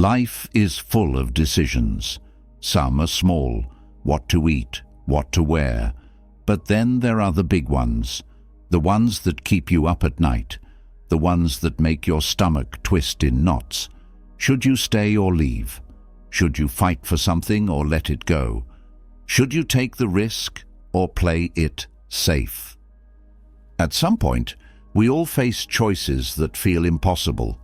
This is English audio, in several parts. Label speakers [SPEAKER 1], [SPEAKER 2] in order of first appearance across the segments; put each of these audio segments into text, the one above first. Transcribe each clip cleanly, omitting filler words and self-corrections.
[SPEAKER 1] Life is full of decisions. Some are small, what to eat, what to wear. But then there are the big ones, the ones that keep you up at night, the ones that make your stomach twist in knots. Should you stay or leave? Should you fight for something or let it go? Should you take the risk or play it safe? At some point, we all face choices that feel impossible.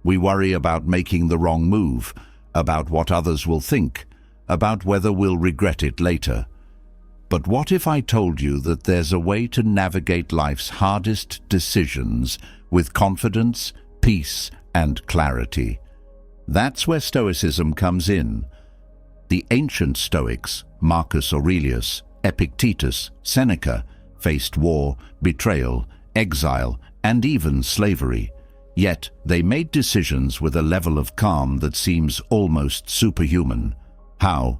[SPEAKER 1] We worry about making the wrong move, about what others will think, about whether we'll regret it later. But what if I told you that there's a way to navigate life's hardest decisions with confidence, peace, and clarity? That's where Stoicism comes in. The ancient Stoics, Marcus Aurelius, Epictetus, Seneca, faced war, betrayal, exile, and even slavery. Yet they made decisions with a level of calm that seems almost superhuman. How?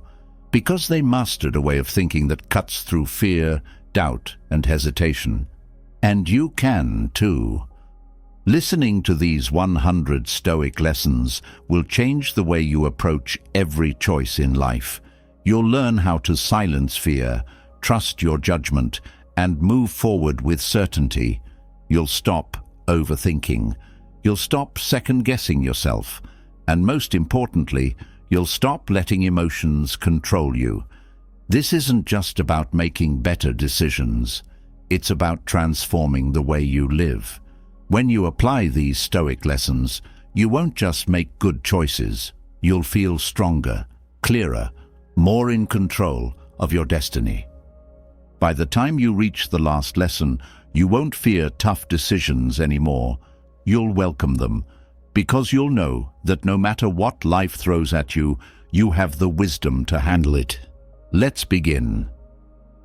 [SPEAKER 1] Because they mastered a way of thinking that cuts through fear, doubt, and hesitation. And you can too. Listening to these 100 Stoic lessons will change the way you approach every choice in life. You'll learn how to silence fear, trust your judgment, and move forward with certainty. You'll stop overthinking. You'll stop second-guessing yourself. And most importantly, you'll stop letting emotions control you. This isn't just about making better decisions. It's about transforming the way you live. When you apply these Stoic lessons, you won't just make good choices. You'll feel stronger, clearer, more in control of your destiny. By the time you reach the last lesson, you won't fear tough decisions anymore. You'll welcome them, because you'll know that no matter what life throws at you, you have the wisdom to handle it. Let's begin.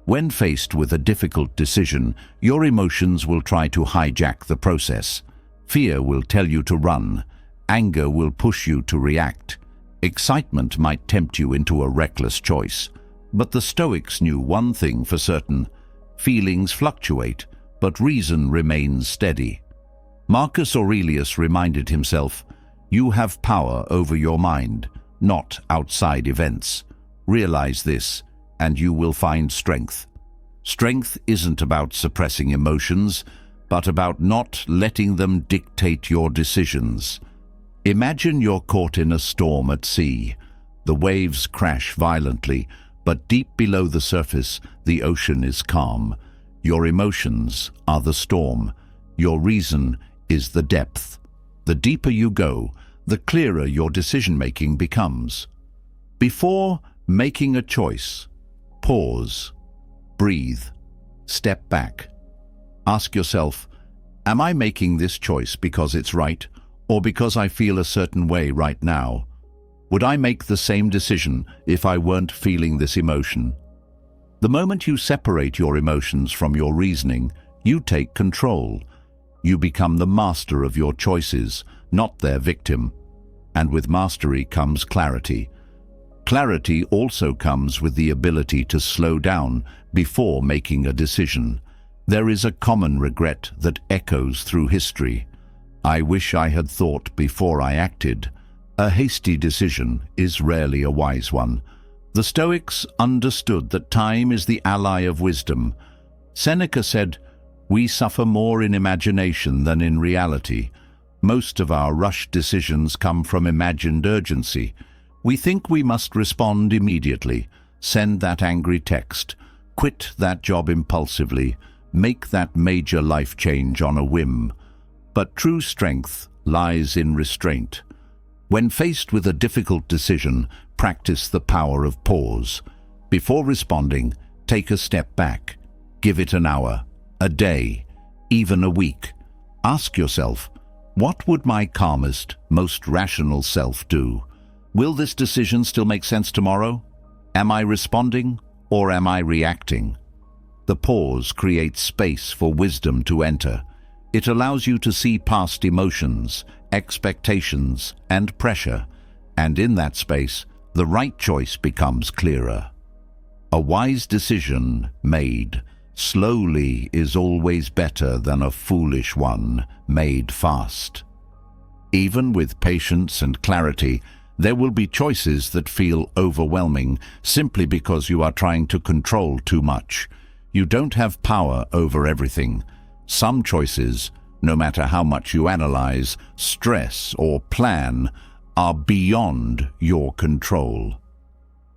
[SPEAKER 1] When faced with a difficult decision, your emotions will try to hijack the process. Fear will tell you to run. Anger will push you to react. Excitement might tempt you into a reckless choice. But the Stoics knew one thing for certain. Feelings fluctuate, but reason remains steady. Marcus Aurelius reminded himself, "You have power over your mind, not outside events. Realize this, and you will find strength." Strength isn't about suppressing emotions, but about not letting them dictate your decisions. Imagine you're caught in a storm at sea. The waves crash violently, but deep below the surface, the ocean is calm. Your emotions are the storm. Your reason is the depth. The deeper you go, the clearer your decision-making becomes. Before making a choice, pause, breathe, step back. Ask yourself, am I making this choice because it's right, or because I feel a certain way right now? Would I make the same decision if I weren't feeling this emotion? The moment you separate your emotions from your reasoning, you take control. You become the master of your choices, not their victim. And with mastery comes clarity. Clarity also comes with the ability to slow down before making a decision. There is a common regret that echoes through history. I wish I had thought before I acted. A hasty decision is rarely a wise one. The Stoics understood that time is the ally of wisdom. Seneca said, "We suffer more in imagination than in reality." Most of our rushed decisions come from imagined urgency. We think we must respond immediately, send that angry text, quit that job impulsively, make that major life change on a whim. But true strength lies in restraint. When faced with a difficult decision, practice the power of pause. Before responding, take a step back. Give it an hour, a day, even a week. Ask yourself, what would my calmest, most rational self do? Will this decision still make sense tomorrow? Am I responding or am I reacting? The pause creates space for wisdom to enter. It allows you to see past emotions, expectations, and pressure, and in that space, the right choice becomes clearer. A wise decision made slowly is always better than a foolish one made fast. Even with patience and clarity, There will be choices that feel overwhelming simply because you are trying to control too much. You don't have power over everything. Some choices, no matter how much you analyze, stress, or plan, are beyond your control.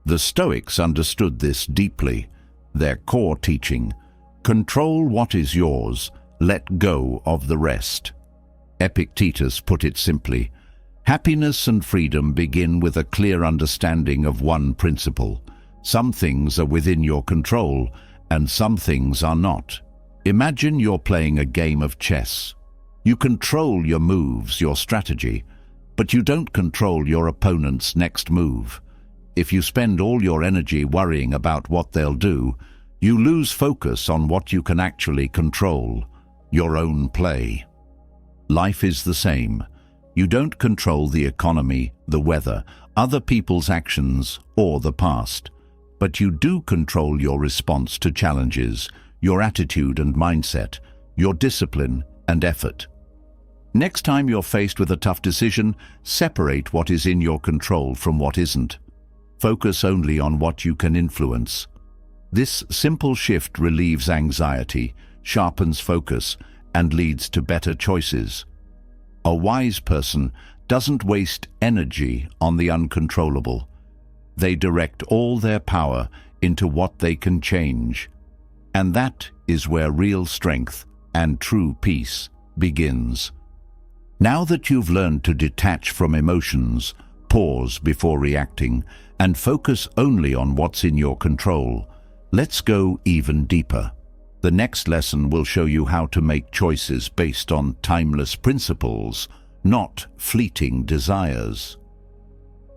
[SPEAKER 1] The Stoics understood this deeply. Their core teaching: control what is yours, let go of the rest. Epictetus put it simply: happiness and freedom begin with a clear understanding of one principle. Some things are within your control, and some things are not. Imagine you're playing a game of chess. You control your moves, your strategy, but you don't control your opponent's next move. If you spend all your energy worrying about what they'll do, you lose focus on what you can actually control: your own play. Life is the same. You don't control the economy, the weather, other people's actions, or the past. But you do control your response to challenges, your attitude and mindset, your discipline and effort. Next time you're faced with a tough decision, separate what is in your control from what isn't. Focus only on what you can influence. This simple shift relieves anxiety, sharpens focus, and leads to better choices. A wise person doesn't waste energy on the uncontrollable. They direct all their power into what they can change. And that is where real strength and true peace begins. Now that you've learned to detach from emotions, pause before reacting, and focus only on what's in your control, let's go even deeper. The next lesson will show you how to make choices based on timeless principles, not fleeting desires.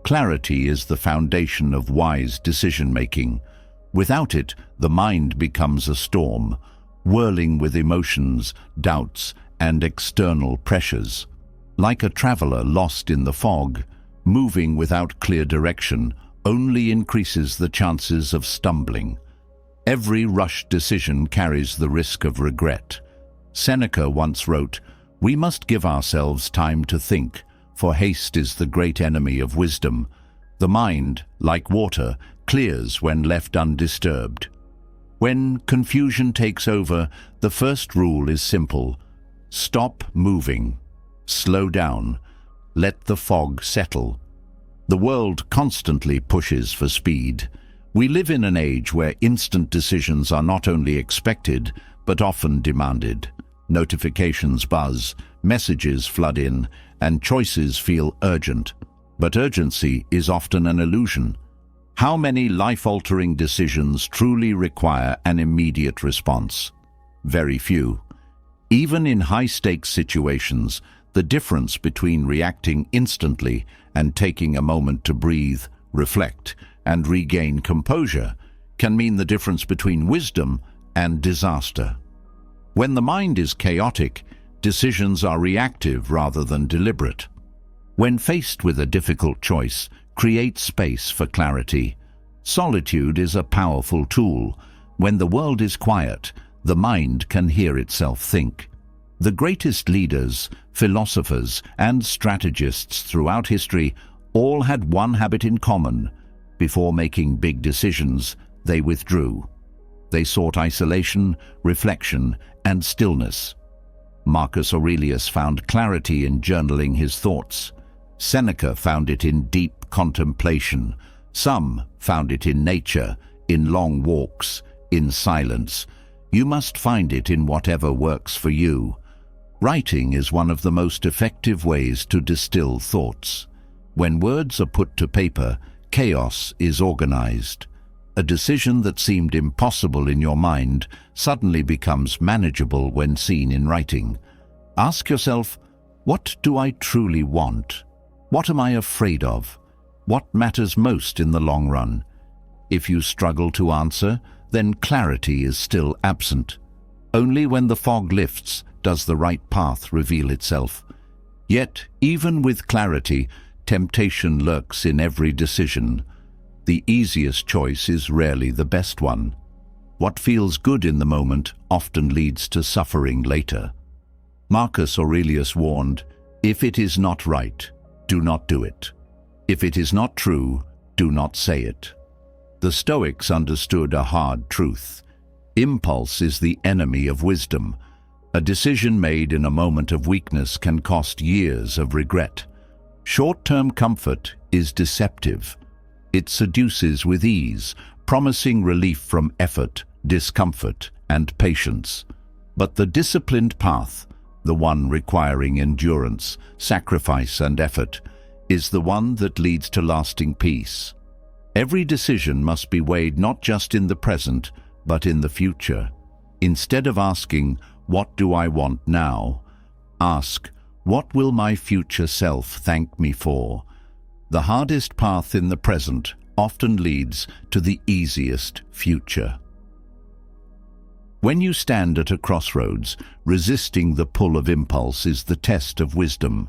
[SPEAKER 1] Clarity is the foundation of wise decision-making. Without it, the mind becomes a storm, whirling with emotions, doubts, and external pressures. Like a traveler lost in the fog, moving without clear direction only increases the chances of stumbling. Every rushed decision carries the risk of regret. Seneca once wrote, "We must give ourselves time to think, for haste is the great enemy of wisdom." The mind, like water, clears when left undisturbed. When confusion takes over, the first rule is simple: stop moving. Slow down. Let the fog settle. The world constantly pushes for speed. We live in an age where instant decisions are not only expected, but often demanded. Notifications buzz, messages flood in, and choices feel urgent. But urgency is often an illusion. How many life-altering decisions truly require an immediate response? Very few. Even in high-stakes situations, the difference between reacting instantly and taking a moment to breathe, reflect, and regain composure can mean the difference between wisdom and disaster. When the mind is chaotic, decisions are reactive rather than deliberate. When faced with a difficult choice, create space for clarity. Solitude is a powerful tool. When the world is quiet, the mind can hear itself think. The greatest leaders, philosophers, and strategists throughout history all had one habit in common. Before making big decisions, they withdrew. They sought isolation, reflection, and stillness. Marcus Aurelius found clarity in journaling his thoughts. Seneca found it in deep contemplation. Some found it in nature, in long walks, in silence. You must find it in whatever works for you. Writing is one of the most effective ways to distill thoughts. When words are put to paper, chaos is organized. A decision that seemed impossible in your mind suddenly becomes manageable when seen in writing. Ask yourself, what do I truly want? What am I afraid of? What matters most in the long run? If you struggle to answer, then clarity is still absent. Only when the fog lifts does the right path reveal itself. Yet, even with clarity, temptation lurks in every decision. The easiest choice is rarely the best one. What feels good in the moment often leads to suffering later. Marcus Aurelius warned, "If it is not right, do not do it." If it is not true, do not say it. The Stoics understood a hard truth. Impulse is the enemy of wisdom. A decision made in a moment of weakness can cost years of regret. Short-term comfort is deceptive. It seduces with ease, promising relief from effort, discomfort, and patience. But the disciplined path, the one requiring endurance, sacrifice, and effort, is the one that leads to lasting peace. Every decision must be weighed not just in the present, but in the future. Instead of asking, "What do I want now?" ask, "What will my future self thank me for?" The hardest path in the present often leads to the easiest future. When you stand at a crossroads, resisting the pull of impulse is the test of wisdom.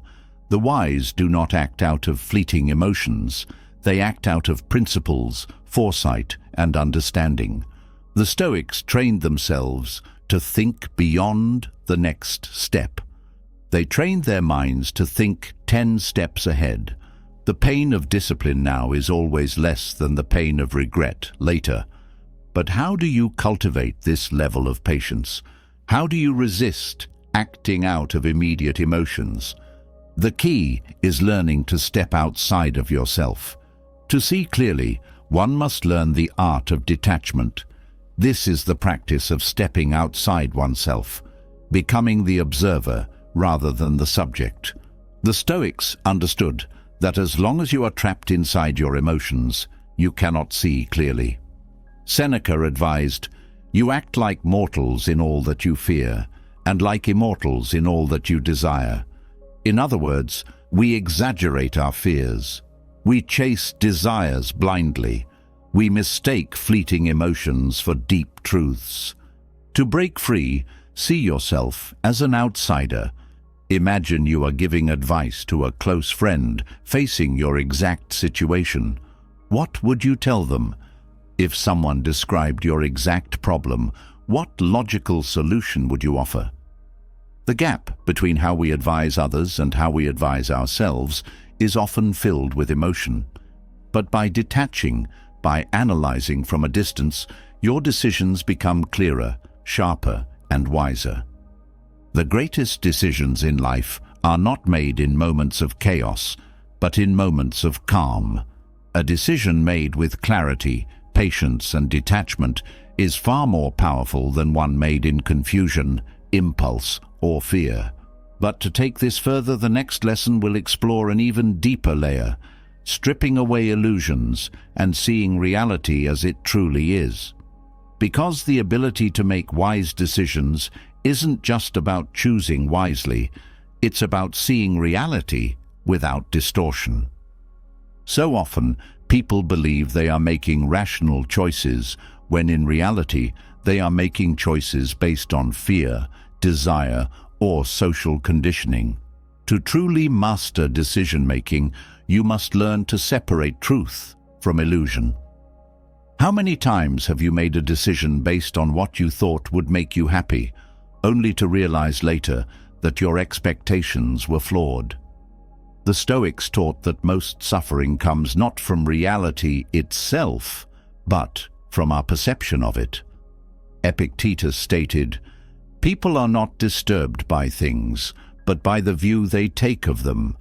[SPEAKER 1] The wise do not act out of fleeting emotions. They act out of principles, foresight, and understanding. The Stoics trained themselves to think beyond the next step. They trained their minds to think 10 steps ahead. The pain of discipline now is always less than the pain of regret later. But how do you cultivate this level of patience? How do you resist acting out of immediate emotions? The key is learning to step outside of yourself. To see clearly, one must learn the art of detachment. This is the practice of stepping outside oneself, becoming the observer rather than the subject. The Stoics understood that as long as you are trapped inside your emotions, you cannot see clearly. Seneca advised, "You act like mortals in all that you fear, and like immortals in all that you desire." In other words, we exaggerate our fears. We chase desires blindly. We mistake fleeting emotions for deep truths. To break free, see yourself as an outsider. Imagine you are giving advice to a close friend facing your exact situation. What would you tell them? If someone described your exact problem, what logical solution would you offer? The gap between how we advise others and how we advise ourselves is often filled with emotion. But by detaching, by analyzing from a distance, your decisions become clearer, sharper, and wiser. The greatest decisions in life are not made in moments of chaos, but in moments of calm. A decision made with clarity, patience, and detachment is far more powerful than one made in confusion, impulse, or fear. But to take this further, the next lesson will explore an even deeper layer, stripping away illusions and seeing reality as it truly is. Because the ability to make wise decisions isn't just about choosing wisely, it's about seeing reality without distortion. So often, people believe they are making rational choices, when in reality, they are making choices based on fear, desire, or social conditioning. To truly master decision-making, you must learn to separate truth from illusion. How many times have you made a decision based on what you thought would make you happy, only to realize later that your expectations were flawed? The Stoics taught that most suffering comes not from reality itself, but from our perception of it. Epictetus stated, "People are not disturbed by things, but by the view they take of them."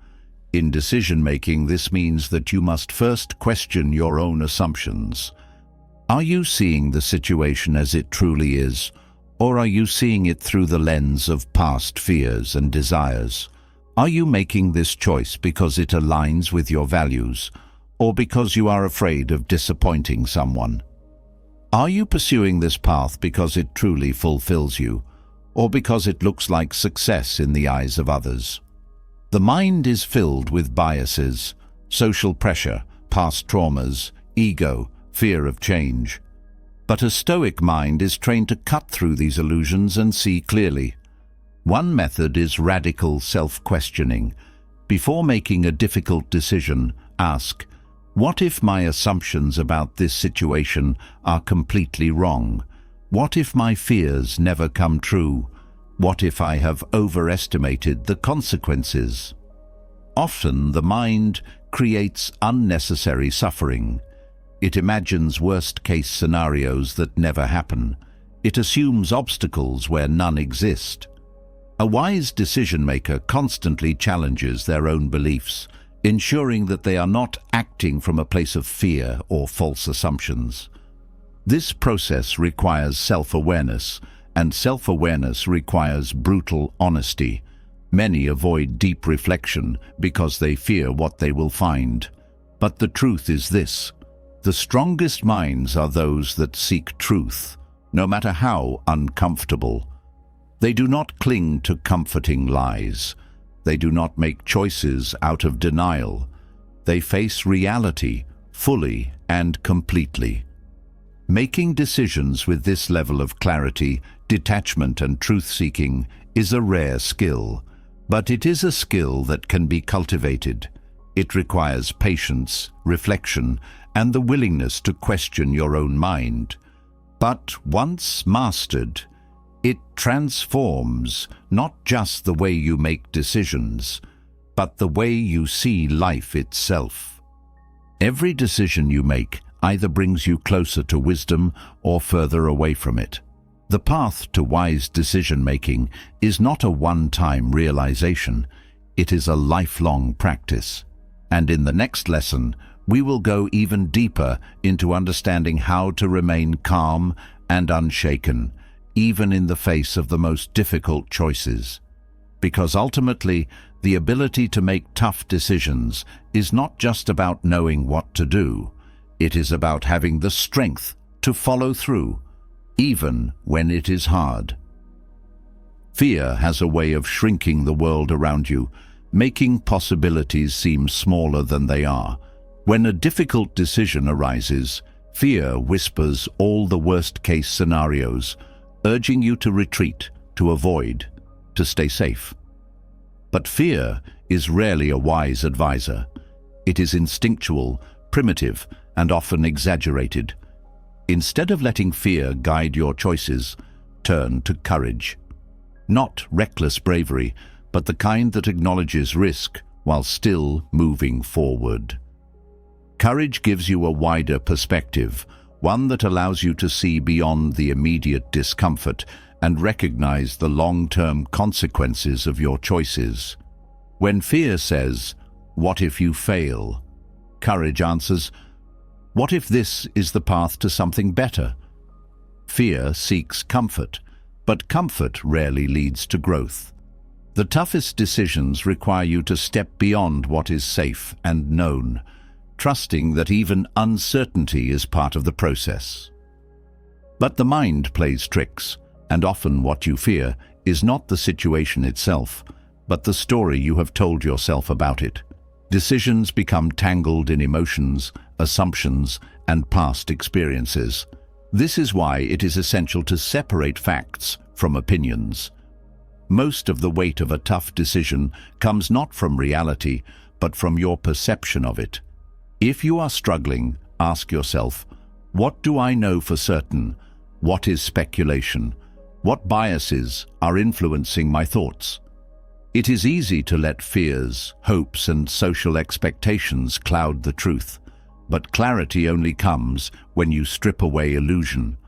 [SPEAKER 1] In decision-making, this means that you must first question your own assumptions. Are you seeing the situation as it truly is, or are you seeing it through the lens of past fears and desires? Are you making this choice because it aligns with your values, or because you are afraid of disappointing someone? Are you pursuing this path because it truly fulfills you, or because it looks like success in the eyes of others? The mind is filled with biases, social pressure, past traumas, ego, fear of change. But a Stoic mind is trained to cut through these illusions and see clearly. One method is radical self-questioning. Before making a difficult decision, ask, what if my assumptions about this situation are completely wrong? What if my fears never come true? What if I have overestimated the consequences? Often the mind creates unnecessary suffering. It imagines worst-case scenarios that never happen. It assumes obstacles where none exist. A wise decision-maker constantly challenges their own beliefs, ensuring that they are not acting from a place of fear or false assumptions. This process requires self-awareness, and self-awareness requires brutal honesty. Many avoid deep reflection because they fear what they will find. But the truth is this: the strongest minds are those that seek truth, no matter how uncomfortable. They do not cling to comforting lies. They do not make choices out of denial. They face reality fully and completely. Making decisions with this level of clarity, detachment, and truth-seeking is a rare skill, but it is a skill that can be cultivated. It requires patience, reflection, and the willingness to question your own mind. But once mastered, it transforms not just the way you make decisions, but the way you see life itself. Every decision you make either brings you closer to wisdom or further away from it. The path to wise decision-making is not a one-time realization. It is a lifelong practice. And in the next lesson, we will go even deeper into understanding how to remain calm and unshaken, even in the face of the most difficult choices. Because ultimately, the ability to make tough decisions is not just about knowing what to do. It is about having the strength to follow through, even when it is hard. Fear has a way of shrinking the world around you, making possibilities seem smaller than they are. When a difficult decision arises, fear whispers all the worst-case scenarios, urging you to retreat, to avoid, to stay safe. But fear is rarely a wise advisor. It is instinctual, primitive, and often exaggerated. Instead of letting fear guide your choices, turn to courage. Not reckless bravery, but the kind that acknowledges risk while still moving forward. Courage gives you a wider perspective, one that allows you to see beyond the immediate discomfort and recognize the long-term consequences of your choices. When fear says, "What if you fail?" courage answers, "What if this is the path to something better?" Fear seeks comfort, but comfort rarely leads to growth. The toughest decisions require you to step beyond what is safe and known, trusting that even uncertainty is part of the process. But the mind plays tricks, and often what you fear is not the situation itself, but the story you have told yourself about it. Decisions become tangled in emotions, assumptions, and past experiences. This is why it is essential to separate facts from opinions. Most of the weight of a tough decision comes not from reality, but from your perception of it. If you are struggling, ask yourself, what do I know for certain? What is speculation? What biases are influencing my thoughts? It is easy to let fears, hopes, and social expectations cloud the truth, but clarity only comes when you strip away illusion.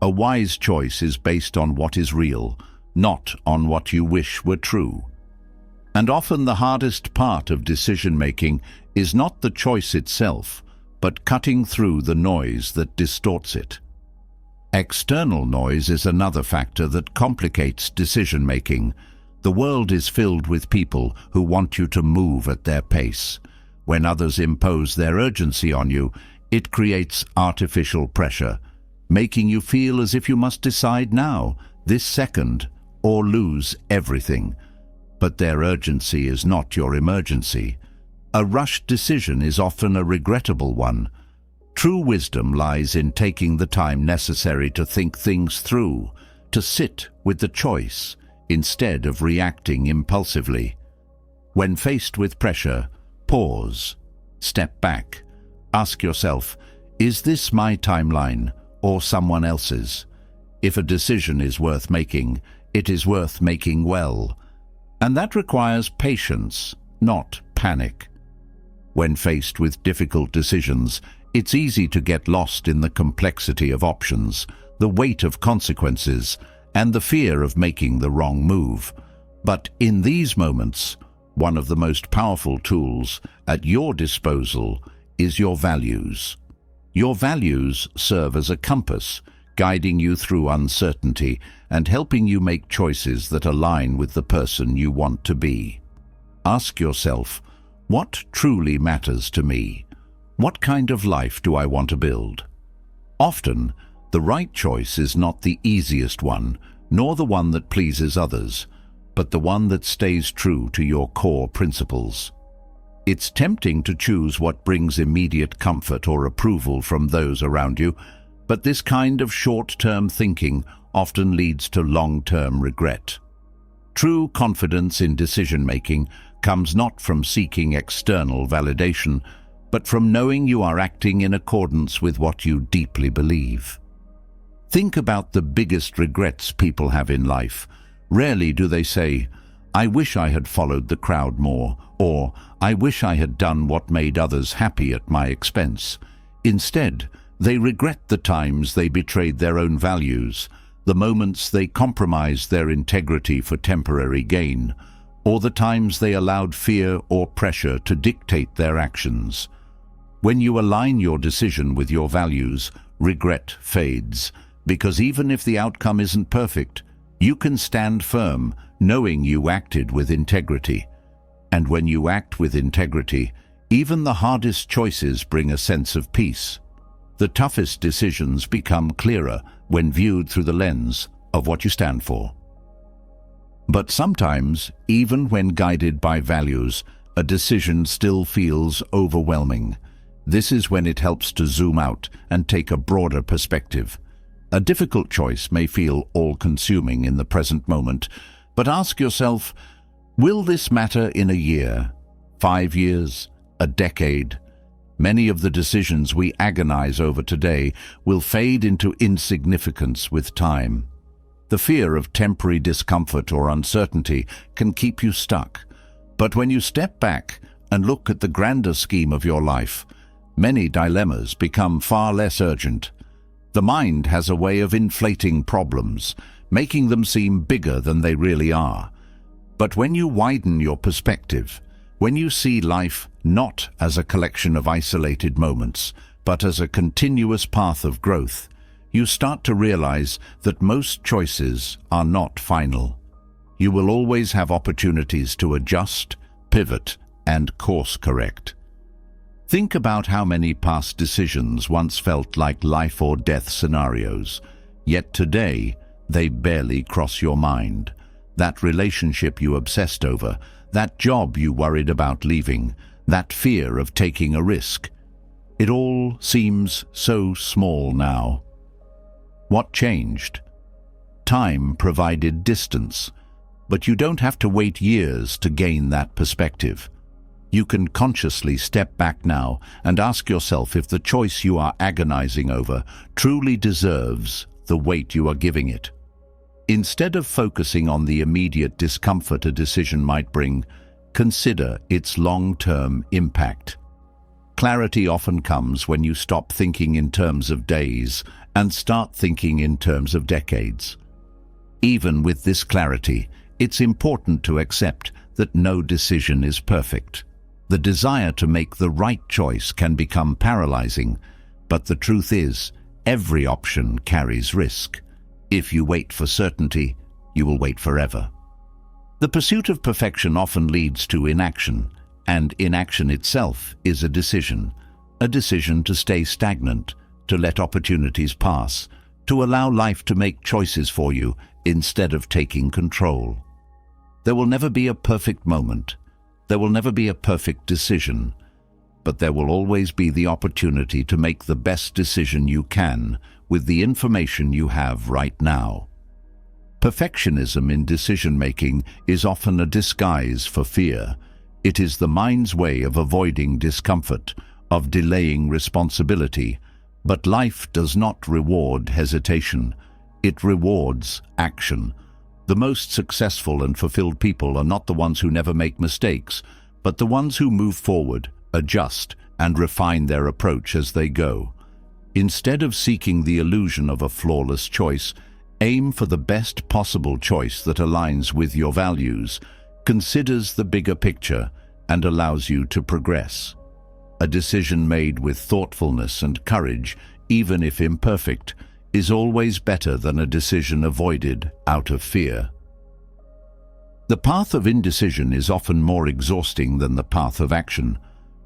[SPEAKER 1] A wise choice is based on what is real, not on what you wish were true. And often the hardest part of decision-making is not the choice itself, but cutting through the noise that distorts it. External noise is another factor that complicates decision-making. The world is filled with people who want you to move at their pace. When others impose their urgency on you, it creates artificial pressure, making you feel as if you must decide now, this second, or lose everything. But their urgency is not your emergency. A rushed decision is often a regrettable one. True wisdom lies in taking the time necessary to think things through, to sit with the choice, instead of reacting impulsively. When faced with pressure, pause, step back, ask yourself, is this my timeline or someone else's? If a decision is worth making, it is worth making well. And that requires patience, not panic. When faced with difficult decisions, it's easy to get lost in the complexity of options, the weight of consequences, and the fear of making the wrong move. But in these moments, one of the most powerful tools at your disposal is your values. Your values serve as a compass, guiding you through uncertainty and helping you make choices that align with the person you want to be. Ask yourself, what truly matters to me? What kind of life do I want to build? Often, the right choice is not the easiest one, nor the one that pleases others, but the one that stays true to your core principles. It's tempting to choose what brings immediate comfort or approval from those around you, but this kind of short-term thinking often leads to long-term regret. True confidence in decision-making comes not from seeking external validation, but from knowing you are acting in accordance with what you deeply believe. Think about the biggest regrets people have in life. Rarely do they say, "I wish I had followed the crowd more," or "I wish I had done what made others happy at my expense." Instead, they regret the times they betrayed their own values, the moments they compromised their integrity for temporary gain, or the times they allowed fear or pressure to dictate their actions. When you align your decision with your values, regret fades, because even if the outcome isn't perfect, you can stand firm, knowing you acted with integrity. And when you act with integrity, even the hardest choices bring a sense of peace. The toughest decisions become clearer when viewed through the lens of what you stand for. But sometimes, even when guided by values, a decision still feels overwhelming. This is when it helps to zoom out and take a broader perspective. A difficult choice may feel all-consuming in the present moment, but ask yourself, will this matter in a year, 5 years, a decade? Many of the decisions we agonize over today will fade into insignificance with time. The fear of temporary discomfort or uncertainty can keep you stuck. But when you step back and look at the grander scheme of your life, many dilemmas become far less urgent. The mind has a way of inflating problems, making them seem bigger than they really are. But when you widen your perspective, when you see life not as a collection of isolated moments, but as a continuous path of growth, you start to realize that most choices are not final. You will always have opportunities to adjust, pivot, and course correct. Think about how many past decisions once felt like life or death scenarios, yet today they barely cross your mind. That relationship you obsessed over, that job you worried about leaving, that fear of taking a risk. It all seems so small now. What changed? Time provided distance, but you don't have to wait years to gain that perspective. You can consciously step back now and ask yourself if the choice you are agonizing over truly deserves the weight you are giving it. Instead of focusing on the immediate discomfort a decision might bring, consider its long-term impact. Clarity often comes when you stop thinking in terms of days and start thinking in terms of decades. Even with this clarity, it's important to accept that no decision is perfect. The desire to make the right choice can become paralyzing, but the truth is, every option carries risk. If you wait for certainty, you will wait forever. The pursuit of perfection often leads to inaction, and inaction itself is a decision to stay stagnant, to let opportunities pass, to allow life to make choices for you instead of taking control. There will never be a perfect moment. There will never be a perfect decision, but there will always be the opportunity to make the best decision you can with the information you have right now. Perfectionism in decision-making is often a disguise for fear. It is the mind's way of avoiding discomfort, of delaying responsibility. But life does not reward hesitation. It rewards action. The most successful and fulfilled people are not the ones who never make mistakes, but the ones who move forward adjust, and refine their approach as they go. Instead of seeking the illusion of a flawless choice, aim for the best possible choice that aligns with your values, considers the bigger picture, and allows you to progress. A decision made with thoughtfulness and courage, even if imperfect, is always better than a decision avoided out of fear. The path of indecision is often more exhausting than the path of action.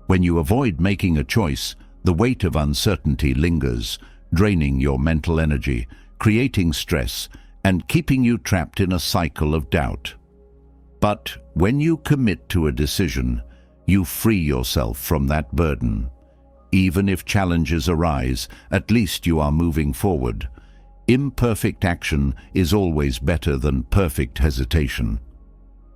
[SPEAKER 1] When you avoid making a choice, the weight of uncertainty lingers, draining your mental energy, creating stress, and keeping you trapped in a cycle of doubt. But when you commit to a decision, you free yourself from that burden. Even if challenges arise, at least you are moving forward. Imperfect action is always better than perfect hesitation.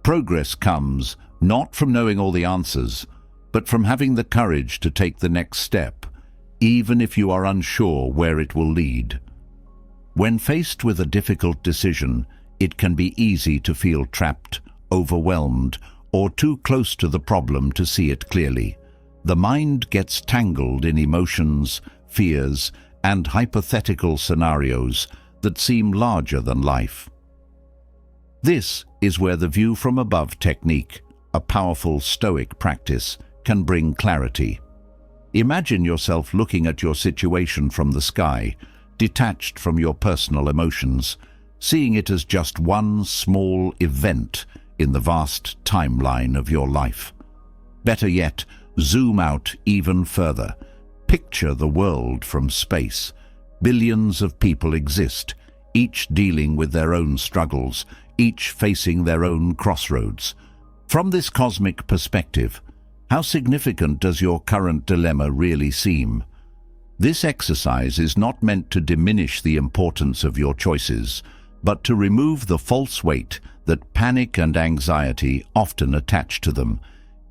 [SPEAKER 1] Progress comes not from knowing all the answers, but from having the courage to take the next step, even if you are unsure where it will lead. When faced with a difficult decision, it can be easy to feel trapped, overwhelmed, or too close to the problem to see it clearly. The mind gets tangled in emotions, fears, and hypothetical scenarios that seem larger than life. This is where the view from above technique, a powerful Stoic practice, can bring clarity. Imagine yourself looking at your situation from the sky, detached from your personal emotions, seeing it as just one small event in the vast timeline of your life. Better yet, zoom out even further. Picture the world from space. Billions of people exist, each dealing with their own struggles, each facing their own crossroads. From this cosmic perspective, how significant does your current dilemma really seem? This exercise is not meant to diminish the importance of your choices, but to remove the false weight that panic and anxiety often attach to them.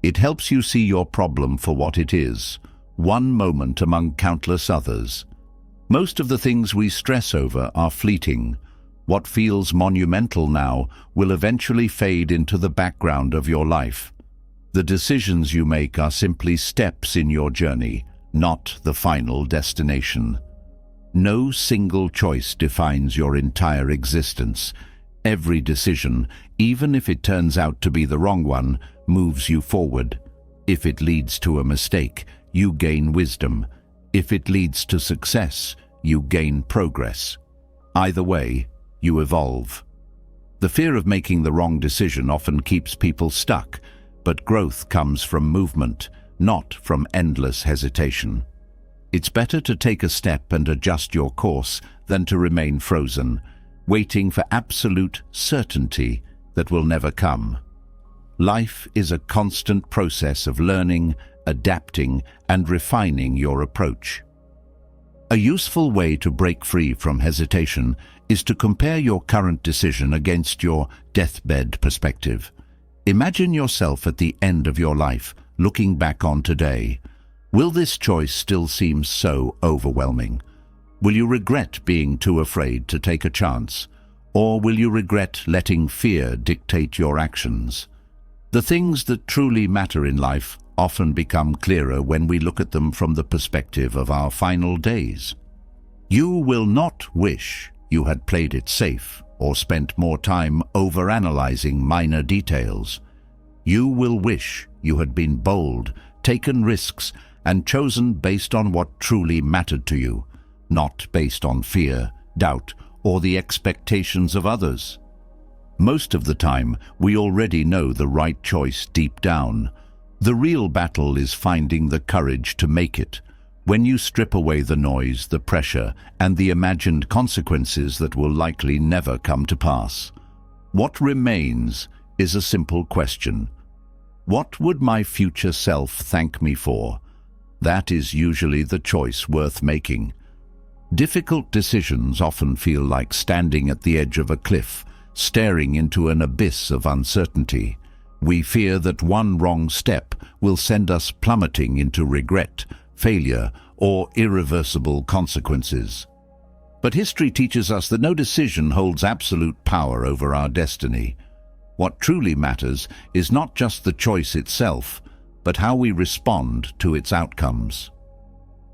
[SPEAKER 1] It helps you see your problem for what it is, one moment among countless others. Most of the things we stress over are fleeting. What feels monumental now will eventually fade into the background of your life. The decisions you make are simply steps in your journey, not the final destination. No single choice defines your entire existence. Every decision, even if it turns out to be the wrong one, moves you forward. If it leads to a mistake, you gain wisdom. If it leads to success, you gain progress. Either way, you evolve. The fear of making the wrong decision often keeps people stuck, but growth comes from movement, not from endless hesitation. It's better to take a step and adjust your course than to remain frozen, waiting for absolute certainty that will never come. Life is a constant process of learning, adapting, and refining your approach. A useful way to break free from hesitation is to compare your current decision against your deathbed perspective. Imagine yourself at the end of your life, looking back on today. Will this choice still seem so overwhelming? Will you regret being too afraid to take a chance? Or will you regret letting fear dictate your actions? The things that truly matter in life often become clearer when we look at them from the perspective of our final days. You will not wish you had played it safe or spent more time overanalyzing minor details. You will wish you had been bold, taken risks, and chosen based on what truly mattered to you, not based on fear, doubt, or the expectations of others. Most of the time, we already know the right choice deep down. The real battle is finding the courage to make it. When you strip away the noise, the pressure, and the imagined consequences that will likely never come to pass, what remains is a simple question. What would my future self thank me for? That is usually the choice worth making. Difficult decisions often feel like standing at the edge of a cliff, staring into an abyss of uncertainty. We fear that one wrong step will send us plummeting into regret, failure, or irreversible consequences. But history teaches us that no decision holds absolute power over our destiny. What truly matters is not just the choice itself, but how we respond to its outcomes.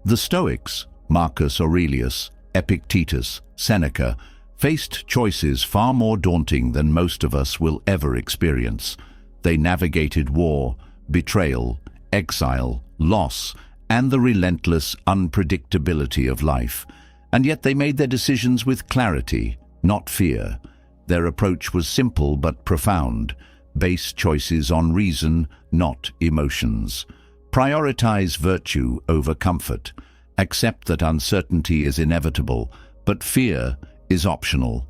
[SPEAKER 1] The Stoics, Marcus Aurelius, Epictetus, Seneca, faced choices far more daunting than most of us will ever experience. They navigated war, betrayal, exile, loss, and the relentless unpredictability of life. And yet they made their decisions with clarity, not fear. Their approach was simple but profound. Base choices on reason, not emotions. Prioritize virtue over comfort. Accept that uncertainty is inevitable, but fear is optional.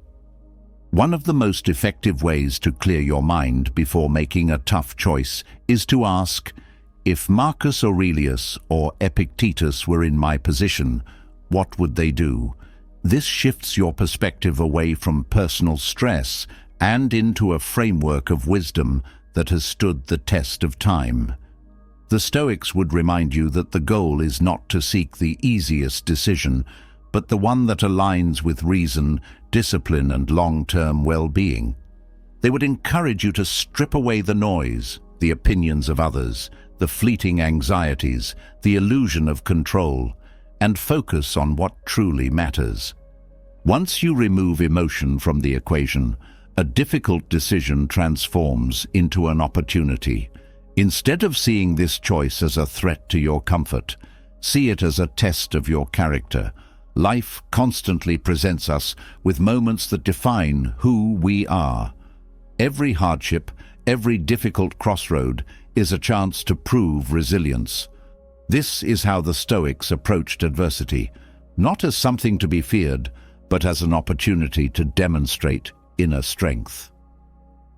[SPEAKER 1] One of the most effective ways to clear your mind before making a tough choice is to ask, if Marcus Aurelius or Epictetus were in my position, what would they do? This shifts your perspective away from personal stress and into a framework of wisdom that has stood the test of time. The Stoics would remind you that the goal is not to seek the easiest decision, but the one that aligns with reason, discipline, and long-term well-being. They would encourage you to strip away the noise, the opinions of others, the fleeting anxieties, the illusion of control, and focus on what truly matters. Once you remove emotion from the equation, a difficult decision transforms into an opportunity. Instead of seeing this choice as a threat to your comfort, see it as a test of your character. Life constantly presents us with moments that define who we are. Every hardship, every difficult crossroad is a chance to prove resilience. This is how the Stoics approached adversity, not as something to be feared, but as an opportunity to demonstrate inner strength.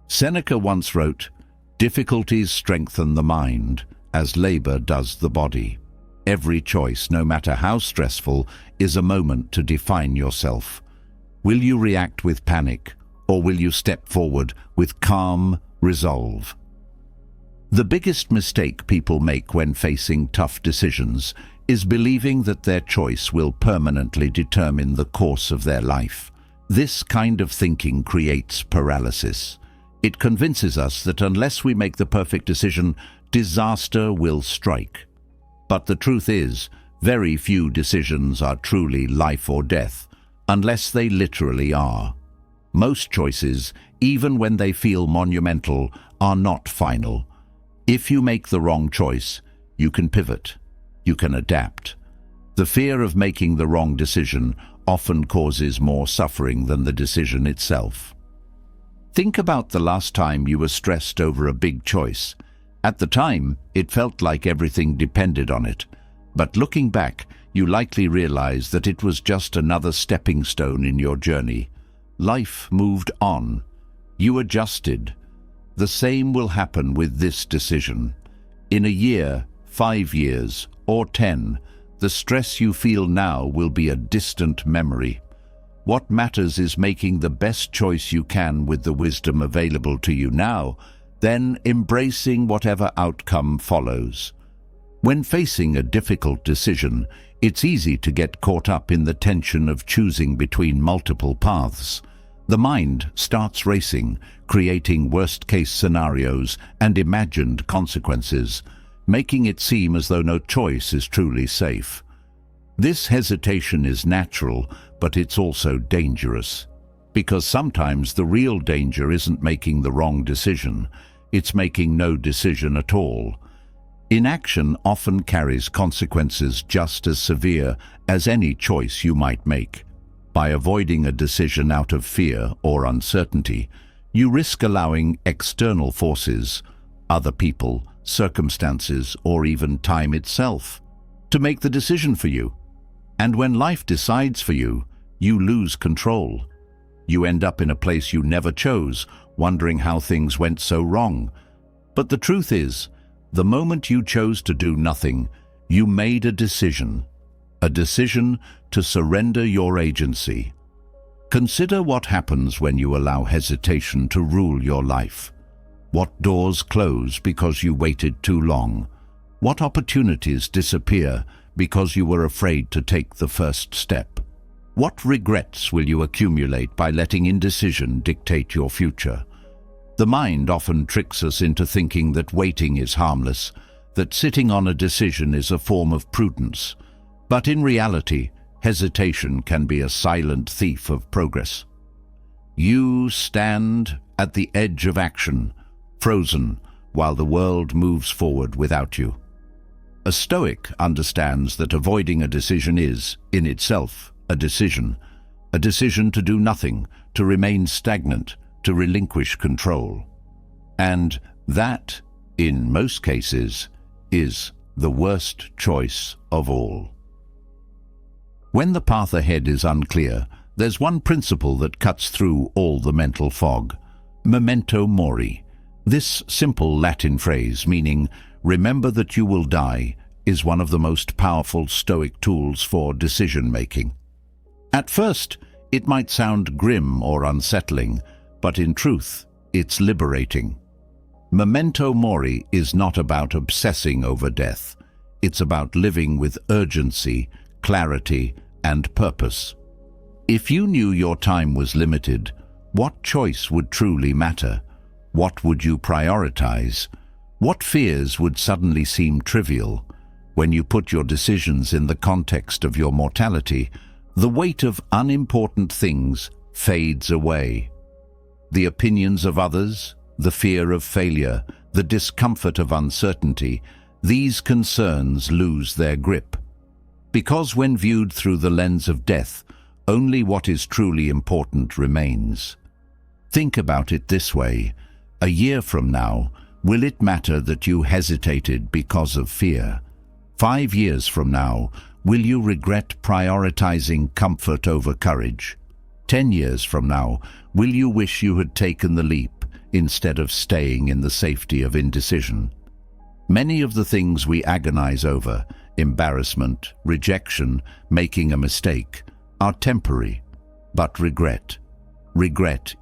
[SPEAKER 1] Seneca once wrote, "Difficulties strengthen the mind, as labor does the body." Every choice, no matter how stressful, is a moment to define yourself. Will you react with panic, or will you step forward with calm resolve? The biggest mistake people make when facing tough decisions is believing that their choice will permanently determine the course of their life. This kind of thinking creates paralysis. It convinces us that unless we make the perfect decision, disaster will strike. But the truth is, very few decisions are truly life or death, unless they literally are. Most choices, even when they feel monumental, are not final. If you make the wrong choice, you can pivot. You can adapt. The fear of making the wrong decision often causes more suffering than the decision itself. Think about the last time you were stressed over a big choice. At the time, it felt like everything depended on it. But looking back, you likely realize that it was just another stepping stone in your journey. Life moved on. You adjusted. The same will happen with this decision. In a year, 5 years, or 10, the stress you feel now will be a distant memory. What matters is making the best choice you can with the wisdom available to you now, then embracing whatever outcome follows. When facing a difficult decision, it's easy to get caught up in the tension of choosing between multiple paths. The mind starts racing, creating worst-case scenarios and imagined consequences, making it seem as though no choice is truly safe. This hesitation is natural, but it's also dangerous. Because sometimes the real danger isn't making the wrong decision, it's making no decision at all. Inaction often carries consequences just as severe as any choice you might make. By avoiding a decision out of fear or uncertainty, you risk allowing external forces, other people, circumstances, or even time itself, to make the decision for you. And when life decides for you, you lose control. You end up in a place you never chose, wondering how things went so wrong. But the truth is, the moment you chose to do nothing, you made a decision to surrender your agency. Consider what happens when you allow hesitation to rule your life. What doors close because you waited too long? What opportunities disappear because you were afraid to take the first step? What regrets will you accumulate by letting indecision dictate your future? The mind often tricks us into thinking that waiting is harmless, that sitting on a decision is a form of prudence, but in reality, hesitation can be a silent thief of progress. You stand at the edge of action, frozen, while the world moves forward without you. A Stoic understands that avoiding a decision is, in itself, a decision to do nothing, to remain stagnant, to relinquish control. And that, in most cases, is the worst choice of all. When the path ahead is unclear, there's one principle that cuts through all the mental fog: memento mori. This simple Latin phrase, meaning "remember that you will die," is one of the most powerful Stoic tools for decision-making. At first, it might sound grim or unsettling, but in truth, it's liberating. Memento mori is not about obsessing over death. It's about living with urgency, clarity, and purpose. If you knew your time was limited, what choice would truly matter? What would you prioritize? What fears would suddenly seem trivial? When you put your decisions in the context of your mortality, the weight of unimportant things fades away. The opinions of others, the fear of failure, the discomfort of uncertainty, these concerns lose their grip. Because when viewed through the lens of death, only what is truly important remains. Think about it this way: a year from now, will it matter that you hesitated because of fear? 5 years from now, will you regret prioritizing comfort over courage? 10 years from now, will you wish you had taken the leap instead of staying in the safety of indecision? Many of the things we agonize over, embarrassment, rejection, making a mistake, are temporary, but regret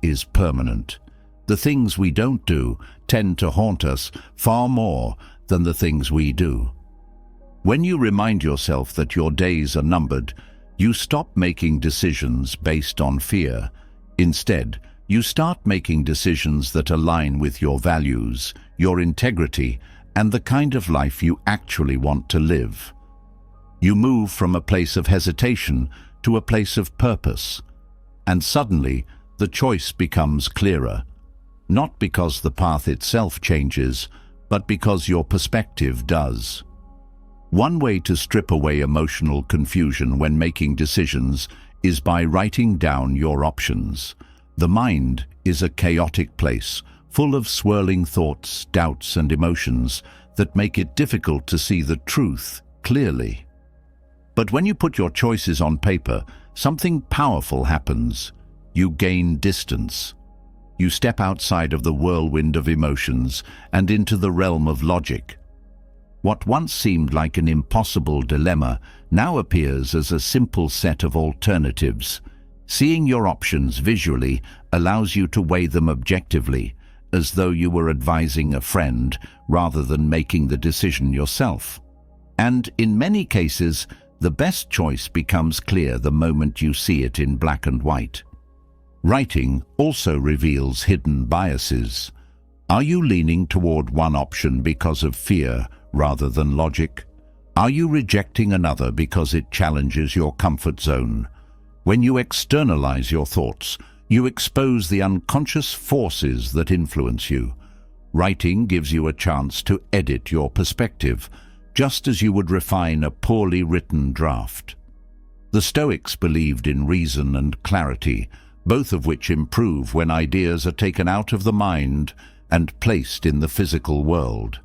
[SPEAKER 1] is permanent. The things we don't do tend to haunt us far more than the things we do. When you remind yourself that your days are numbered, you stop making decisions based on fear. Instead, you start making decisions that align with your values, your integrity, and the kind of life you actually want to live. You move from a place of hesitation to a place of purpose, and suddenly the choice becomes clearer, not because the path itself changes, but because your perspective does. One way to strip away emotional confusion when making decisions is by writing down your options. The mind is a chaotic place, full of swirling thoughts, doubts, and emotions that make it difficult to see the truth clearly. But when you put your choices on paper, something powerful happens. You gain distance. You step outside of the whirlwind of emotions and into the realm of logic. What once seemed like an impossible dilemma now appears as a simple set of alternatives. Seeing your options visually allows you to weigh them objectively, as though you were advising a friend rather than making the decision yourself. And in many cases, the best choice becomes clear the moment you see it in black and white. Writing also reveals hidden biases. Are you leaning toward one option because of fear rather than logic? Are you rejecting another because it challenges your comfort zone? When you externalize your thoughts, you expose the unconscious forces that influence you. Writing gives you a chance to edit your perspective, just as you would refine a poorly written draft. The Stoics believed in reason and clarity, both of which improve when ideas are taken out of the mind and placed in the physical world.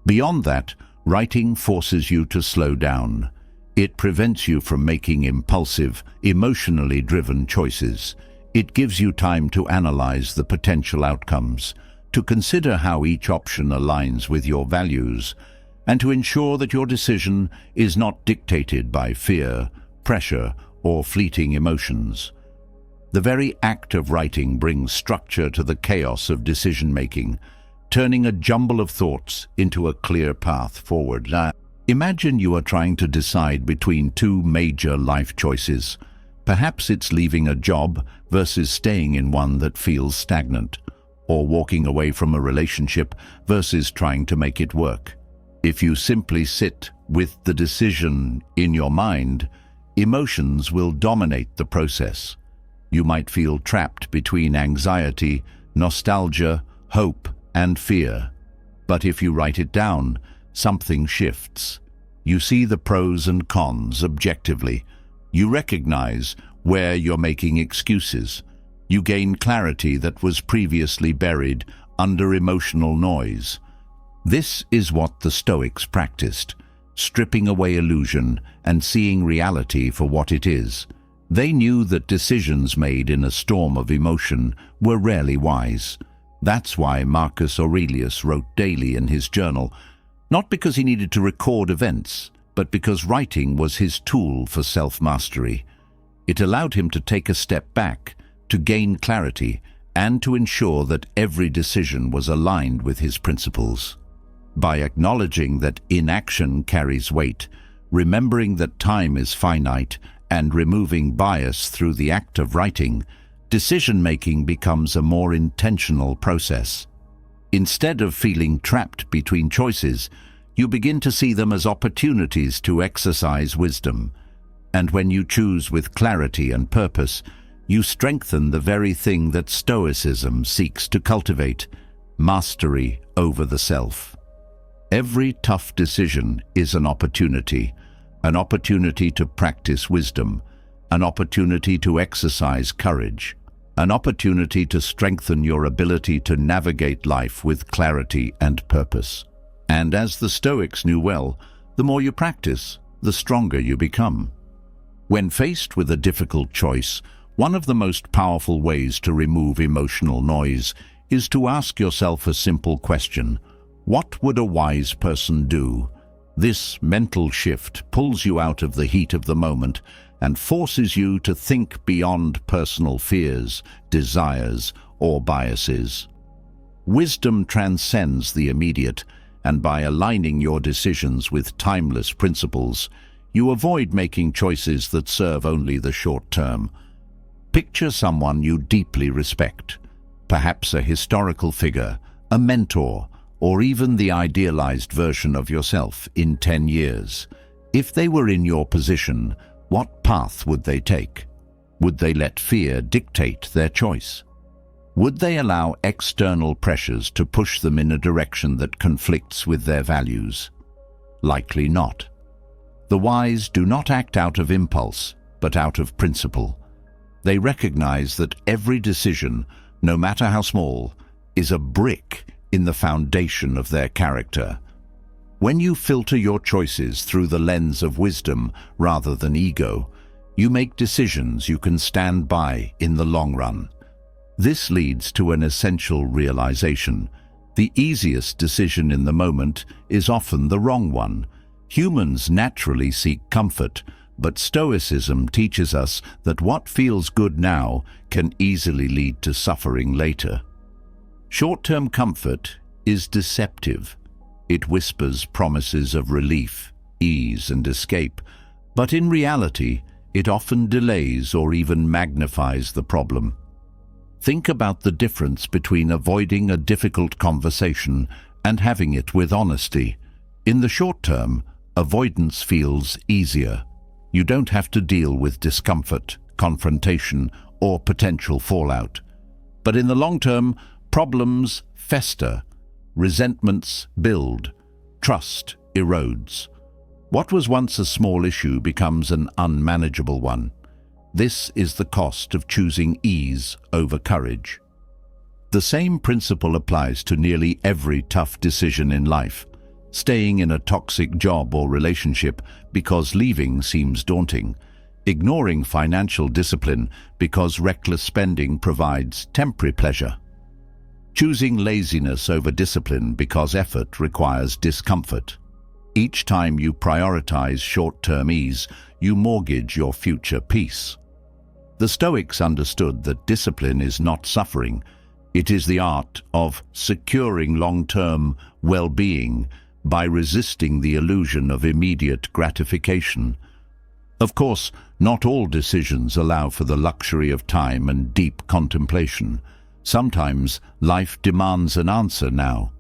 [SPEAKER 1] Beyond that, writing forces you to slow down. It prevents you from making impulsive, emotionally driven choices. It gives you time to analyze the potential outcomes, to consider how each option aligns with your values, and to ensure that your decision is not dictated by fear, pressure, or fleeting emotions. The very act of writing brings structure to the chaos of decision-making, turning a jumble of thoughts into a clear path forward. Imagine you are trying to decide between two major life choices. Perhaps it's leaving a job versus staying in one that feels stagnant, or walking away from a relationship versus trying to make it work. If you simply sit with the decision in your mind, emotions will dominate the process. You might feel trapped between anxiety, nostalgia, hope, and fear. But if you write it down, something shifts. You see the pros and cons objectively. You recognize where you're making excuses. You gain clarity that was previously buried under emotional noise. This is what the Stoics practiced, stripping away illusion and seeing reality for what it is. They knew that decisions made in a storm of emotion were rarely wise. That's why Marcus Aurelius wrote daily in his journal, not because he needed to record events, but because writing was his tool for self-mastery. It allowed him to take a step back, to gain clarity, and to ensure that every decision was aligned with his principles. By acknowledging that inaction carries weight, remembering that time is finite, and removing bias through the act of writing, decision-making becomes a more intentional process. Instead of feeling trapped between choices, you begin to see them as opportunities to exercise wisdom. And when you choose with clarity and purpose, you strengthen the very thing that Stoicism seeks to cultivate: mastery over the self. Every tough decision is an opportunity to practice wisdom, an opportunity to exercise courage, an opportunity to strengthen your ability to navigate life with clarity and purpose. And as the Stoics knew well, the more you practice, the stronger you become. When faced with a difficult choice, one of the most powerful ways to remove emotional noise is to ask yourself a simple question: what would a wise person do? This mental shift pulls you out of the heat of the moment and forces you to think beyond personal fears, desires, or biases. Wisdom transcends the immediate, and by aligning your decisions with timeless principles, you avoid making choices that serve only the short term. Picture someone you deeply respect, perhaps a historical figure, a mentor, or even the idealized version of yourself in 10 years. If they were in your position, what path would they take? Would they let fear dictate their choice? Would they allow external pressures to push them in a direction that conflicts with their values? Likely not. The wise do not act out of impulse, but out of principle. They recognize that every decision, no matter how small, is a brick in the foundation of their character. When you filter your choices through the lens of wisdom rather than ego, you make decisions you can stand by in the long run. This leads to an essential realization: the easiest decision in the moment is often the wrong one. Humans naturally seek comfort, but Stoicism teaches us that what feels good now can easily lead to suffering later. Short-term comfort is deceptive. It whispers promises of relief, ease, and escape, but in reality, it often delays or even magnifies the problem. Think about the difference between avoiding a difficult conversation and having it with honesty. In the short term, avoidance feels easier. You don't have to deal with discomfort, confrontation, or potential fallout. But in the long term, problems fester, resentments build, trust erodes. What was once a small issue becomes an unmanageable one. This is the cost of choosing ease over courage. The same principle applies to nearly every tough decision in life. Staying in a toxic job or relationship because leaving seems daunting. Ignoring financial discipline because reckless spending provides temporary pleasure. Choosing laziness over discipline because effort requires discomfort. Each time you prioritize short-term ease, you mortgage your future peace. The Stoics understood that discipline is not suffering. It is the art of securing long-term well-being by resisting the illusion of immediate gratification. Of course, not all decisions allow for the luxury of time and deep contemplation. Sometimes life demands an answer now.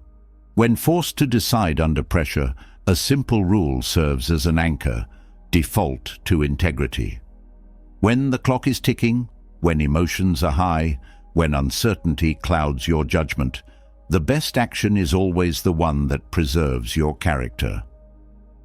[SPEAKER 1] When forced to decide under pressure, A simple rule serves as an anchor: default to integrity. When the clock is ticking, when emotions are high, when uncertainty clouds your judgment, the best action is always the one that preserves your character.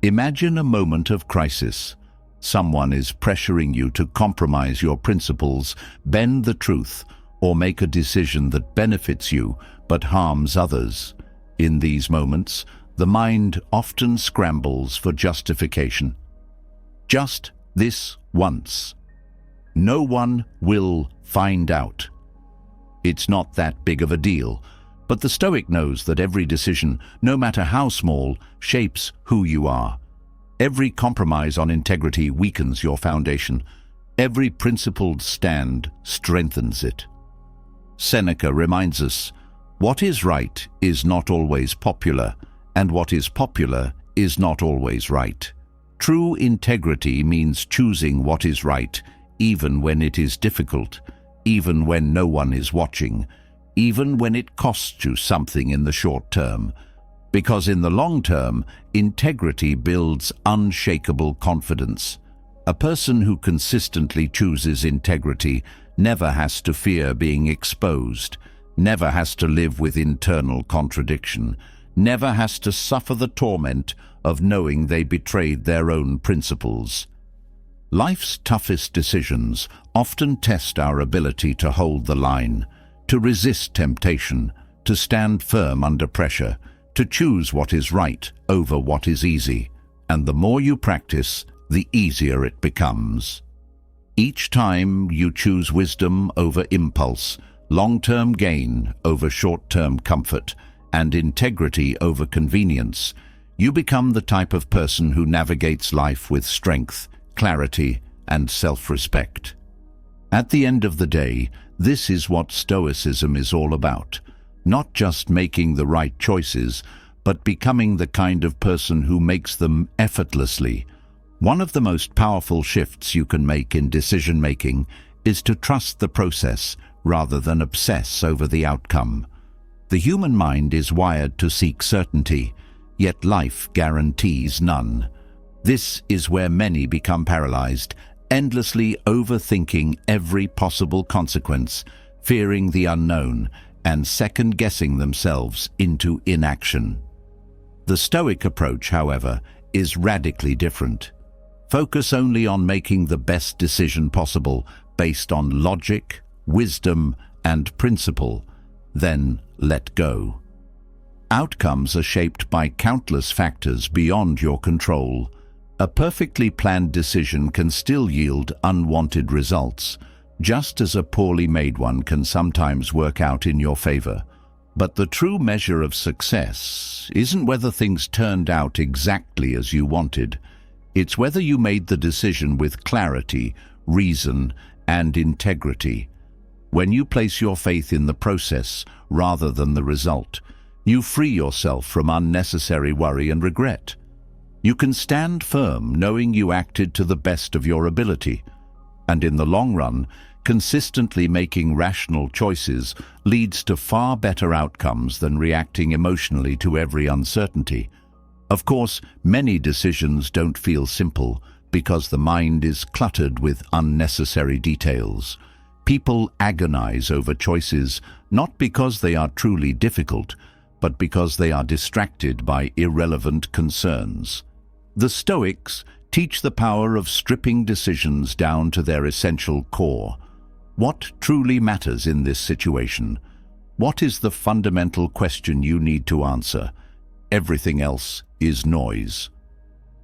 [SPEAKER 1] Imagine a moment of crisis. Someone is pressuring you to compromise your principles, bend the truth, or make a decision that benefits you but harms others. In these moments, the mind often scrambles for justification. Just this once. No one will find out. It's not that big of a deal, but the Stoic knows that every decision, no matter how small, shapes who you are. Every compromise on integrity weakens your foundation. Every principled stand strengthens it. Seneca reminds us, what is right is not always popular, and what is popular is not always right. True integrity means choosing what is right, even when it is difficult, even when no one is watching, even when it costs you something in the short term. Because in the long term, integrity builds unshakable confidence. A person who consistently chooses integrity never has to fear being exposed, never has to live with internal contradiction, never has to suffer the torment of knowing they betrayed their own principles. Life's toughest decisions often test our ability to hold the line, to resist temptation, to stand firm under pressure, to choose what is right over what is easy. And the more you practice, the easier it becomes. Each time you choose wisdom over impulse, long-term gain over short-term comfort, and integrity over convenience, you become the type of person who navigates life with strength, clarity, and self-respect. At the end of the day, this is what Stoicism is all about. Not just making the right choices, but becoming the kind of person who makes them effortlessly. One of the most powerful shifts you can make in decision-making is to trust the process rather than obsess over the outcome. The human mind is wired to seek certainty, yet life guarantees none. This is where many become paralyzed, endlessly overthinking every possible consequence, fearing the unknown, and second-guessing themselves into inaction. The Stoic approach, however, is radically different. Focus only on making the best decision possible based on logic, wisdom, and principle, then let go. Outcomes are shaped by countless factors beyond your control. A perfectly planned decision can still yield unwanted results, just as a poorly made one can sometimes work out in your favor. But the true measure of success isn't whether things turned out exactly as you wanted. It's whether you made the decision with clarity, reason, and integrity. When you place your faith in the process rather than the result, you free yourself from unnecessary worry and regret. You can stand firm knowing you acted to the best of your ability, and in the long run, consistently making rational choices leads to far better outcomes than reacting emotionally to every uncertainty. Of course, many decisions don't feel simple because the mind is cluttered with unnecessary details. People agonize over choices not because they are truly difficult, but because they are distracted by irrelevant concerns. The Stoics teach the power of stripping decisions down to their essential core. What truly matters in this situation? What is the fundamental question you need to answer? Everything else is noise.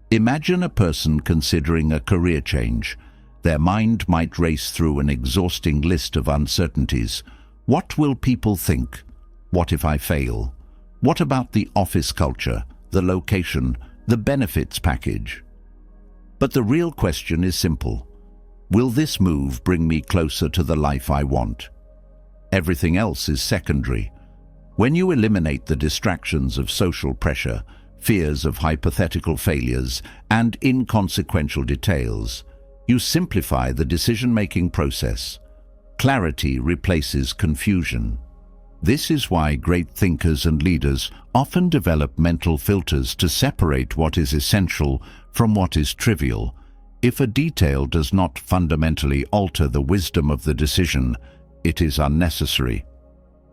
[SPEAKER 1] Imagine a person considering a career change. Their mind might race through an exhausting list of uncertainties. What will people think? What if I fail? What about the office culture, the location, the benefits package? But the real question is simple. Will this move bring me closer to the life I want? Everything else is secondary. When you eliminate the distractions of social pressure, fears of hypothetical failures, and inconsequential details, you simplify the decision-making process. Clarity replaces confusion. This is why great thinkers and leaders often develop mental filters to separate what is essential from what is trivial. If a detail does not fundamentally alter the wisdom of the decision, it is unnecessary.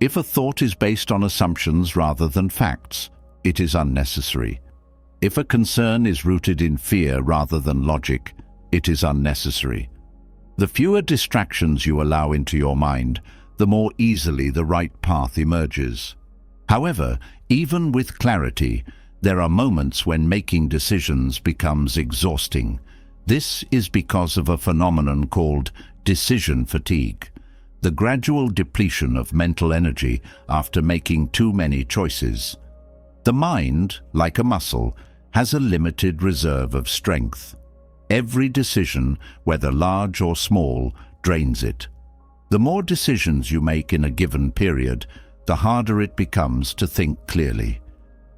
[SPEAKER 1] If a thought is based on assumptions rather than facts, it is unnecessary. If a concern is rooted in fear rather than logic, it is unnecessary. The fewer distractions you allow into your mind, the more easily the right path emerges. However, even with clarity, there are moments when making decisions becomes exhausting. This is because of a phenomenon called decision fatigue, the gradual depletion of mental energy after making too many choices. The mind, like a muscle, has a limited reserve of strength. Every decision, whether large or small, drains it. The more decisions you make in a given period, the harder it becomes to think clearly.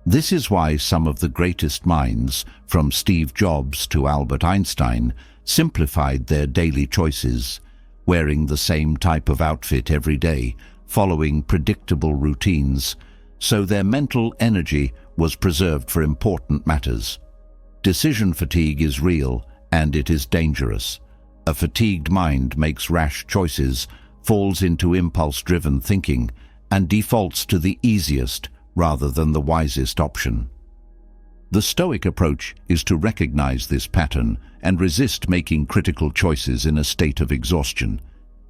[SPEAKER 1] This is why some of the greatest minds, from Steve Jobs to Albert Einstein, simplified their daily choices, wearing the same type of outfit every day, following predictable routines, so their mental energy was preserved for important matters. Decision fatigue is real, and it is dangerous. A fatigued mind makes rash choices, falls into impulse-driven thinking, and defaults to the easiest rather than the wisest option. The Stoic approach is to recognize this pattern and resist making critical choices in a state of exhaustion.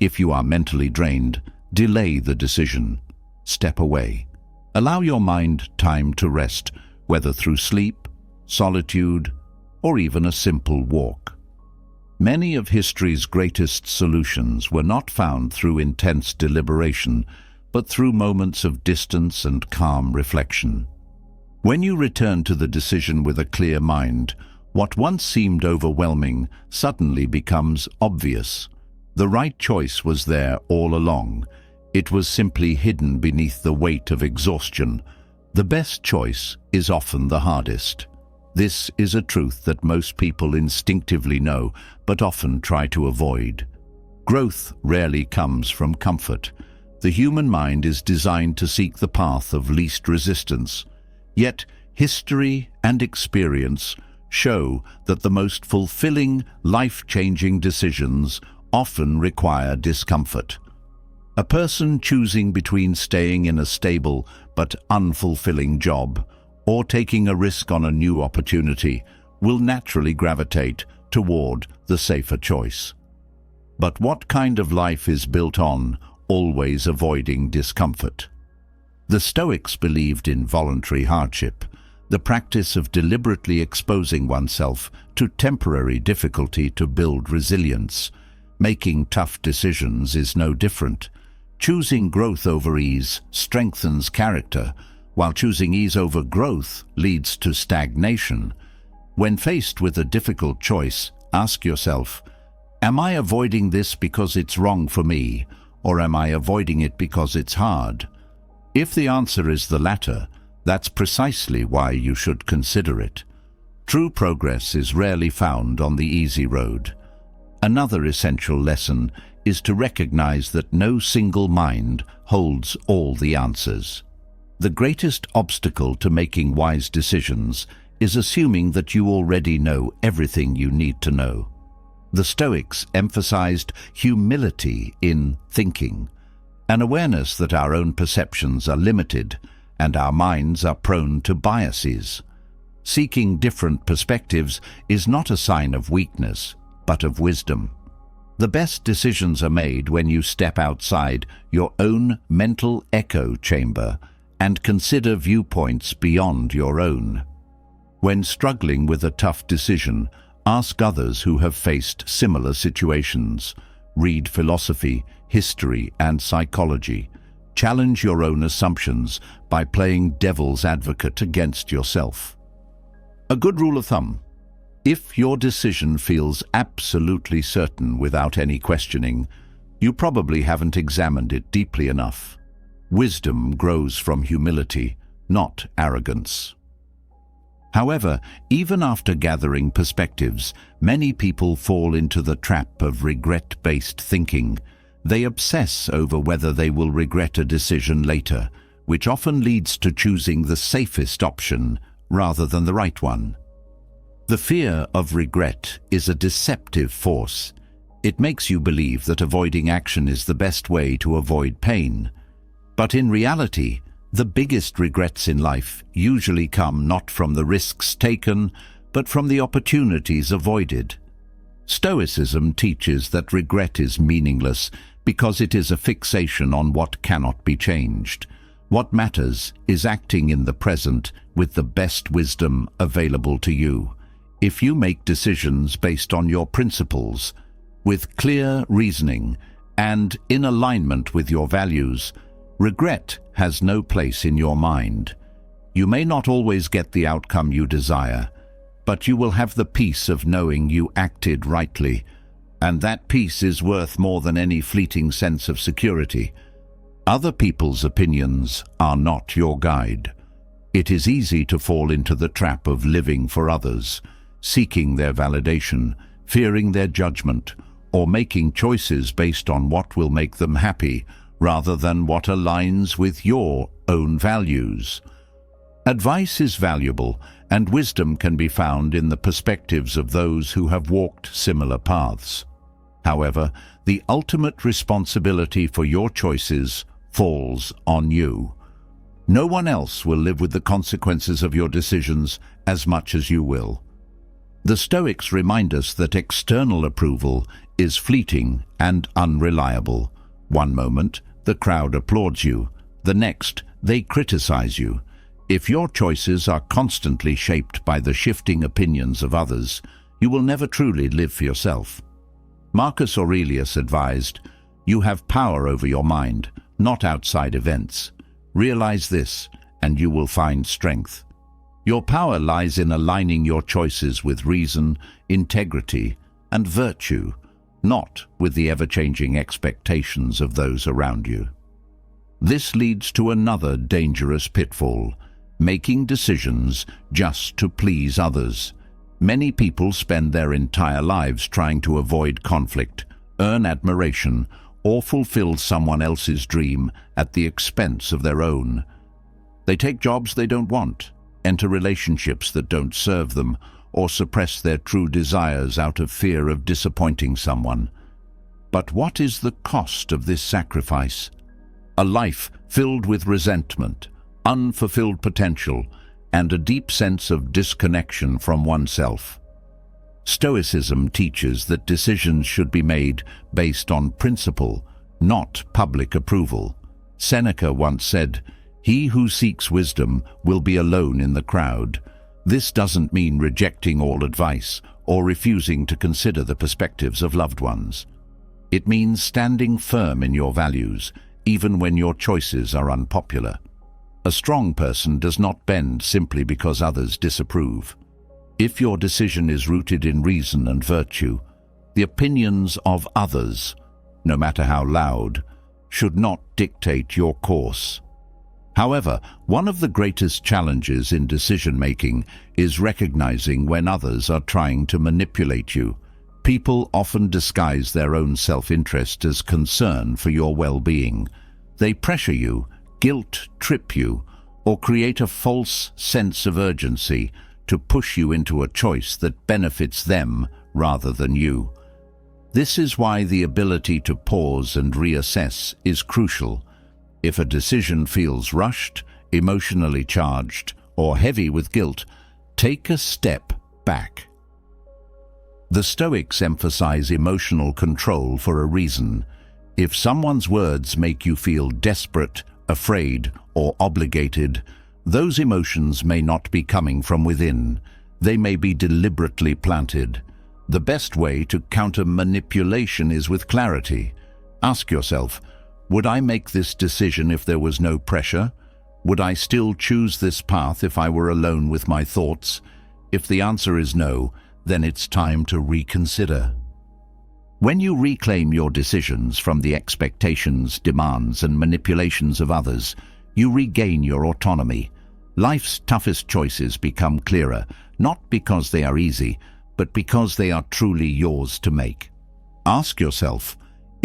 [SPEAKER 1] If you are mentally drained, delay the decision. Step away. Allow your mind time to rest, whether through sleep, solitude, or even a simple walk. Many of history's greatest solutions were not found through intense deliberation, but through moments of distance and calm reflection. When you return to the decision with a clear mind, what once seemed overwhelming suddenly becomes obvious. The right choice was there all along. It was simply hidden beneath the weight of exhaustion. The best choice is often the hardest. This is a truth that most people instinctively know, but often try to avoid. Growth rarely comes from comfort. The human mind is designed to seek the path of least resistance. Yet, history and experience show that the most fulfilling, life-changing decisions often require discomfort. A person choosing between staying in a stable but unfulfilling job or taking a risk on a new opportunity will naturally gravitate toward the safer choice. But what kind of life is built on always avoiding discomfort? The Stoics believed in voluntary hardship, the practice of deliberately exposing oneself to temporary difficulty to build resilience. Making tough decisions is no different. Choosing growth over ease strengthens character, while choosing ease over growth leads to stagnation. When faced with a difficult choice, ask yourself, am I avoiding this because it's wrong for me, or am I avoiding it because it's hard? If the answer is the latter, that's precisely why you should consider it. True progress is rarely found on the easy road. Another essential lesson is to recognize that no single mind holds all the answers. The greatest obstacle to making wise decisions is assuming that you already know everything you need to know. The Stoics emphasized humility in thinking, an awareness that our own perceptions are limited and our minds are prone to biases. Seeking different perspectives is not a sign of weakness, but of wisdom. The best decisions are made when you step outside your own mental echo chamber and consider viewpoints beyond your own. When struggling with a tough decision, ask others who have faced similar situations. Read philosophy, history, and psychology. Challenge your own assumptions by playing devil's advocate against yourself. A good rule of thumb: if your decision feels absolutely certain without any questioning, you probably haven't examined it deeply enough. Wisdom grows from humility, not arrogance. However, even after gathering perspectives, many people fall into the trap of regret-based thinking. They obsess over whether they will regret a decision later, which often leads to choosing the safest option rather than the right one. The fear of regret is a deceptive force. It makes you believe that avoiding action is the best way to avoid pain. But in reality, the biggest regrets in life usually come not from the risks taken, but from the opportunities avoided. Stoicism teaches that regret is meaningless because it is a fixation on what cannot be changed. What matters is acting in the present with the best wisdom available to you. If you make decisions based on your principles, with clear reasoning, and in alignment with your values, regret has no place in your mind. You may not always get the outcome you desire, but you will have the peace of knowing you acted rightly, and that peace is worth more than any fleeting sense of security. Other people's opinions are not your guide. It is easy to fall into the trap of living for others, seeking their validation, fearing their judgment, or making choices based on what will make them happy rather than what aligns with your own values. Advice is valuable, and wisdom can be found in the perspectives of those who have walked similar paths. However, the ultimate responsibility for your choices falls on you. No one else will live with the consequences of your decisions as much as you will. The Stoics remind us that external approval is fleeting and unreliable. One moment, the crowd applauds you. The next, they criticize you. If your choices are constantly shaped by the shifting opinions of others, you will never truly live for yourself. Marcus Aurelius advised, "You have power over your mind, not outside events. Realize this, and you will find strength." Your power lies in aligning your choices with reason, integrity, and virtue, not with the ever-changing expectations of those around you. This leads to another dangerous pitfall: making decisions just to please others. Many people spend their entire lives trying to avoid conflict, earn admiration, or fulfill someone else's dream at the expense of their own. They take jobs they don't want, enter relationships that don't serve them, or suppress their true desires out of fear of disappointing someone. But what is the cost of this sacrifice? A life filled with resentment, unfulfilled potential, and a deep sense of disconnection from oneself. Stoicism teaches that decisions should be made based on principle, not public approval. Seneca once said, "He who seeks wisdom will be alone in the crowd." This doesn't mean rejecting all advice or refusing to consider the perspectives of loved ones. It means standing firm in your values, even when your choices are unpopular. A strong person does not bend simply because others disapprove. If your decision is rooted in reason and virtue, the opinions of others, no matter how loud, should not dictate your course. However, one of the greatest challenges in decision-making is recognizing when others are trying to manipulate you. People often disguise their own self-interest as concern for your well-being. They pressure you, guilt-trip you, or create a false sense of urgency to push you into a choice that benefits them rather than you. This is why the ability to pause and reassess is crucial. If a decision feels rushed, emotionally charged, or heavy with guilt, take a step back. The Stoics emphasize emotional control for a reason. If someone's words make you feel desperate, afraid, or obligated, those emotions may not be coming from within. They may be deliberately planted. The best way to counter manipulation is with clarity. Ask yourself, would I make this decision if there was no pressure? Would I still choose this path if I were alone with my thoughts? If the answer is no, then it's time to reconsider. When you reclaim your decisions from the expectations, demands, and manipulations of others, you regain your autonomy. Life's toughest choices become clearer, not because they are easy, but because they are truly yours to make. Ask yourself,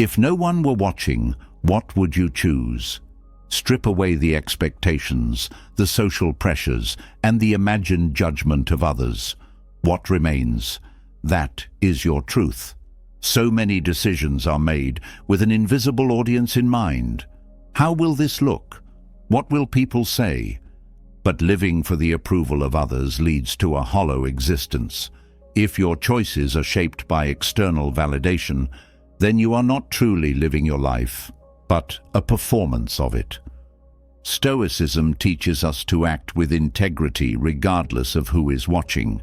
[SPEAKER 1] If no one were watching, what would you choose? Strip away the expectations, the social pressures, and the imagined judgment of others. What remains? That is your truth. So many decisions are made with an invisible audience in mind. How will this look? What will people say? But living for the approval of others leads to a hollow existence. If your choices are shaped by external validation, then you are not truly living your life, but a performance of it. Stoicism teaches us to act with integrity regardless of who is watching.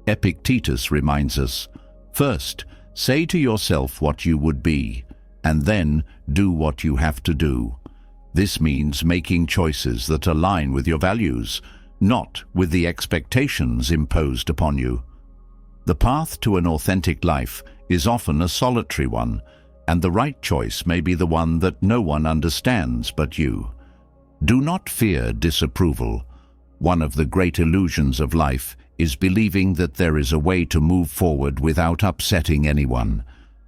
[SPEAKER 1] Epictetus reminds us, first, say to yourself what you would be, and then do what you have to do. This means making choices that align with your values, not with the expectations imposed upon you. The path to an authentic life is often a solitary one, and the right choice may be the one that no one understands but you. Do not fear disapproval. One of the great illusions of life is believing that there is a way to move forward without upsetting anyone.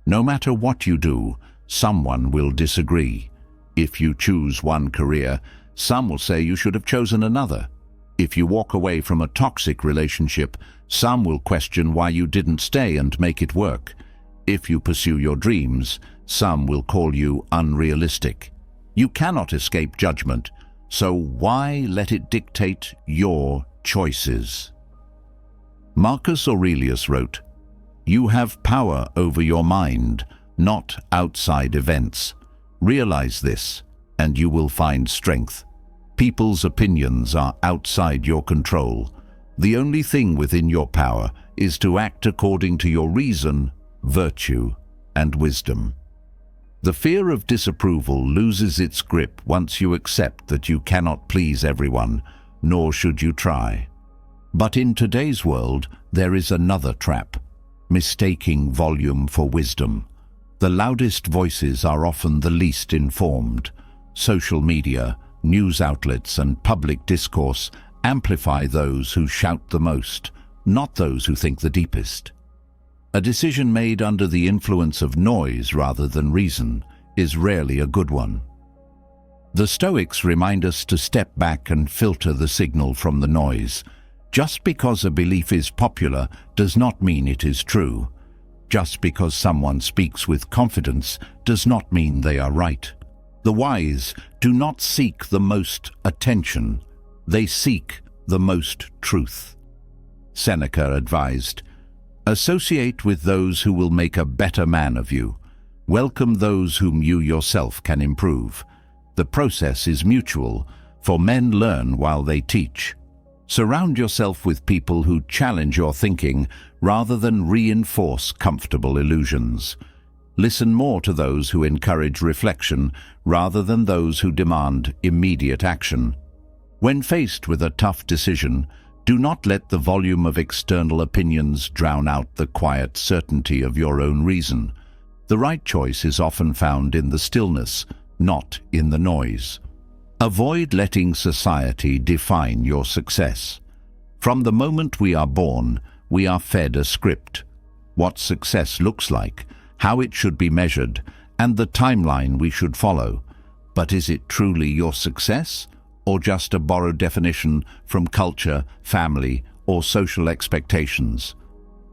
[SPEAKER 1] No matter what you do, someone will disagree. If you choose one career, some will say you should have chosen another. If you walk away from a toxic relationship, some will question why you didn't stay and make it work. If you pursue your dreams, some will call you unrealistic. You cannot escape judgment, so why let it dictate your choices? Marcus Aurelius wrote, "You have power over your mind, not outside events. Realize this, and you will find strength. People's opinions are outside your control. The only thing within your power is to act according to your reason, virtue, and wisdom." The fear of disapproval loses its grip once you accept that you cannot please everyone, nor should you try. But in today's world, there is another trap: mistaking volume for wisdom. The loudest voices are often the least informed. Social media, news outlets, and public discourse amplify those who shout the most, not those who think the deepest. A decision made under the influence of noise rather than reason is rarely a good one. The Stoics remind us to step back and filter the signal from the noise. Just because a belief is popular does not mean it is true. Just because someone speaks with confidence does not mean they are right. The wise do not seek the most attention, they seek the most truth. Seneca advised, "Associate with those who will make a better man of you. Welcome those whom you yourself can improve. The process is mutual, for men learn while they teach." Surround yourself with people who challenge your thinking rather than reinforce comfortable illusions. Listen more to those who encourage reflection rather than those who demand immediate action. When faced with a tough decision, do not let the volume of external opinions drown out the quiet certainty of your own reason. The right choice is often found in the stillness, not in the noise. Avoid letting society define your success. From the moment we are born, we are fed a script: what success looks like, how it should be measured, and the timeline we should follow. But is it truly your success, or just a borrowed definition from culture, family, or social expectations?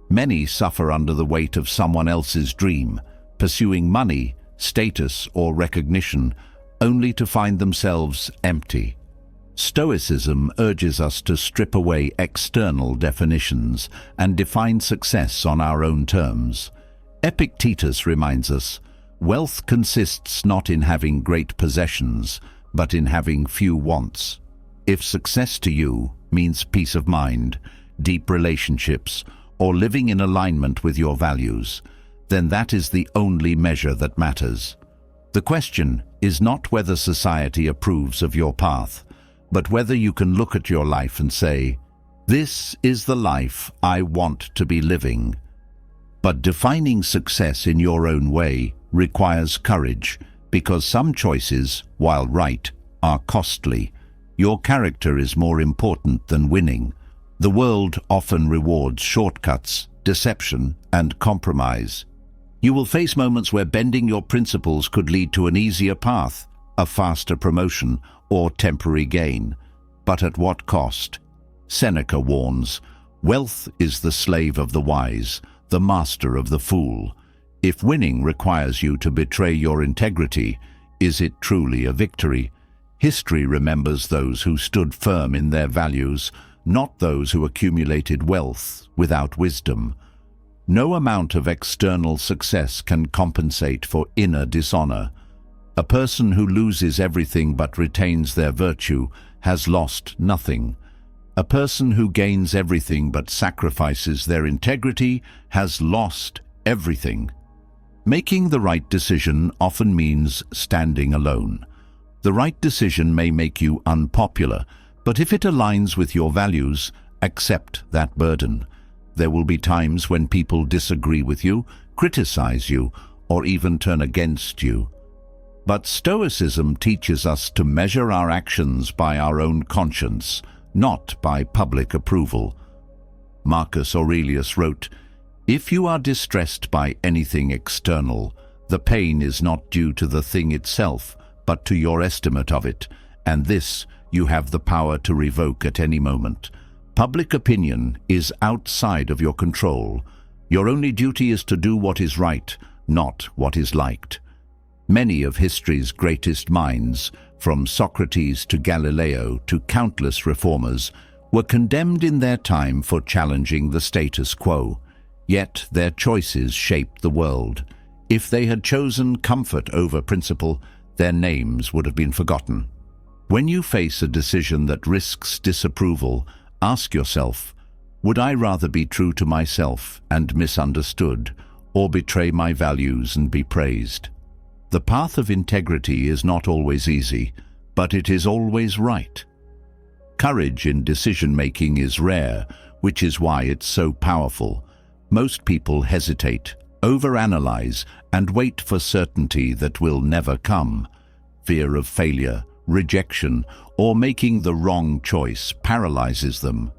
[SPEAKER 1] Many suffer under the weight of someone else's dream, pursuing money, status, or recognition, only to find themselves empty. Stoicism urges us to strip away external definitions and define success on our own terms. Epictetus reminds us, "Wealth consists not in having great possessions, but in having few wants." If success to you means peace of mind, deep relationships, or living in alignment with your values, then that is the only measure that matters. The question is not whether society approves of your path, but whether you can look at your life and say, "This is the life I want to be living." But defining success in your own way requires courage, because some choices, while right, are costly. Your character is more important than winning. The world often rewards shortcuts, deception, and compromise. You will face moments where bending your principles could lead to an easier path, a faster promotion, or temporary gain. But at what cost? Seneca warns, "Wealth is the slave of the wise, the master of the fool." If winning requires you to betray your integrity, is it truly a victory? History remembers those who stood firm in their values, not those who accumulated wealth without wisdom. No amount of external success can compensate for inner dishonor. A person who loses everything but retains their virtue has lost nothing. A person who gains everything but sacrifices their integrity has lost everything. Making the right decision often means standing alone. The right decision may make you unpopular, but if it aligns with your values, accept that burden. There will be times when people disagree with you, criticize you, or even turn against you. But Stoicism teaches us to measure our actions by our own conscience, not by public approval. Marcus Aurelius wrote, "If you are distressed by anything external, the pain is not due to the thing itself, but to your estimate of it, and this you have the power to revoke at any moment. Public opinion is outside of your control. Your only duty is to do what is right, not what is liked." Many of history's greatest minds, from Socrates to Galileo to countless reformers, were condemned in their time for challenging the status quo. Yet their choices shaped the world. If they had chosen comfort over principle, their names would have been forgotten. When you face a decision that risks disapproval, ask yourself, would I rather be true to myself and misunderstood, or betray my values and be praised? The path of integrity is not always easy, but it is always right. Courage in decision-making is rare, which is why it's so powerful. Most people hesitate, overanalyze, and wait for certainty that will never come. Fear of failure, rejection, or making the wrong choice paralyzes them.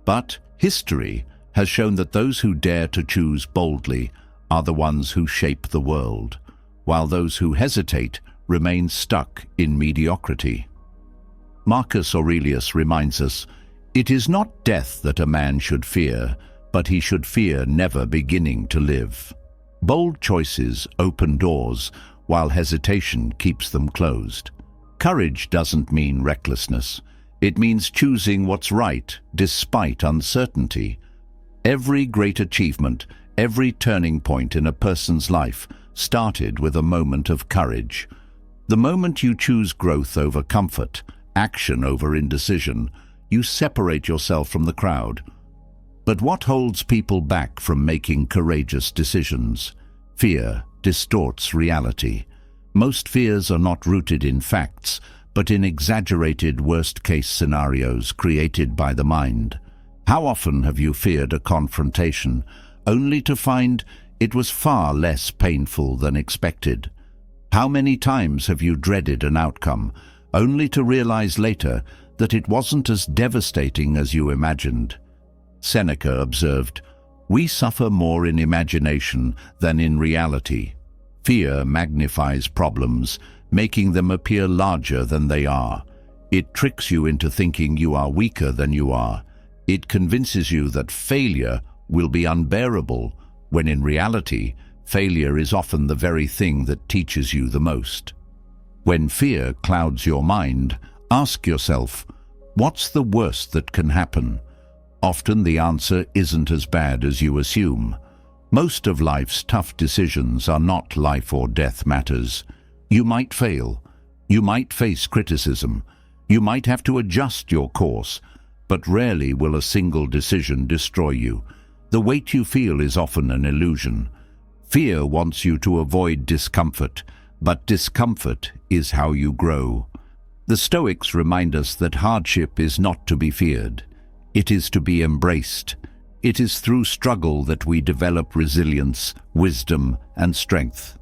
[SPEAKER 1] But history has shown that those who dare to choose boldly are the ones who shape the world, while those who hesitate remain stuck in mediocrity. Marcus Aurelius reminds us, "It is not death that a man should fear, but he should fear never beginning to live." Bold choices open doors, while hesitation keeps them closed. Courage doesn't mean recklessness. It means choosing what's right despite uncertainty. Every great achievement, every turning point in a person's life started with a moment of courage. The moment you choose growth over comfort, action over indecision, you separate yourself from the crowd. But what holds people back from making courageous decisions? Fear distorts reality. Most fears are not rooted in facts, but in exaggerated worst-case scenarios created by the mind. How often have you feared a confrontation, only to find it was far less painful than expected? How many times have you dreaded an outcome, only to realize later that it wasn't as devastating as you imagined? Seneca observed, "We suffer more in imagination than in reality." Fear magnifies problems, making them appear larger than they are. It tricks you into thinking you are weaker than you are. It convinces you that failure will be unbearable, when in reality, failure is often the very thing that teaches you the most. When fear clouds your mind, ask yourself, what's the worst that can happen? Often the answer isn't as bad as you assume. Most of life's tough decisions are not life or death matters. You might fail. You might face criticism. You might have to adjust your course, but rarely will a single decision destroy you. The weight you feel is often an illusion. Fear wants you to avoid discomfort, but discomfort is how you grow. The Stoics remind us that hardship is not to be feared. It is to be embraced. It is through struggle that we develop resilience, wisdom, and strength.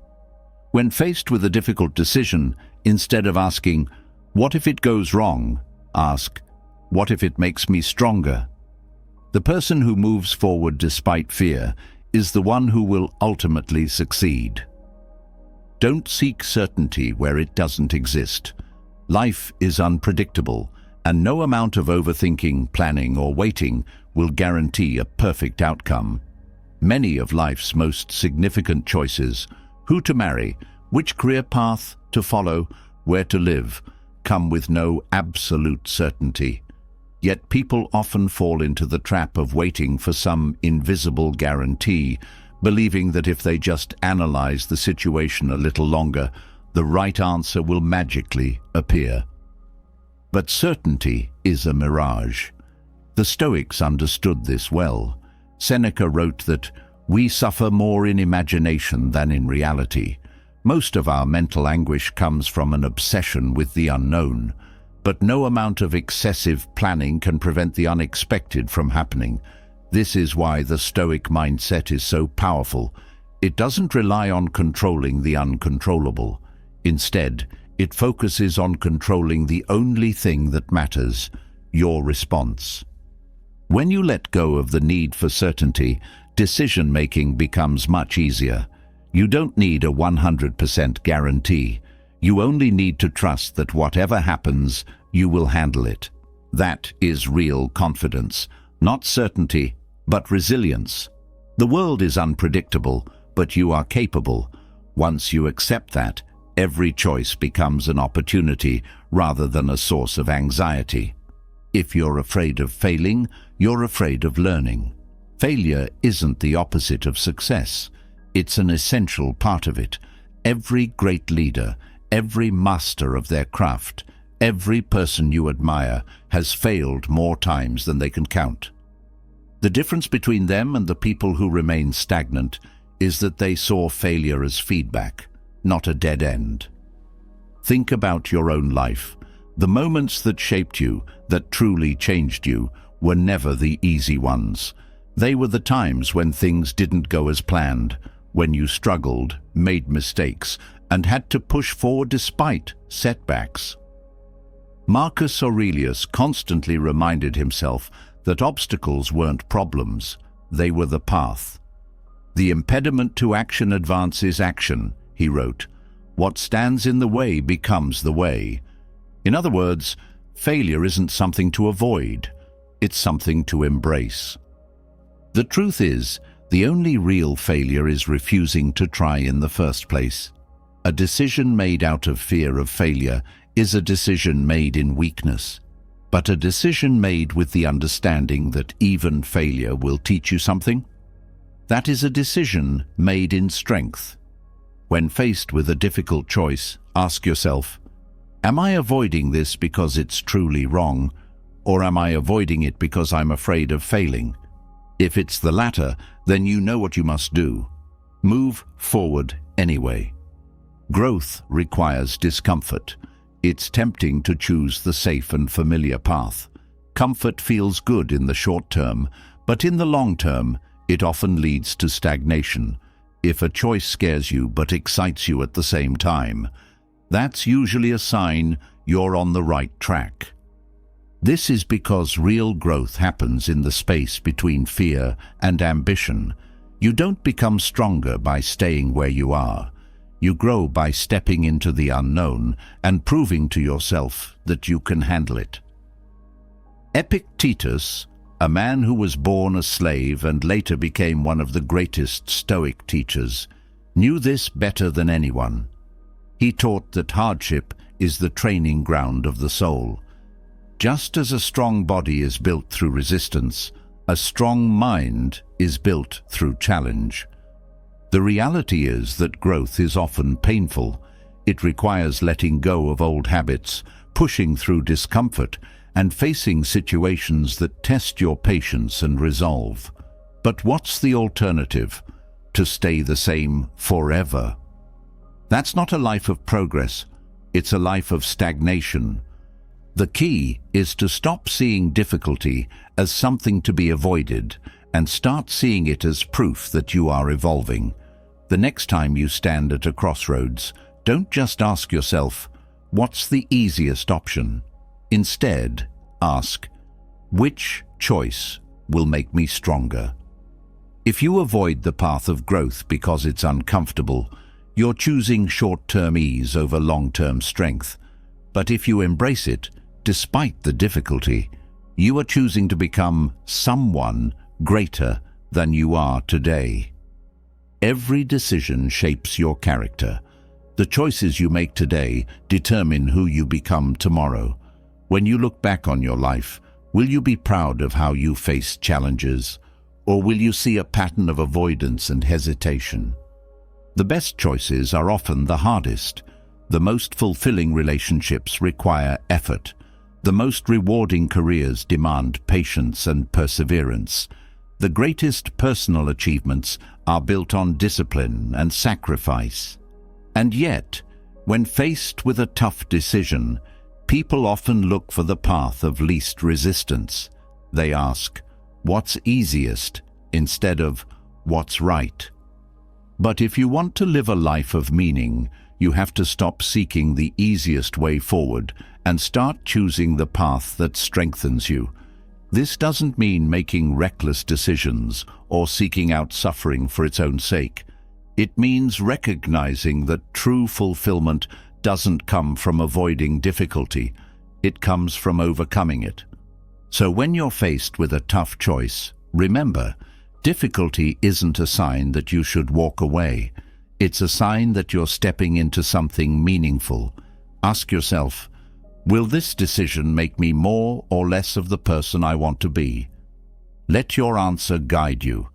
[SPEAKER 1] When faced with a difficult decision, instead of asking, "What if it goes wrong?" ask, "What if it makes me stronger?" The person who moves forward despite fear is the one who will ultimately succeed. Don't seek certainty where it doesn't exist. Life is unpredictable, and no amount of overthinking, planning, or waiting will guarantee a perfect outcome. Many of life's most significant choices, who to marry, which career path to follow, where to live, come with no absolute certainty. Yet people often fall into the trap of waiting for some invisible guarantee, believing that if they just analyze the situation a little longer, the right answer will magically appear. But certainty is a mirage. The Stoics understood this well. Seneca wrote that we suffer more in imagination than in reality. Most of our mental anguish comes from an obsession with the unknown, but no amount of excessive planning can prevent the unexpected from happening. This is why the Stoic mindset is so powerful. It doesn't rely on controlling the uncontrollable. Instead, it focuses on controlling the only thing that matters, your response. When you let go of the need for certainty, decision-making becomes much easier. You don't need a 100% guarantee. You only need to trust that whatever happens, you will handle it. That is real confidence, not certainty, but resilience. The world is unpredictable, but you are capable. Once you accept that, every choice becomes an opportunity rather than a source of anxiety. If you're afraid of failing, you're afraid of learning. Failure isn't the opposite of success. It's an essential part of it. Every great leader, every master of their craft, every person you admire has failed more times than they can count. The difference between them and the people who remain stagnant is that they saw failure as feedback, not a dead end. Think about your own life. The moments that shaped you, that truly changed you, were never the easy ones. They were the times when things didn't go as planned, when you struggled, made mistakes, and had to push forward despite setbacks. Marcus Aurelius constantly reminded himself that obstacles weren't problems, they were the path. The impediment to action advances action, he wrote. What stands in the way becomes the way. In other words, failure isn't something to avoid, it's something to embrace. The truth is, the only real failure is refusing to try in the first place. A decision made out of fear of failure is a decision made in weakness, but a decision made with the understanding that even failure will teach you something, that is a decision made in strength. When faced with a difficult choice, ask yourself, am I avoiding this because it's truly wrong, or am I avoiding it because I'm afraid of failing? If it's the latter, then you know what you must do. Move forward anyway. Growth requires discomfort. It's tempting to choose the safe and familiar path. Comfort feels good in the short term, but in the long term, it often leads to stagnation. If a choice scares you but excites you at the same time, that's usually a sign you're on the right track. This is because real growth happens in the space between fear and ambition. You don't become stronger by staying where you are. You grow by stepping into the unknown and proving to yourself that you can handle it. Epictetus, a man who was born a slave and later became one of the greatest Stoic teachers, knew this better than anyone. He taught that hardship is the training ground of the soul. Just as a strong body is built through resistance, a strong mind is built through challenge. The reality is that growth is often painful. It requires letting go of old habits, pushing through discomfort, and facing situations that test your patience and resolve. But what's the alternative? To stay the same forever? That's not a life of progress. It's a life of stagnation. The key is to stop seeing difficulty as something to be avoided and start seeing it as proof that you are evolving. The next time you stand at a crossroads, don't just ask yourself, what's the easiest option? Instead, ask, which choice will make me stronger? If you avoid the path of growth because it's uncomfortable, you're choosing short-term ease over long-term strength. But if you embrace it, despite the difficulty, you are choosing to become someone greater than you are today. Every decision shapes your character. The choices you make today determine who you become tomorrow. When you look back on your life, will you be proud of how you faced challenges, or will you see a pattern of avoidance and hesitation? The best choices are often the hardest. The most fulfilling relationships require effort. The most rewarding careers demand patience and perseverance. The greatest personal achievements are built on discipline and sacrifice. And yet, when faced with a tough decision, people often look for the path of least resistance. They ask, "What's easiest?" instead of "What's right?" But if you want to live a life of meaning, you have to stop seeking the easiest way forward and start choosing the path that strengthens you. This doesn't mean making reckless decisions or seeking out suffering for its own sake. It means recognizing that true fulfillment doesn't come from avoiding difficulty. It comes from overcoming it. So when you're faced with a tough choice, remember, difficulty isn't a sign that you should walk away. It's a sign that you're stepping into something meaningful. Ask yourself, will this decision make me more or less of the person I want to be? Let your answer guide you.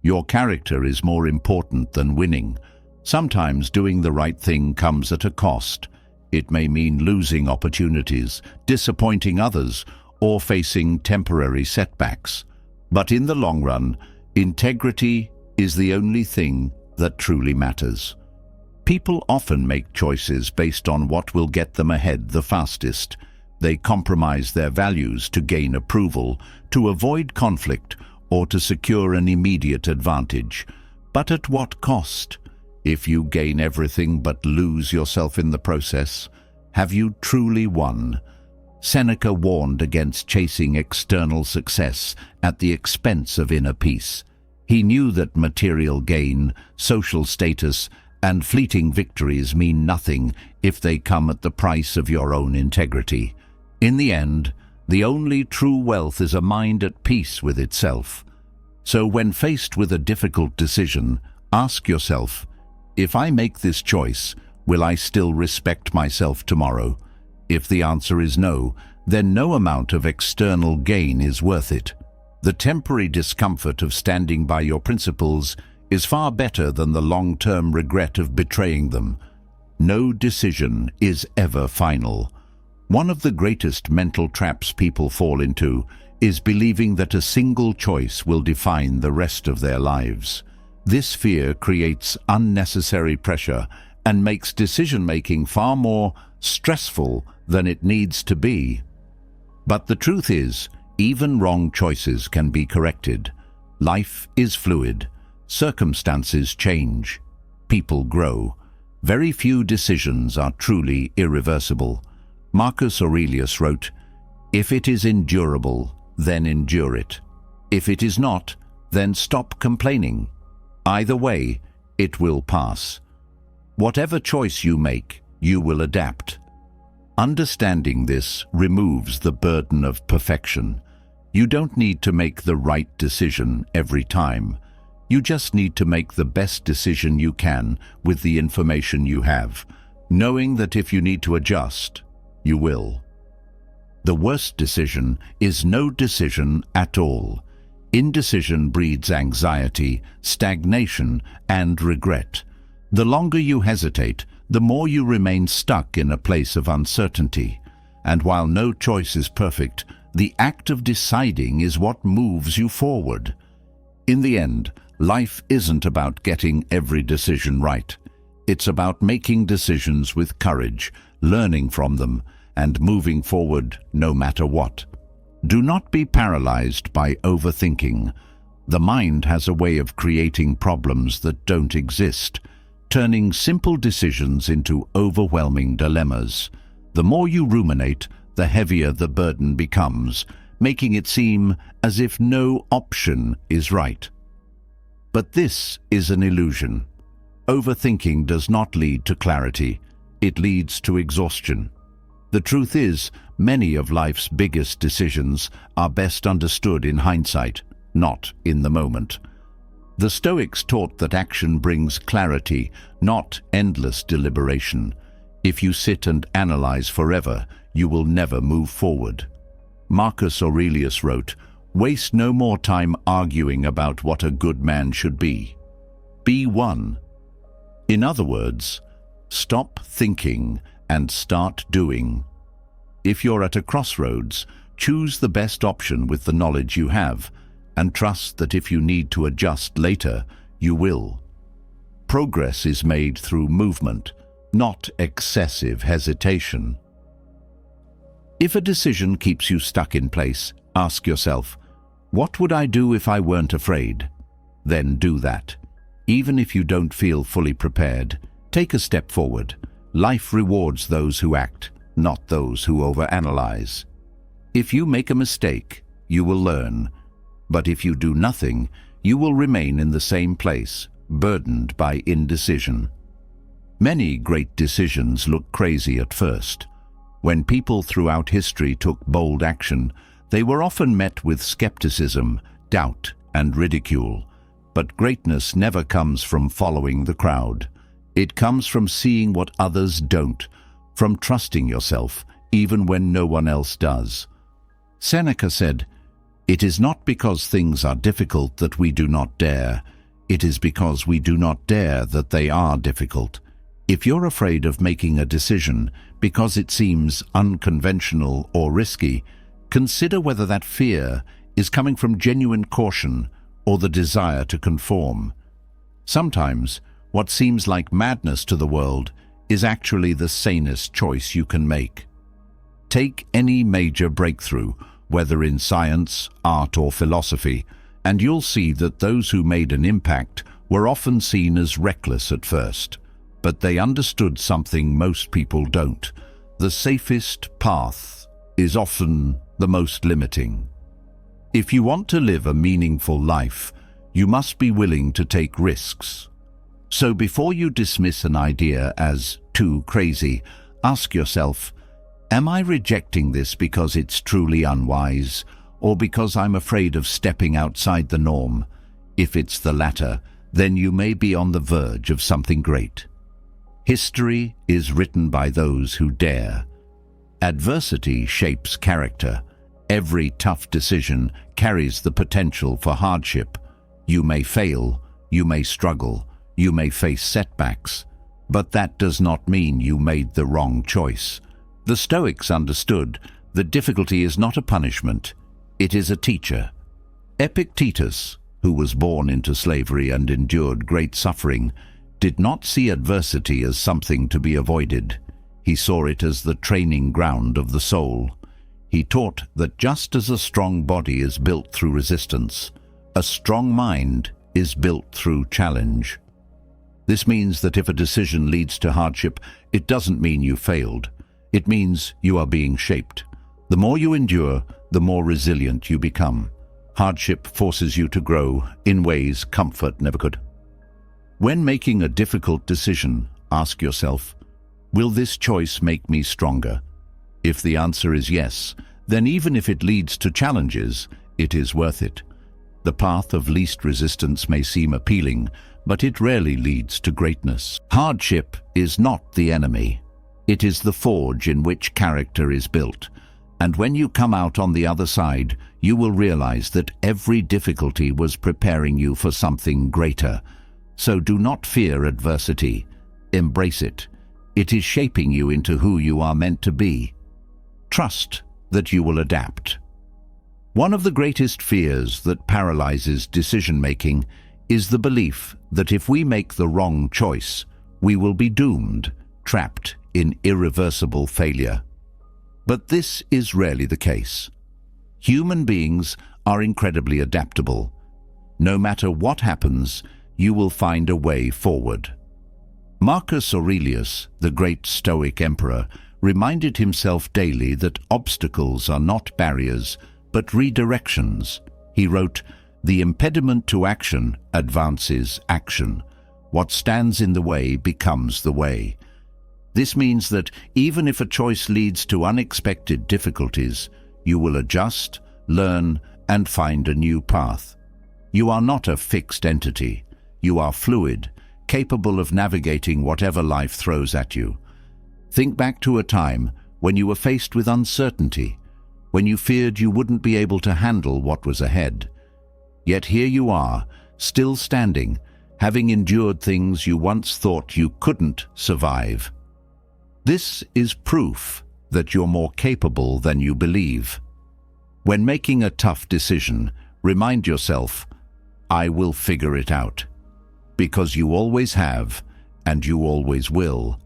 [SPEAKER 1] Your character is more important than winning. Sometimes doing the right thing comes at a cost. It may mean losing opportunities, disappointing others, or facing temporary setbacks. But in the long run, integrity is the only thing that truly matters. People often make choices based on what will get them ahead the fastest. They compromise their values to gain approval, to avoid conflict, or to secure an immediate advantage. But at what cost? If you gain everything but lose yourself in the process, have you truly won? Seneca warned against chasing external success at the expense of inner peace. He knew that material gain, social status, and fleeting victories mean nothing if they come at the price of your own integrity. In the end, the only true wealth is a mind at peace with itself. So when faced with a difficult decision, ask yourself, if I make this choice, will I still respect myself tomorrow? If the answer is no, then no amount of external gain is worth it. The temporary discomfort of standing by your principles is far better than the long-term regret of betraying them. No decision is ever final. One of the greatest mental traps people fall into is believing that a single choice will define the rest of their lives. This fear creates unnecessary pressure and makes decision-making far more stressful than it needs to be. But the truth is, even wrong choices can be corrected. Life is fluid. Circumstances change. People grow. Very few decisions are truly irreversible. Marcus Aurelius wrote, "If it is endurable, then endure it. If it is not, then stop complaining. Either way, it will pass." Whatever choice you make, you will adapt. Understanding this removes the burden of perfection. You don't need to make the right decision every time. You just need to make the best decision you can with the information you have, knowing that if you need to adjust, you will. The worst decision is no decision at all. Indecision breeds anxiety, stagnation, and regret. The longer you hesitate, the more you remain stuck in a place of uncertainty. And while no choice is perfect, the act of deciding is what moves you forward. In the end, life isn't about getting every decision right. It's about making decisions with courage, learning from them, and moving forward no matter what. Do not be paralyzed by overthinking. The mind has a way of creating problems that don't exist, turning simple decisions into overwhelming dilemmas. The more you ruminate, the heavier the burden becomes, making it seem as if no option is right. But this is an illusion. Overthinking does not lead to clarity. It leads to exhaustion. The truth is, many of life's biggest decisions are best understood in hindsight, not in the moment. The Stoics taught that action brings clarity, not endless deliberation. If you sit and analyze forever, you will never move forward. Marcus Aurelius wrote, "Waste no more time arguing about what a good man should be. Be one." In other words, stop thinking and start doing. If you're at a crossroads, choose the best option with the knowledge you have, and trust that if you need to adjust later, you will. Progress is made through movement, not excessive hesitation. If a decision keeps you stuck in place, ask yourself, what would I do if I weren't afraid? Then do that. Even if you don't feel fully prepared, take a step forward. Life rewards those who act, not those who overanalyze. If you make a mistake, you will learn. But if you do nothing, you will remain in the same place, burdened by indecision. Many great decisions look crazy at first. When people throughout history took bold action, they were often met with skepticism, doubt, and ridicule. But greatness never comes from following the crowd. It comes from seeing what others don't, from trusting yourself, even when no one else does. Seneca said, "It is not because things are difficult that we do not dare. It is because we do not dare that they are difficult." If you're afraid of making a decision because it seems unconventional or risky, consider whether that fear is coming from genuine caution or the desire to conform. Sometimes, what seems like madness to the world is actually the sanest choice you can make. Take any major breakthrough, whether in science, art, or philosophy, and you'll see that those who made an impact were often seen as reckless at first. But they understood something most people don't. The safest path is often the most limiting. If you want to live a meaningful life, you must be willing to take risks. So before you dismiss an idea as too crazy, ask yourself, am I rejecting this because it's truly unwise, or because I'm afraid of stepping outside the norm? If it's the latter, then you may be on the verge of something great. History is written by those who dare. Adversity shapes character. Every tough decision carries the potential for hardship. You may fail, you may struggle, you may face setbacks, but that does not mean you made the wrong choice. The Stoics understood that difficulty is not a punishment, it is a teacher. Epictetus, who was born into slavery and endured great suffering, did not see adversity as something to be avoided. He saw it as the training ground of the soul. He taught that just as a strong body is built through resistance, a strong mind is built through challenge. This means that if a decision leads to hardship, it doesn't mean you failed. It means you are being shaped. The more you endure, the more resilient you become. Hardship forces you to grow in ways comfort never could. When making a difficult decision, ask yourself, will this choice make me stronger? If the answer is yes, then even if it leads to challenges, it is worth it. The path of least resistance may seem appealing, but it rarely leads to greatness. Hardship is not the enemy. It is the forge in which character is built. And when you come out on the other side, you will realize that every difficulty was preparing you for something greater. So do not fear adversity. Embrace it. It is shaping you into who you are meant to be. Trust that you will adapt. One of the greatest fears that paralyzes decision-making is the belief that if we make the wrong choice, we will be doomed, trapped in irreversible failure. But this is rarely the case. Human beings are incredibly adaptable. No matter what happens, you will find a way forward. Marcus Aurelius, the great Stoic emperor, reminded himself daily that obstacles are not barriers, but redirections. He wrote, The impediment to action advances action. What stands in the way becomes the way. This means that even if a choice leads to unexpected difficulties, you will adjust, learn, and find a new path. You are not a fixed entity. You are fluid, capable of navigating whatever life throws at you. Think back to a time when you were faced with uncertainty, when you feared you wouldn't be able to handle what was ahead. Yet here you are, still standing, having endured things you once thought you couldn't survive. This is proof that you're more capable than you believe. When making a tough decision, remind yourself, I will figure it out. Because you always have, and you always will.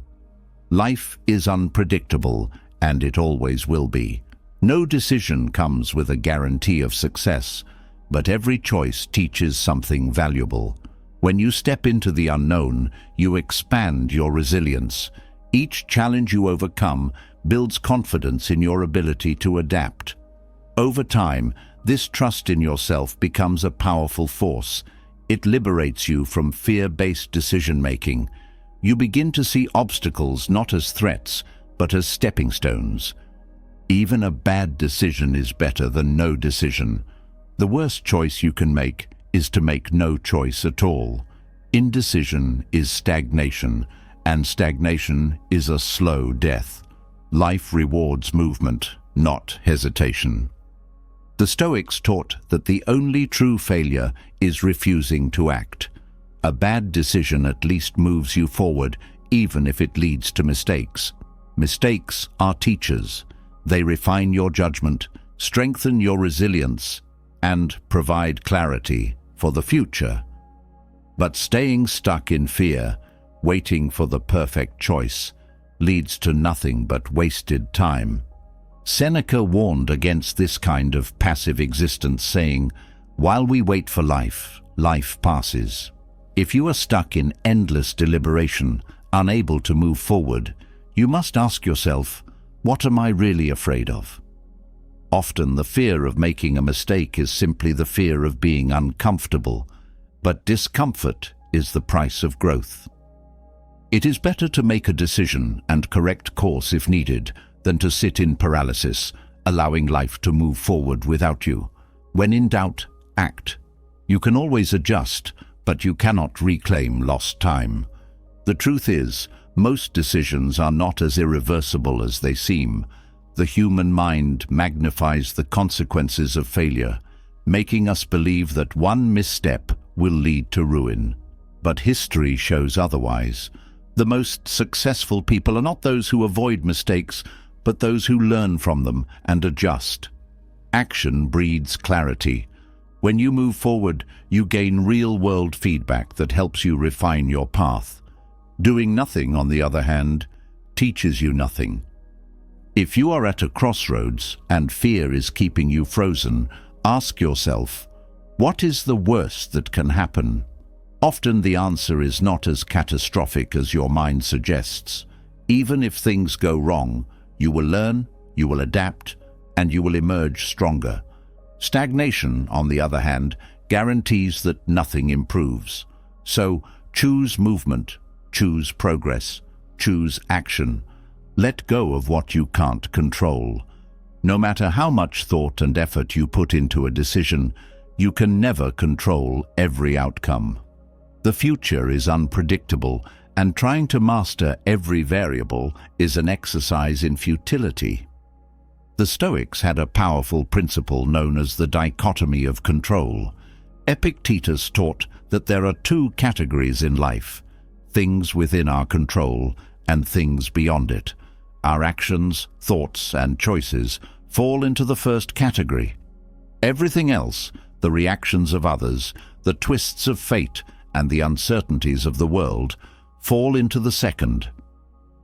[SPEAKER 1] Life is unpredictable, and it always will be. No decision comes with a guarantee of success, but every choice teaches something valuable. When you step into the unknown, you expand your resilience. Each challenge you overcome builds confidence in your ability to adapt. Over time, this trust in yourself becomes a powerful force. It liberates you from fear-based decision-making. You begin to see obstacles not as threats, but as stepping stones. Even a bad decision is better than no decision. The worst choice you can make is to make no choice at all. Indecision is stagnation, and stagnation is a slow death. Life rewards movement, not hesitation. The Stoics taught that the only true failure is refusing to act. A bad decision at least moves you forward, even if it leads to mistakes. Mistakes are teachers. They refine your judgment, strengthen your resilience, and provide clarity for the future. But staying stuck in fear, waiting for the perfect choice, leads to nothing but wasted time. Seneca warned against this kind of passive existence, saying, "While we wait for life, life passes." If you are stuck in endless deliberation, unable to move forward, you must ask yourself, what am I really afraid of? Often the fear of making a mistake is simply the fear of being uncomfortable, but discomfort is the price of growth. It is better to make a decision and correct course if needed than to sit in paralysis, allowing life to move forward without you. When in doubt, act. You can always adjust, but you cannot reclaim lost time. The truth is, most decisions are not as irreversible as they seem. The human mind magnifies the consequences of failure, making us believe that one misstep will lead to ruin. But history shows otherwise. The most successful people are not those who avoid mistakes, but those who learn from them and adjust. Action breeds clarity. When you move forward, you gain real-world feedback that helps you refine your path. Doing nothing, on the other hand, teaches you nothing. If you are at a crossroads and fear is keeping you frozen, ask yourself, what is the worst that can happen? Often the answer is not as catastrophic as your mind suggests. Even if things go wrong, you will learn, you will adapt, and you will emerge stronger. Stagnation, on the other hand, guarantees that nothing improves. So choose movement, choose progress, choose action. Let go of what you can't control. No matter how much thought and effort you put into a decision, you can never control every outcome. The future is unpredictable, and trying to master every variable is an exercise in futility. The Stoics had a powerful principle known as the dichotomy of control. Epictetus taught that there are two categories in life: things within our control and things beyond it. Our actions, thoughts, and choices fall into the first category. Everything else, the reactions of others, the twists of fate, and the uncertainties of the world, fall into the second.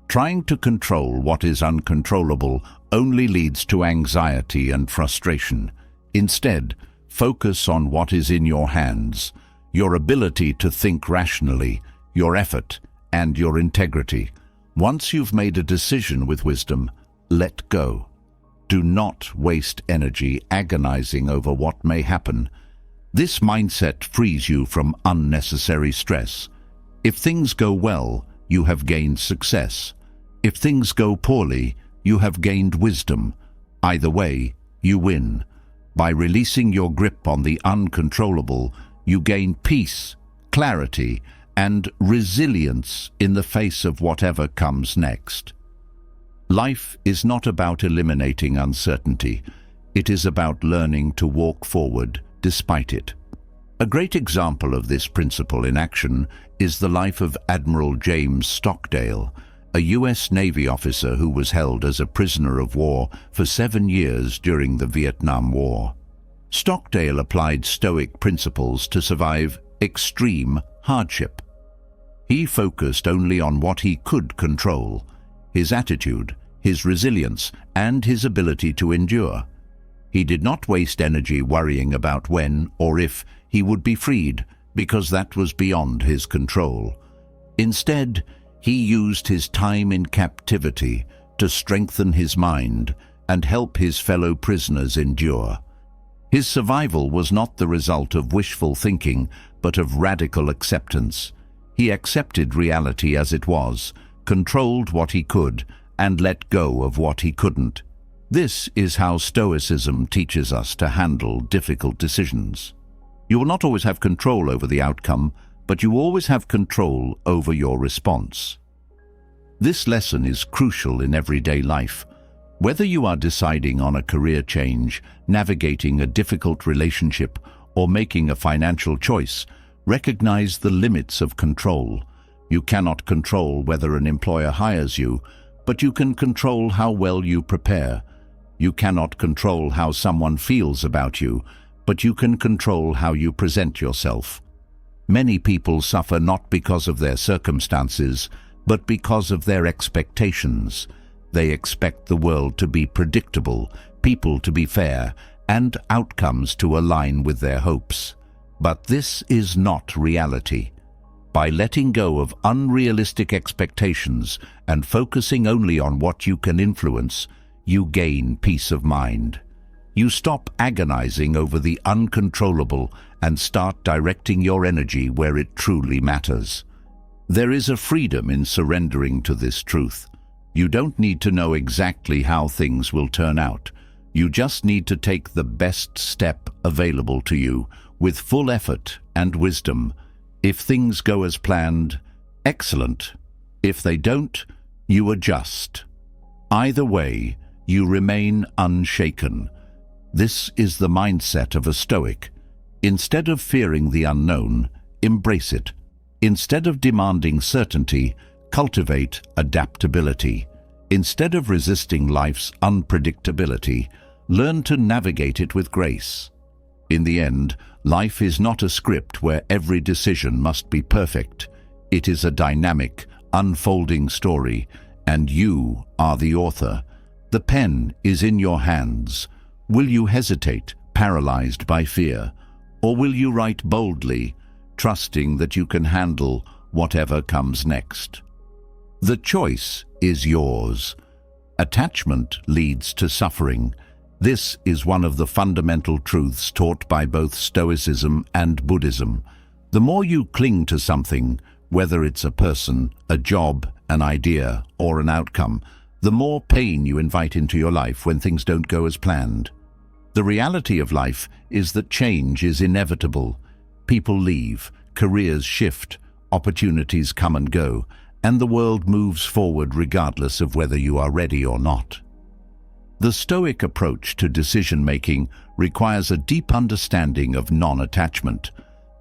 [SPEAKER 1] Trying to control what is uncontrollable only leads to anxiety and frustration. Instead, focus on what is in your hands: your ability to think rationally, your effort, and your integrity. Once you've made a decision with wisdom, let go. Do not waste energy agonizing over what may happen. This mindset frees you from unnecessary stress. If things go well, you have gained success. If things go poorly, you have gained wisdom. Either way, you win. By releasing your grip on the uncontrollable, you gain peace, clarity, and resilience in the face of whatever comes next. Life is not about eliminating uncertainty. It is about learning to walk forward despite it. A great example of this principle in action is the life of Admiral James Stockdale, a U.S. Navy officer who was held as a prisoner of war for 7 years during the Vietnam War. Stockdale applied Stoic principles to survive extreme hardship. He focused only on what he could control: his attitude, his resilience, and his ability to endure. He did not waste energy worrying about when or if he would be freed, because that was beyond his control. Instead, he used his time in captivity to strengthen his mind and help his fellow prisoners endure. His survival was not the result of wishful thinking, but of radical acceptance. He accepted reality as it was, controlled what he could, and let go of what he couldn't. This is how Stoicism teaches us to handle difficult decisions. You will not always have control over the outcome, but you always have control over your response. This lesson is crucial in everyday life. Whether you are deciding on a career change, navigating a difficult relationship, or making a financial choice, recognize the limits of control. You cannot control whether an employer hires you, but you can control how well you prepare. You cannot control how someone feels about you, but you can control how you present yourself. Many people suffer not because of their circumstances, but because of their expectations. They expect the world to be predictable, people to be fair, and outcomes to align with their hopes. But this is not reality. By letting go of unrealistic expectations and focusing only on what you can influence, you gain peace of mind. You stop agonizing over the uncontrollable and start directing your energy where it truly matters. There is a freedom in surrendering to this truth. You don't need to know exactly how things will turn out. You just need to take the best step available to you with full effort and wisdom. If things go as planned, excellent. If they don't, you adjust. Either way, you remain unshaken. This is the mindset of a Stoic. Instead of fearing the unknown, embrace it. Instead of demanding certainty, cultivate adaptability. Instead of resisting life's unpredictability, learn to navigate it with grace. In the end, life is not a script where every decision must be perfect. It is a dynamic, unfolding story, and you are the author. The pen is in your hands. Will you hesitate, paralyzed by fear? Or will you write boldly, trusting that you can handle whatever comes next? The choice is yours. Attachment leads to suffering. This is one of the fundamental truths taught by both Stoicism and Buddhism. The more you cling to something, whether it's a person, a job, an idea, or an outcome, the more pain you invite into your life when things don't go as planned. The reality of life is that change is inevitable. People leave, careers shift, opportunities come and go, and the world moves forward regardless of whether you are ready or not. The Stoic approach to decision-making requires a deep understanding of non-attachment.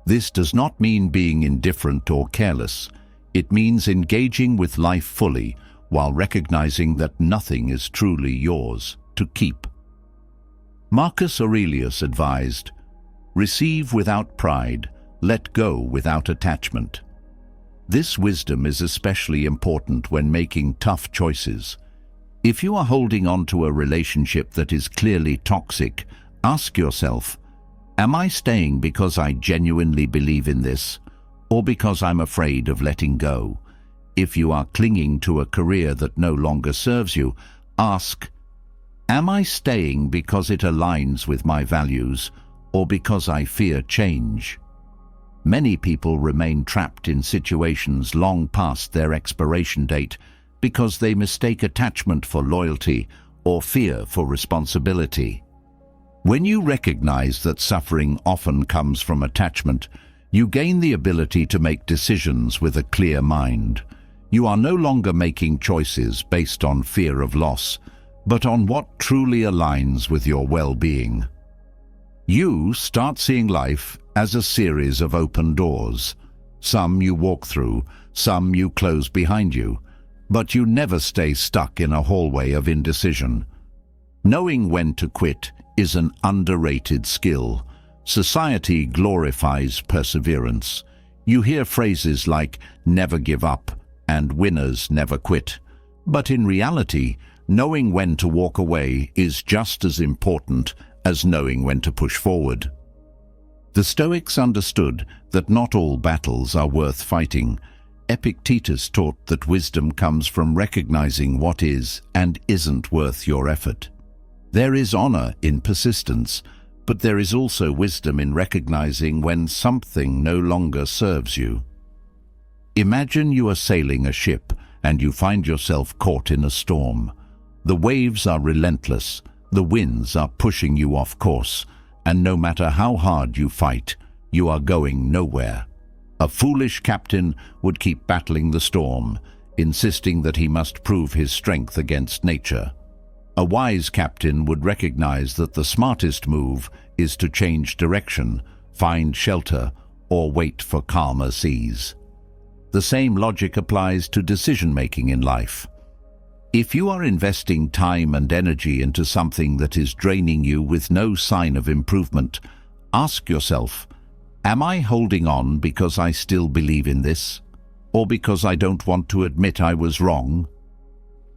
[SPEAKER 1] This does not mean being indifferent or careless. It means engaging with life fully while recognizing that nothing is truly yours to keep. Marcus Aurelius advised, "Receive without pride, let go without attachment." This wisdom is especially important when making tough choices. If you are holding on to a relationship that is clearly toxic, ask yourself, am I staying because I genuinely believe in this, or because I'm afraid of letting go? If you are clinging to a career that no longer serves you, ask, am I staying because it aligns with my values, or because I fear change. Many people remain trapped in situations long past their expiration date because they mistake attachment for loyalty or fear for responsibility. When you recognize that suffering often comes from attachment, you gain the ability to make decisions with a clear mind. You are no longer making choices based on fear of loss, but on what truly aligns with your well-being. You start seeing life as a series of open doors. Some you walk through, some you close behind you, but you never stay stuck in a hallway of indecision. Knowing when to quit is an underrated skill. Society glorifies perseverance. You hear phrases like "never give up" and "winners never quit." But in reality, knowing when to walk away is just as important as knowing when to push forward. The Stoics understood that not all battles are worth fighting. Epictetus taught that wisdom comes from recognizing what is and isn't worth your effort. There is honor in persistence, but there is also wisdom in recognizing when something no longer serves you. Imagine you are sailing a ship and you find yourself caught in a storm. The waves are relentless, the winds are pushing you off course, and no matter how hard you fight, you are going nowhere. A foolish captain would keep battling the storm, insisting that he must prove his strength against nature. A wise captain would recognize that the smartest move is to change direction, find shelter, or wait for calmer seas. The same logic applies to decision-making in life. If you are investing time and energy into something that is draining you with no sign of improvement, ask yourself, am I holding on because I still believe in this, or because I don't want to admit I was wrong?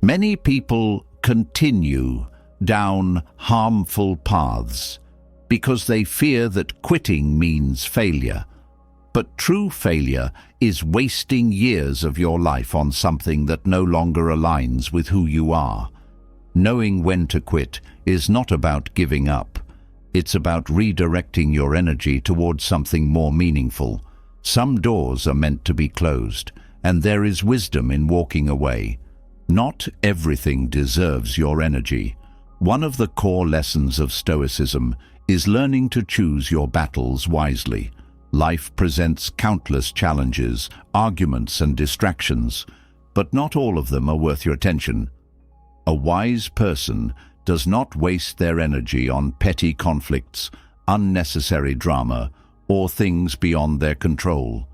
[SPEAKER 1] Many people continue down harmful paths because they fear that quitting means failure. But true failure is wasting years of your life on something that no longer aligns with who you are. Knowing when to quit is not about giving up. It's about redirecting your energy towards something more meaningful. Some doors are meant to be closed, and there is wisdom in walking away. Not everything deserves your energy. One of the core lessons of Stoicism is learning to choose your battles wisely. Life presents countless challenges, arguments, and distractions, but not all of them are worth your attention. A wise person does not waste their energy on petty conflicts, unnecessary drama, or things beyond their control.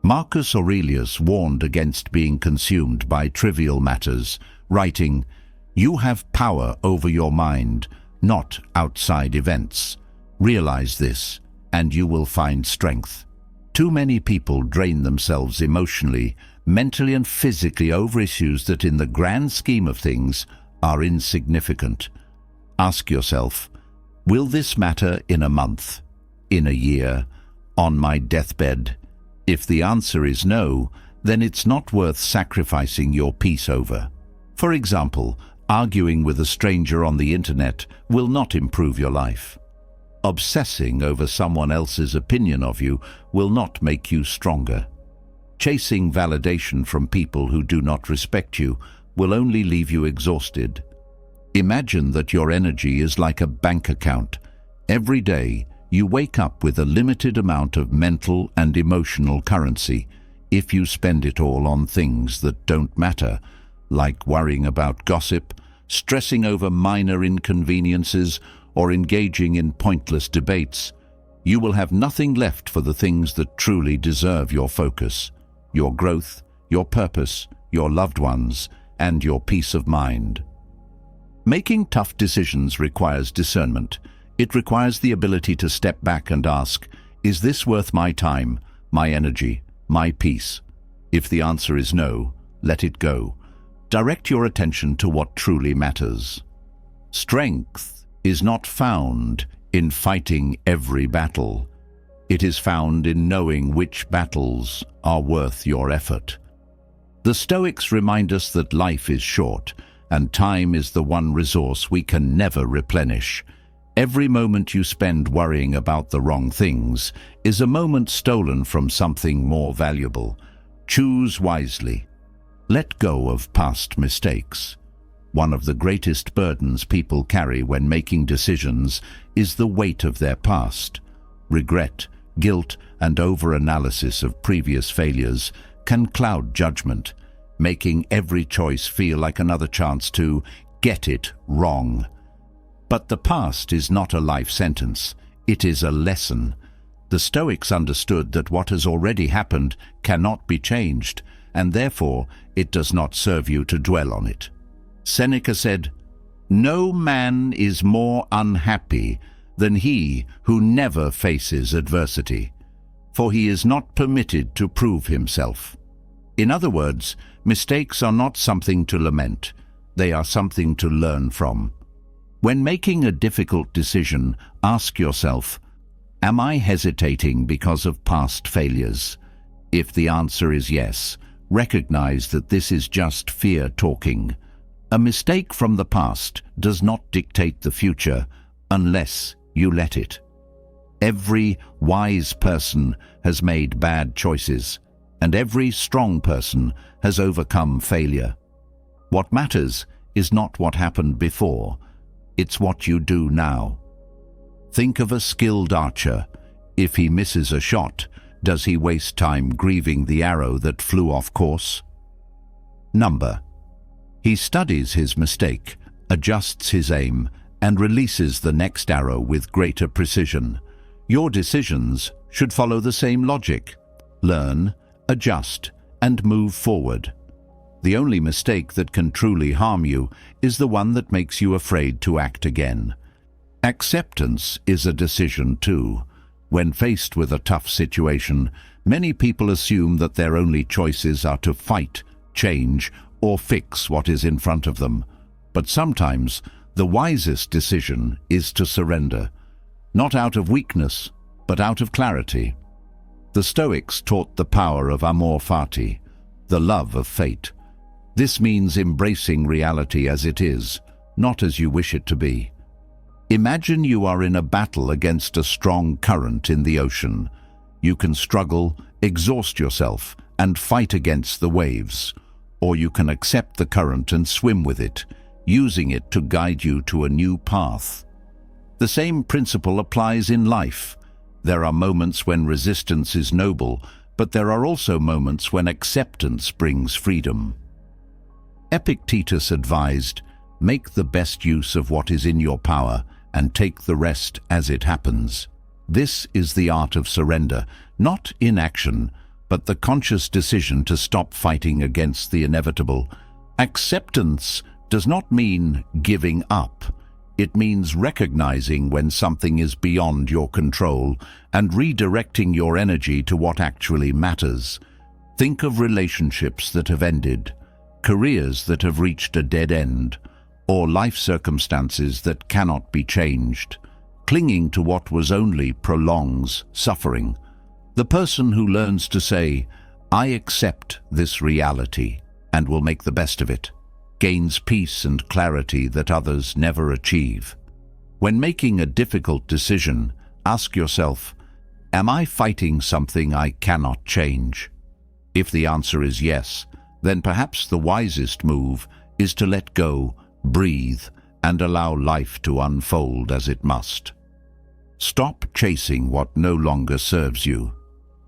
[SPEAKER 1] Marcus Aurelius warned against being consumed by trivial matters, writing, "You have power over your mind, not outside events. Realize this, and you will find strength." Too many people drain themselves emotionally, mentally, and physically over issues that in the grand scheme of things are insignificant. Ask yourself, will this matter in a month, in a year, on my deathbed? If the answer is no, then it's not worth sacrificing your peace over. For example, arguing with a stranger on the internet will not improve your life. Obsessing over someone else's opinion of you will not make you stronger. Chasing validation from people who do not respect you will only leave you exhausted. Imagine that your energy is like a bank account. Every day, you wake up with a limited amount of mental and emotional currency. If you spend it all on things that don't matter, like worrying about gossip, stressing over minor inconveniences, or engaging in pointless debates, you will have nothing left for the things that truly deserve your focus: your growth, your purpose, your loved ones, and your peace of mind. Making tough decisions requires discernment. It requires the ability to step back and ask, is this worth my time, my energy, my peace? If the answer is no, let it go. Direct your attention to what truly matters. Strength is not found in fighting every battle. It is found in knowing which battles are worth your effort. The Stoics remind us that life is short, and time is the one resource we can never replenish. Every moment you spend worrying about the wrong things is a moment stolen from something more valuable. Choose wisely. Let go of past mistakes. One of the greatest burdens people carry when making decisions is the weight of their past. Regret, guilt, and over-analysis of previous failures can cloud judgment, making every choice feel like another chance to get it wrong. But the past is not a life sentence, it is a lesson. The Stoics understood that what has already happened cannot be changed, and therefore it does not serve you to dwell on it. Seneca said, "No man is more unhappy than he who never faces adversity, for he is not permitted to prove himself." In other words, mistakes are not something to lament, they are something to learn from. When making a difficult decision, ask yourself, am I hesitating because of past failures? If the answer is yes, recognize that this is just fear talking. A mistake from the past does not dictate the future unless you let it. Every wise person has made bad choices, and every strong person has overcome failure. What matters is not what happened before, it's what you do now. Think of a skilled archer. If he misses a shot, does he waste time grieving the arrow that flew off course? He studies his mistake, adjusts his aim, and releases the next arrow with greater precision. Your decisions should follow the same logic. Learn, adjust, and move forward. The only mistake that can truly harm you is the one that makes you afraid to act again. Acceptance is a decision too. When faced with a tough situation, many people assume that their only choices are to fight, change, or fix what is in front of them. But sometimes, the wisest decision is to surrender, not out of weakness, but out of clarity. The Stoics taught the power of amor fati, the love of fate. This means embracing reality as it is, not as you wish it to be. Imagine you are in a battle against a strong current in the ocean. You can struggle, exhaust yourself, and fight against the waves. Or you can accept the current and swim with it, using it to guide you to a new path. The same principle applies in life. There are moments when resistance is noble, but there are also moments when acceptance brings freedom. Epictetus advised, "Make the best use of what is in your power and take the rest as it happens." This is the art of surrender, not inaction, but the conscious decision to stop fighting against the inevitable. Acceptance does not mean giving up. It means recognizing when something is beyond your control and redirecting your energy to what actually matters. Think of relationships that have ended, careers that have reached a dead end, or life circumstances that cannot be changed. Clinging to what was only prolongs suffering. The person who learns to say, "I accept this reality and will make the best of it," gains peace and clarity that others never achieve. When making a difficult decision, ask yourself, am I fighting something I cannot change? If the answer is yes, then perhaps the wisest move is to let go, breathe, and allow life to unfold as it must. Stop chasing what no longer serves you.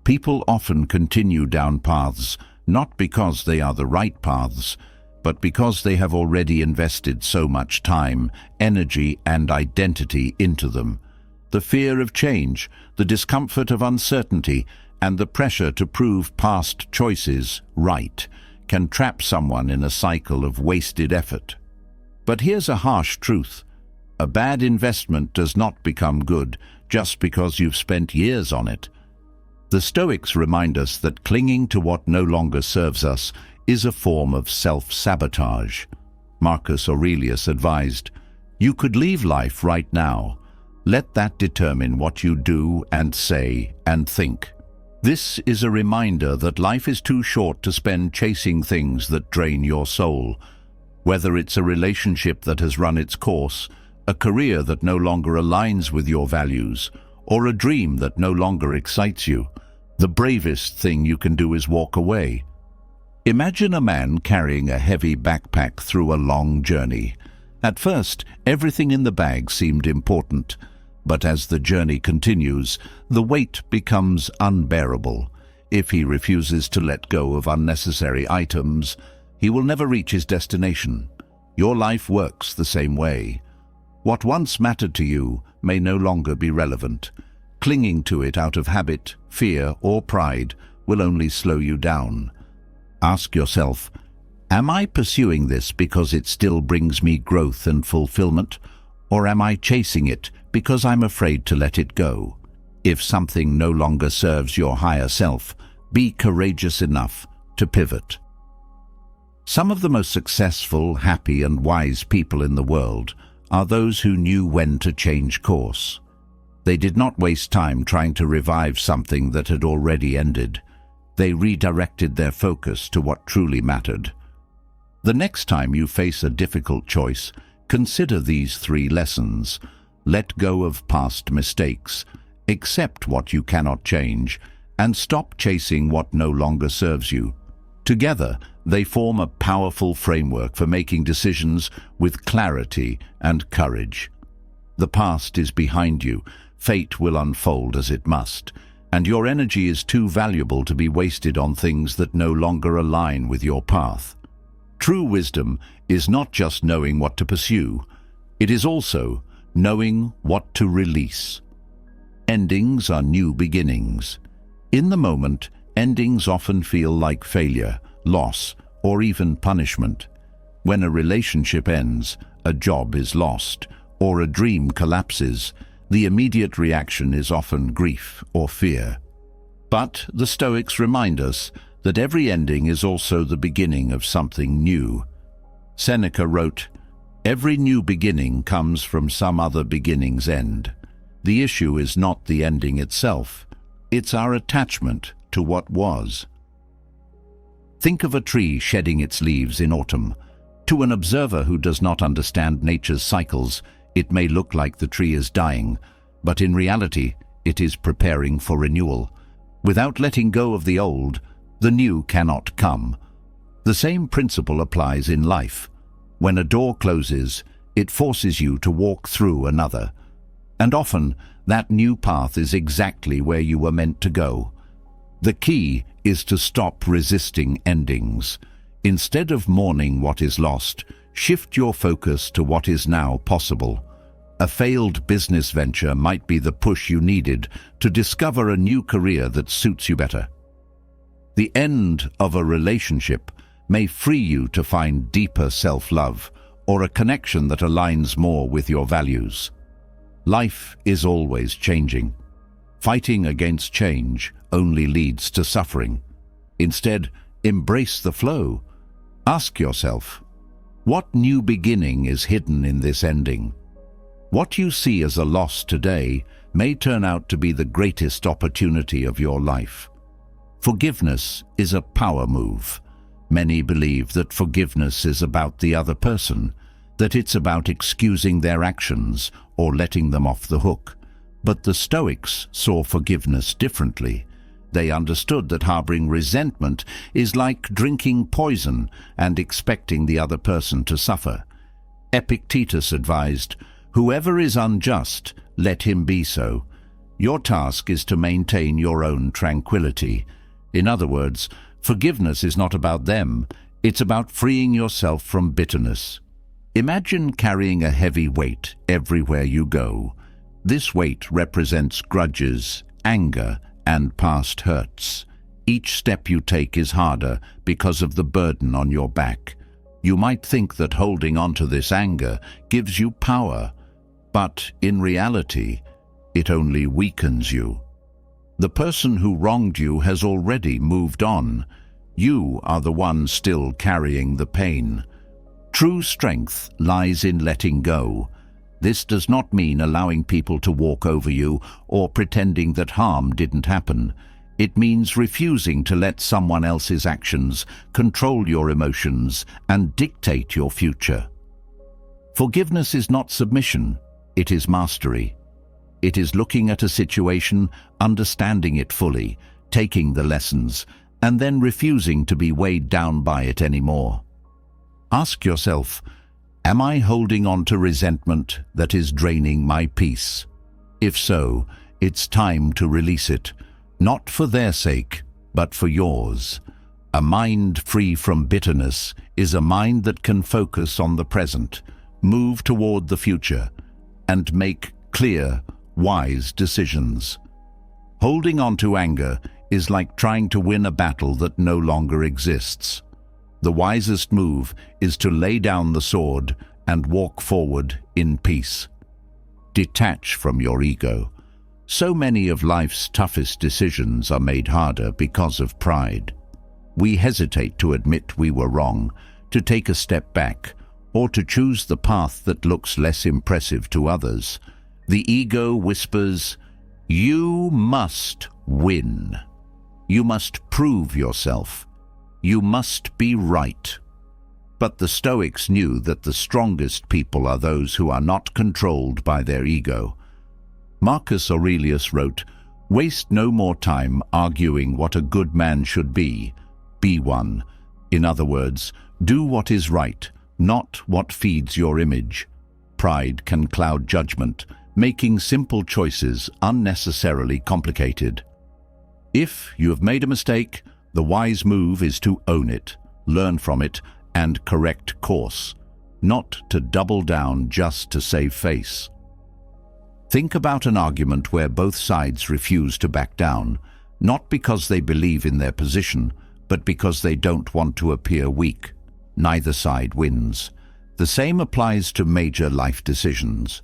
[SPEAKER 1] People often continue down paths not because they are the right paths, but because they have already invested so much time, energy, and identity into them. The fear of change, the discomfort of uncertainty, and the pressure to prove past choices right can trap someone in a cycle of wasted effort. But here's a harsh truth. A bad investment does not become good just because you've spent years on it. The Stoics remind us that clinging to what no longer serves us is a form of self-sabotage. Marcus Aurelius advised, "You could leave life right now. Let that determine what you do and say and think." This is a reminder that life is too short to spend chasing things that drain your soul. Whether it's a relationship that has run its course, a career that no longer aligns with your values, or a dream that no longer excites you, the bravest thing you can do is walk away. Imagine a man carrying a heavy backpack through a long journey. At first, everything in the bag seemed important, but as the journey continues, the weight becomes unbearable. If he refuses to let go of unnecessary items, he will never reach his destination. Your life works the same way. What once mattered to you may no longer be relevant. Clinging to it out of habit, fear, or pride will only slow you down. Ask yourself, am I pursuing this because it still brings me growth and fulfillment, or am I chasing it because I'm afraid to let it go? If something no longer serves your higher self, be courageous enough to pivot. Some of the most successful, happy, and wise people in the world are those who knew when to change course. They did not waste time trying to revive something that had already ended. They redirected their focus to what truly mattered. The next time you face a difficult choice, consider these 3 lessons. Let go of past mistakes, accept what you cannot change, and stop chasing what no longer serves you. Together, they form a powerful framework for making decisions with clarity and courage. The past is behind you. Fate will unfold as it must, and your energy is too valuable to be wasted on things that no longer align with your path. True wisdom is not just knowing what to pursue, it is also knowing what to release. Endings are new beginnings. In the moment, endings often feel like failure, loss, or even punishment. When a relationship ends, a job is lost, or a dream collapses, the immediate reaction is often grief or fear. But the Stoics remind us that every ending is also the beginning of something new. Seneca wrote, "Every new beginning comes from some other beginning's end." The issue is not the ending itself, it's our attachment to what was. Think of a tree shedding its leaves in autumn. To an observer who does not understand nature's cycles, it may look like the tree is dying, but in reality, it is preparing for renewal. Without letting go of the old, the new cannot come. The same principle applies in life. When a door closes, it forces you to walk through another. And often, that new path is exactly where you were meant to go. The key is to stop resisting endings. Instead of mourning what is lost, shift your focus to what is now possible. A failed business venture might be the push you needed to discover a new career that suits you better. The end of a relationship may free you to find deeper self-love or a connection that aligns more with your values. Life is always changing. Fighting against change only leads to suffering. Instead, embrace the flow. Ask yourself, what new beginning is hidden in this ending? What you see as a loss today may turn out to be the greatest opportunity of your life. Forgiveness is a power move. Many believe that forgiveness is about the other person, that it's about excusing their actions or letting them off the hook. But the Stoics saw forgiveness differently. They understood that harboring resentment is like drinking poison and expecting the other person to suffer. Epictetus advised, "Whoever is unjust, let him be so." Your task is to maintain your own tranquility. In other words, forgiveness is not about them, it's about freeing yourself from bitterness. Imagine carrying a heavy weight everywhere you go. This weight represents grudges, anger, and past hurts. Each step you take is harder because of the burden on your back. You might think that holding on to this anger gives you power, but in reality, it only weakens you. The person who wronged you has already moved on. You are the one still carrying the pain. True strength lies in letting go. This does not mean allowing people to walk over you or pretending that harm didn't happen. It means refusing to let someone else's actions control your emotions and dictate your future. Forgiveness is not submission, it is mastery. It is looking at a situation, understanding it fully, taking the lessons, and then refusing to be weighed down by it anymore. Ask yourself, am I holding on to resentment that is draining my peace? If so, it's time to release it, not for their sake, but for yours. A mind free from bitterness is a mind that can focus on the present, move toward the future, and make clear, wise decisions. Holding on to anger is like trying to win a battle that no longer exists. The wisest move is to lay down the sword and walk forward in peace. Detach from your ego. So many of life's toughest decisions are made harder because of pride. We hesitate to admit we were wrong, to take a step back, or to choose the path that looks less impressive to others. The ego whispers, "You must win. You must prove yourself. You must be right." But the Stoics knew that the strongest people are those who are not controlled by their ego. Marcus Aurelius wrote, "Waste no more time arguing what a good man should be one." In other words, do what is right, not what feeds your image. Pride can cloud judgment, making simple choices unnecessarily complicated. If you have made a mistake, the wise move is to own it, learn from it, and correct course, not to double down just to save face. Think about an argument where both sides refuse to back down, not because they believe in their position, but because they don't want to appear weak. Neither side wins. The same applies to major life decisions.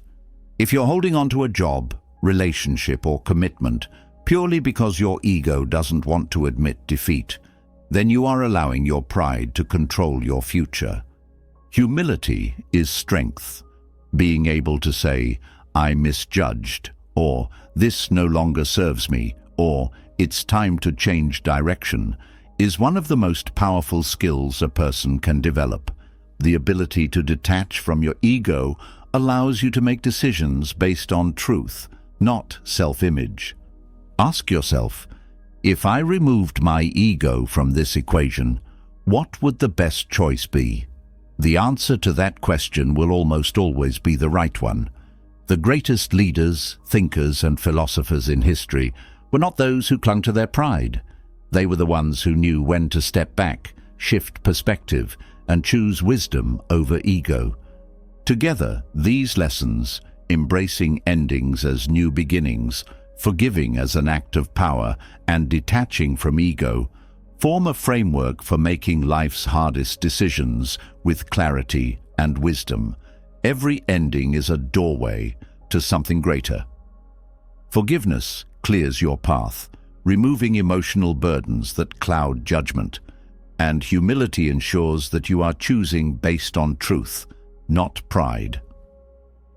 [SPEAKER 1] If you're holding on to a job, relationship, or commitment purely because your ego doesn't want to admit defeat, then you are allowing your pride to control your future. Humility is strength. Being able to say, "I misjudged," or "This no longer serves me," or "It's time to change direction," is one of the most powerful skills a person can develop. The ability to detach from your ego allows you to make decisions based on truth, not self-image. Ask yourself, if I removed my ego from this equation, what would the best choice be? The answer to that question will almost always be the right one. The greatest leaders, thinkers, and philosophers in history were not those who clung to their pride. They were the ones who knew when to step back, shift perspective, and choose wisdom over ego. Together, these lessons, embracing endings as new beginnings, forgiving as an act of power, and detaching from ego, form a framework for making life's hardest decisions with clarity and wisdom. Every ending is a doorway to something greater. Forgiveness clears your path, removing emotional burdens that cloud judgment, and humility ensures that you are choosing based on truth, not pride.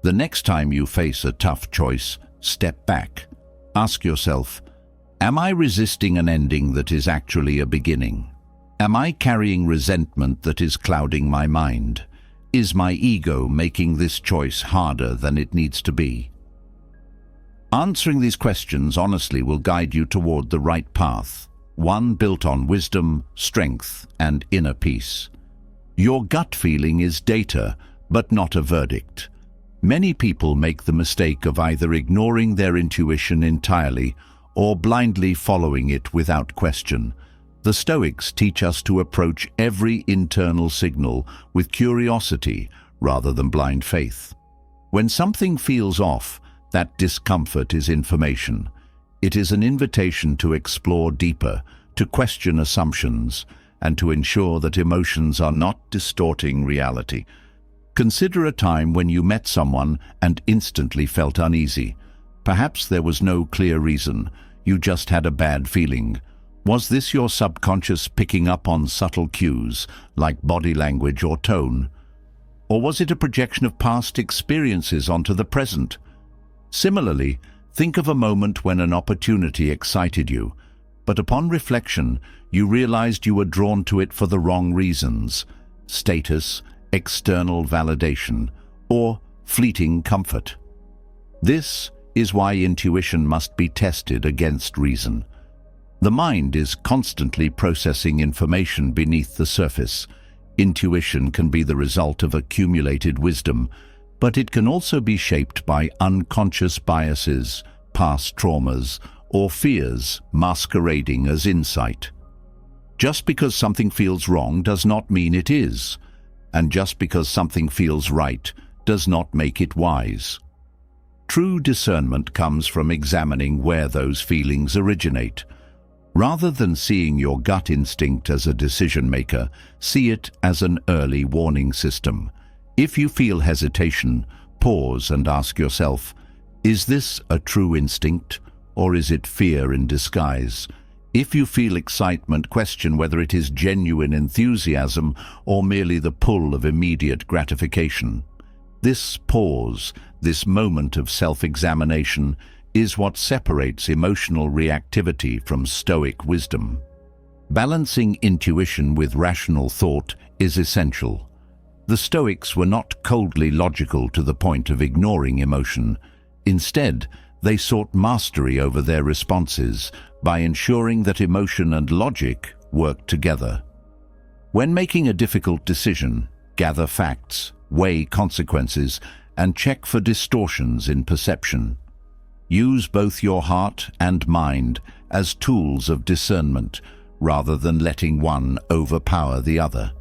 [SPEAKER 1] The next time you face a tough choice, step back. Ask yourself, am I resisting an ending that is actually a beginning? Am I carrying resentment that is clouding my mind? Is my ego making this choice harder than it needs to be? Answering these questions honestly will guide you toward the right path, one built on wisdom, strength, and inner peace. Your gut feeling is data, but not a verdict. Many people make the mistake of either ignoring their intuition entirely or blindly following it without question. The Stoics teach us to approach every internal signal with curiosity rather than blind faith. When something feels off, that discomfort is information. It is an invitation to explore deeper, to question assumptions, and to ensure that emotions are not distorting reality. Consider a time when you met someone and instantly felt uneasy. Perhaps there was no clear reason, you just had a bad feeling. Was this your subconscious picking up on subtle cues, like body language or tone? Or was it a projection of past experiences onto the present? Similarly, think of a moment when an opportunity excited you, but upon reflection, you realized you were drawn to it for the wrong reasons: status, external validation, or fleeting comfort. This is why intuition must be tested against reason. The mind is constantly processing information beneath the surface. Intuition can be the result of accumulated wisdom, but it can also be shaped by unconscious biases, past traumas, or fears masquerading as insight. Just because something feels wrong does not mean it is, and just because something feels right does not make it wise. True discernment comes from examining where those feelings originate. Rather than seeing your gut instinct as a decision maker, see it as an early warning system. If you feel hesitation, pause and ask yourself, is this a true instinct, or is it fear in disguise? If you feel excitement, question whether it is genuine enthusiasm or merely the pull of immediate gratification. This pause, this moment of self-examination, is what separates emotional reactivity from Stoic wisdom. Balancing intuition with rational thought is essential. The Stoics were not coldly logical to the point of ignoring emotion. Instead, they sought mastery over their responses by ensuring that emotion and logic worked together. When making a difficult decision, gather facts, weigh consequences, and check for distortions in perception. Use both your heart and mind as tools of discernment, rather than letting one overpower the other.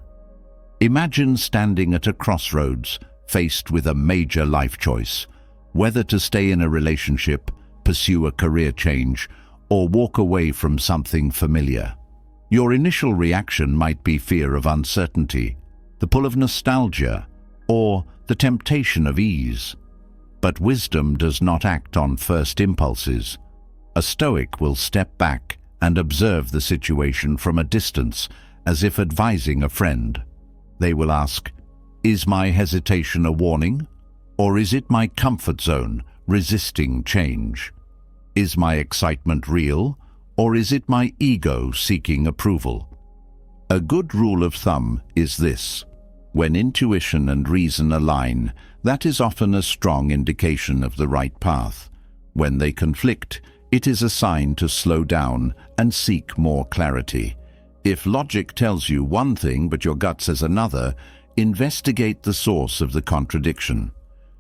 [SPEAKER 1] Imagine standing at a crossroads, faced with a major life choice, whether to stay in a relationship, pursue a career change, or walk away from something familiar. Your initial reaction might be fear of uncertainty, the pull of nostalgia, or the temptation of ease. But wisdom does not act on first impulses. A Stoic will step back and observe the situation from a distance, as if advising a friend. They will ask, is my hesitation a warning? Or is it my comfort zone resisting change? Is my excitement real, or is it my ego seeking approval? A good rule of thumb is this: when intuition and reason align, that is often a strong indication of the right path. When they conflict, it is a sign to slow down and seek more clarity. If logic tells you one thing but your gut says another, investigate the source of the contradiction.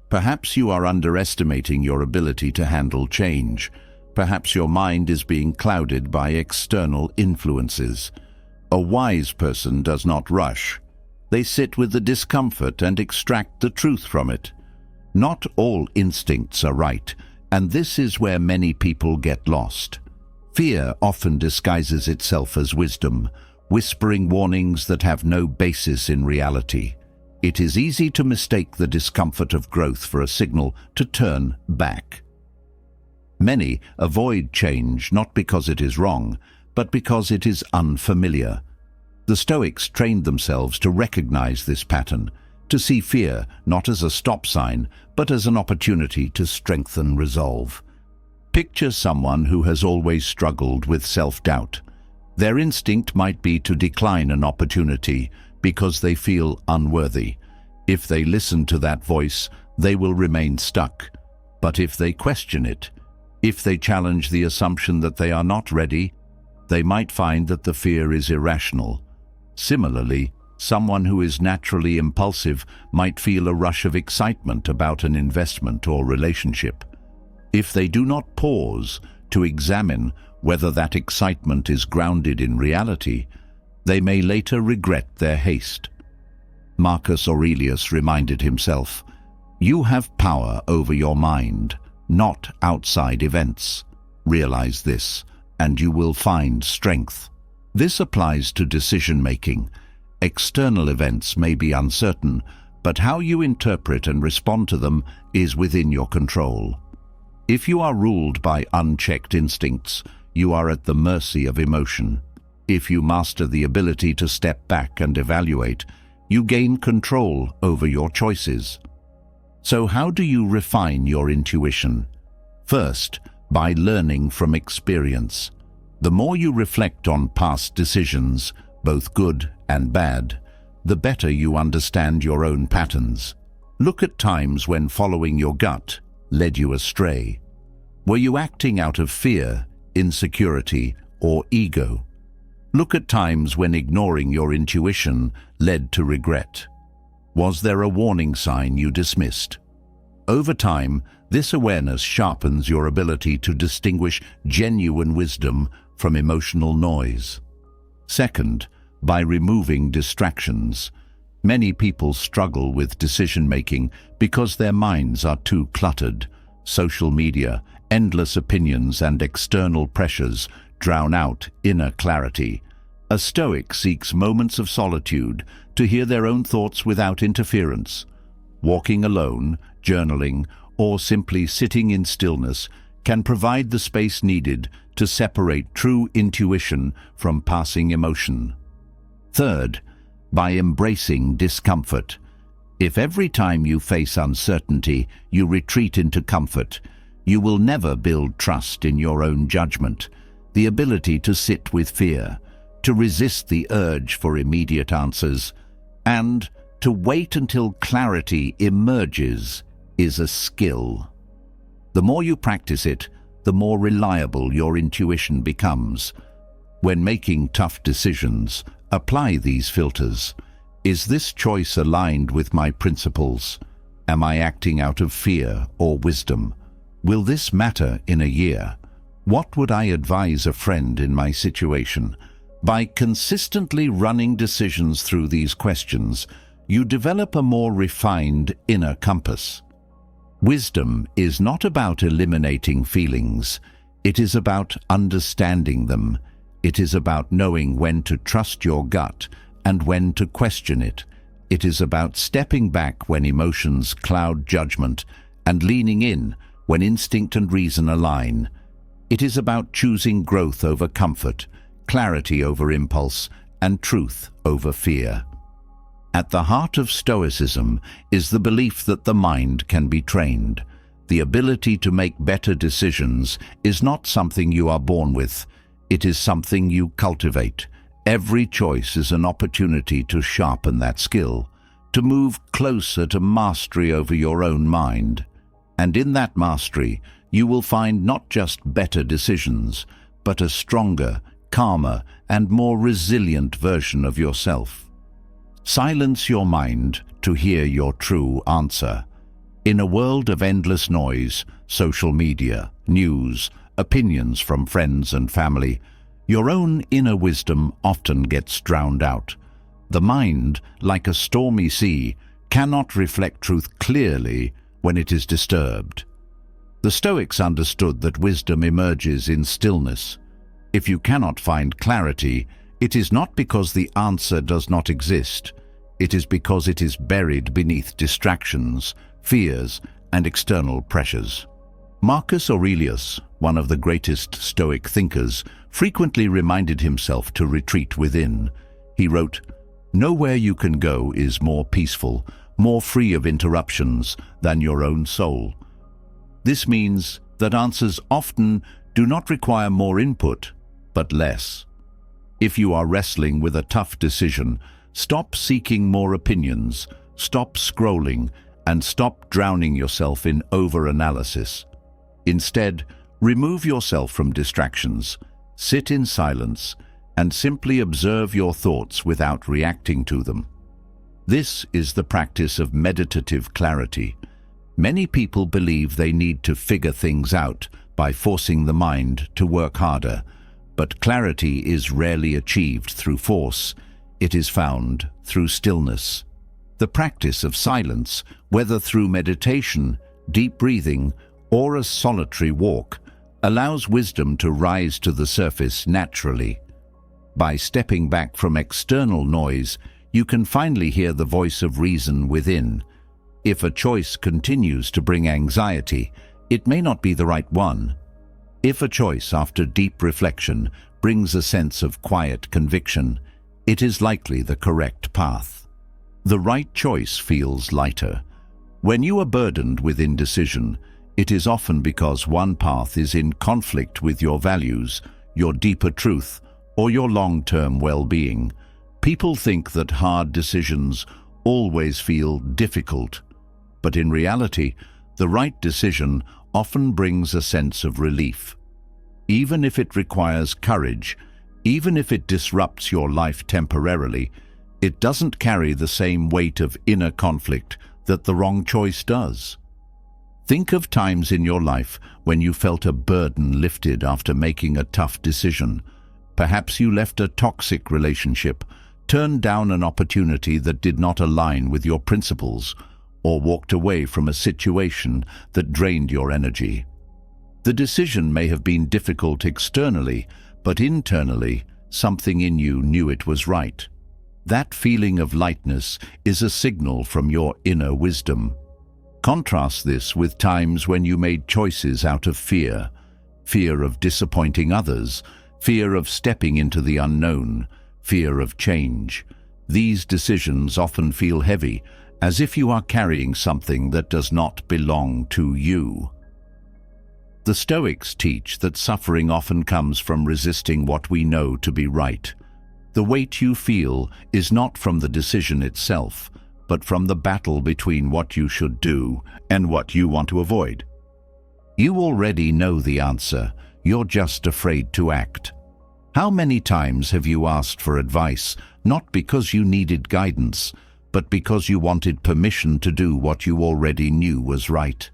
[SPEAKER 1] Perhaps you are underestimating your ability to handle change. Perhaps your mind is being clouded by external influences. A wise person does not rush. They sit with the discomfort and extract the truth from it. Not all instincts are right, and this is where many people get lost. Fear often disguises itself as wisdom, whispering warnings that have no basis in reality. It is easy to mistake the discomfort of growth for a signal to turn back. Many avoid change not because it is wrong, but because it is unfamiliar. The Stoics trained themselves to recognize this pattern, to see fear not as a stop sign, but as an opportunity to strengthen resolve. Picture someone who has always struggled with self-doubt. Their instinct might be to decline an opportunity because they feel unworthy. If they listen to that voice, they will remain stuck. But if they question it, if they challenge the assumption that they are not ready, they might find that the fear is irrational. Similarly, someone who is naturally impulsive might feel a rush of excitement about an investment or relationship. If they do not pause to examine whether that excitement is grounded in reality, they may later regret their haste. Marcus Aurelius reminded himself, "You have power over your mind, not outside events. Realize this, and you will find strength." This applies to decision-making. External events may be uncertain, but how you interpret and respond to them is within your control. If you are ruled by unchecked instincts, you are at the mercy of emotion. If you master the ability to step back and evaluate, you gain control over your choices. So how do you refine your intuition? First, by learning from experience. The more you reflect on past decisions, both good and bad, the better you understand your own patterns. Look at times when following your gut led you astray. Were you acting out of fear, insecurity, or ego? Look at times when ignoring your intuition led to regret. Was there a warning sign you dismissed? Over time, this awareness sharpens your ability to distinguish genuine wisdom from emotional noise. Second, by removing distractions. Many people struggle with decision-making because their minds are too cluttered. Social media, endless opinions, and external pressures drown out inner clarity. A Stoic seeks moments of solitude to hear their own thoughts without interference. Walking alone, journaling, or simply sitting in stillness can provide the space needed to separate true intuition from passing emotion. Third, by embracing discomfort. If every time you face uncertainty, you retreat into comfort, you will never build trust in your own judgment, the ability to sit with fear, to resist the urge for immediate answers, and to wait until clarity emerges is a skill. The more you practice it, the more reliable your intuition becomes. When making tough decisions, apply these filters. Is this choice aligned with my principles? Am I acting out of fear or wisdom? Will this matter in a year? What would I advise a friend in my situation? By consistently running decisions through these questions, you develop a more refined inner compass. Wisdom is not about eliminating feelings. It is about understanding them. It is about knowing when to trust your gut and when to question it. It is about stepping back when emotions cloud judgment and leaning in when instinct and reason align. It is about choosing growth over comfort, clarity over impulse, and truth over fear. At the heart of Stoicism is the belief that the mind can be trained. The ability to make better decisions is not something you are born with. It is something you cultivate. Every choice is an opportunity to sharpen that skill, to move closer to mastery over your own mind. And in that mastery, you will find not just better decisions, but a stronger, calmer, and more resilient version of yourself. Silence your mind to hear your true answer. In a world of endless noise, social media, news, opinions from friends and family, your own inner wisdom often gets drowned out. The mind, like a stormy sea, cannot reflect truth clearly when it is disturbed. The Stoics understood that wisdom emerges in stillness. If you cannot find clarity, it is not because the answer does not exist. It is because it is buried beneath distractions, fears, and external pressures. Marcus Aurelius, one of the greatest Stoic thinkers, frequently reminded himself to retreat within. He wrote, "Nowhere you can go is more peaceful, more free of interruptions than your own soul." This means that answers often do not require more input, but less. If you are wrestling with a tough decision, stop seeking more opinions, stop scrolling, and stop drowning yourself in over-analysis. Instead, remove yourself from distractions, sit in silence, and simply observe your thoughts without reacting to them. This is the practice of meditative clarity. Many people believe they need to figure things out by forcing the mind to work harder, but clarity is rarely achieved through force. It is found through stillness. The practice of silence, whether through meditation, deep breathing, or a solitary walk, allows wisdom to rise to the surface naturally. By stepping back from external noise, you can finally hear the voice of reason within. If a choice continues to bring anxiety, it may not be the right one. If a choice, after deep reflection, brings a sense of quiet conviction, it is likely the correct path. The right choice feels lighter. When you are burdened with indecision, it is often because one path is in conflict with your values, your deeper truth, or your long-term well-being. People think that hard decisions always feel difficult, but in reality, the right decision often brings a sense of relief. Even if it requires courage, even if it disrupts your life temporarily, it doesn't carry the same weight of inner conflict that the wrong choice does. Think of times in your life when you felt a burden lifted after making a tough decision. Perhaps you left a toxic relationship, turned down an opportunity that did not align with your principles, or walked away from a situation that drained your energy. The decision may have been difficult externally, but internally, something in you knew it was right. That feeling of lightness is a signal from your inner wisdom. Contrast this with times when you made choices out of fear. Fear of disappointing others, fear of stepping into the unknown, fear of change. These decisions often feel heavy, as if you are carrying something that does not belong to you. The Stoics teach that suffering often comes from resisting what we know to be right. The weight you feel is not from the decision itself, but from the battle between what you should do and what you want to avoid. You already know the answer, you're just afraid to act. How many times have you asked for advice, not because you needed guidance, but because you wanted permission to do what you already knew was right?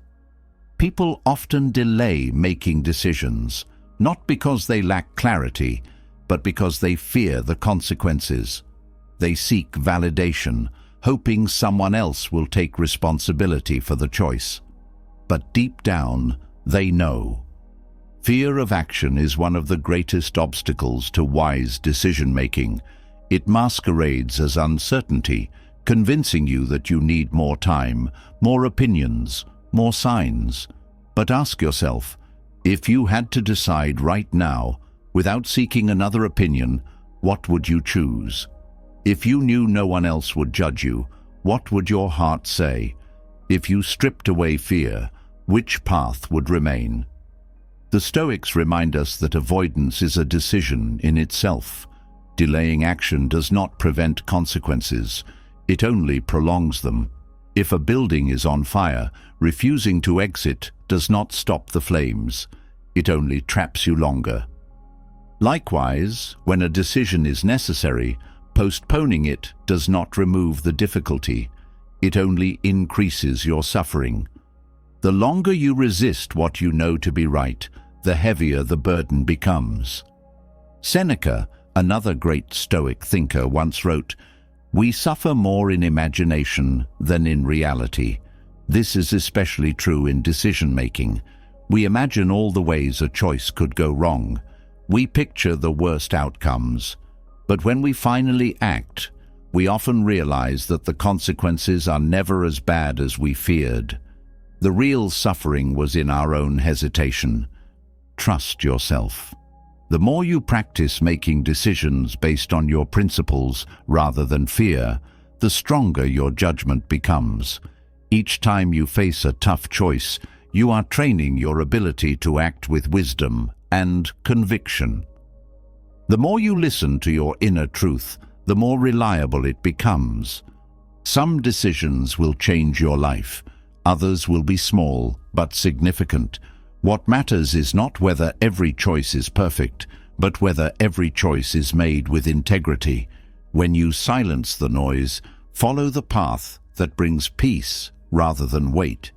[SPEAKER 1] People often delay making decisions, not because they lack clarity, but because they fear the consequences. They seek validation, hoping someone else will take responsibility for the choice. But deep down, they know. Fear of action is one of the greatest obstacles to wise decision-making. It masquerades as uncertainty, convincing you that you need more time, more opinions, more signs. But ask yourself, if you had to decide right now, without seeking another opinion, what would you choose? If you knew no one else would judge you, what would your heart say? If you stripped away fear, which path would remain? The Stoics remind us that avoidance is a decision in itself. Delaying action does not prevent consequences, it only prolongs them. If a building is on fire, refusing to exit does not stop the flames, it only traps you longer. Likewise, when a decision is necessary, postponing it does not remove the difficulty, it only increases your suffering. The longer you resist what you know to be right, the heavier the burden becomes. Seneca, another great Stoic thinker, once wrote, "We suffer more in imagination than in reality." This is especially true in decision-making. We imagine all the ways a choice could go wrong. We picture the worst outcomes. But when we finally act, we often realize that the consequences are never as bad as we feared. The real suffering was in our own hesitation. Trust yourself. The more you practice making decisions based on your principles rather than fear, the stronger your judgment becomes. Each time you face a tough choice, you are training your ability to act with wisdom and conviction. The more you listen to your inner truth, the more reliable it becomes. Some decisions will change your life. Others will be small but significant. What matters is not whether every choice is perfect, but whether every choice is made with integrity. When you silence the noise, follow the path that brings peace rather than weight,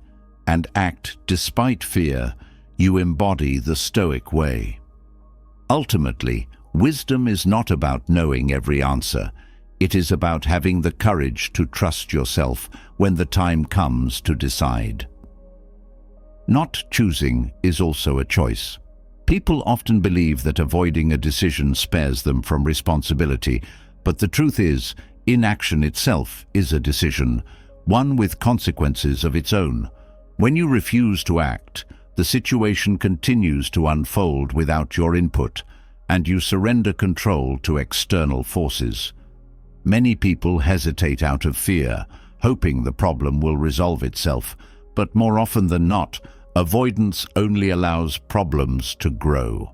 [SPEAKER 1] and act despite fear. You embody the Stoic way. Ultimately, wisdom is not about knowing every answer. It is about having the courage to trust yourself when the time comes to decide. Not choosing is also a choice. People often believe that avoiding a decision spares them from responsibility, but the truth is, inaction itself is a decision, one with consequences of its own. When you refuse to act, the situation continues to unfold without your input, and you surrender control to external forces. Many people hesitate out of fear, hoping the problem will resolve itself, but more often than not, avoidance only allows problems to grow.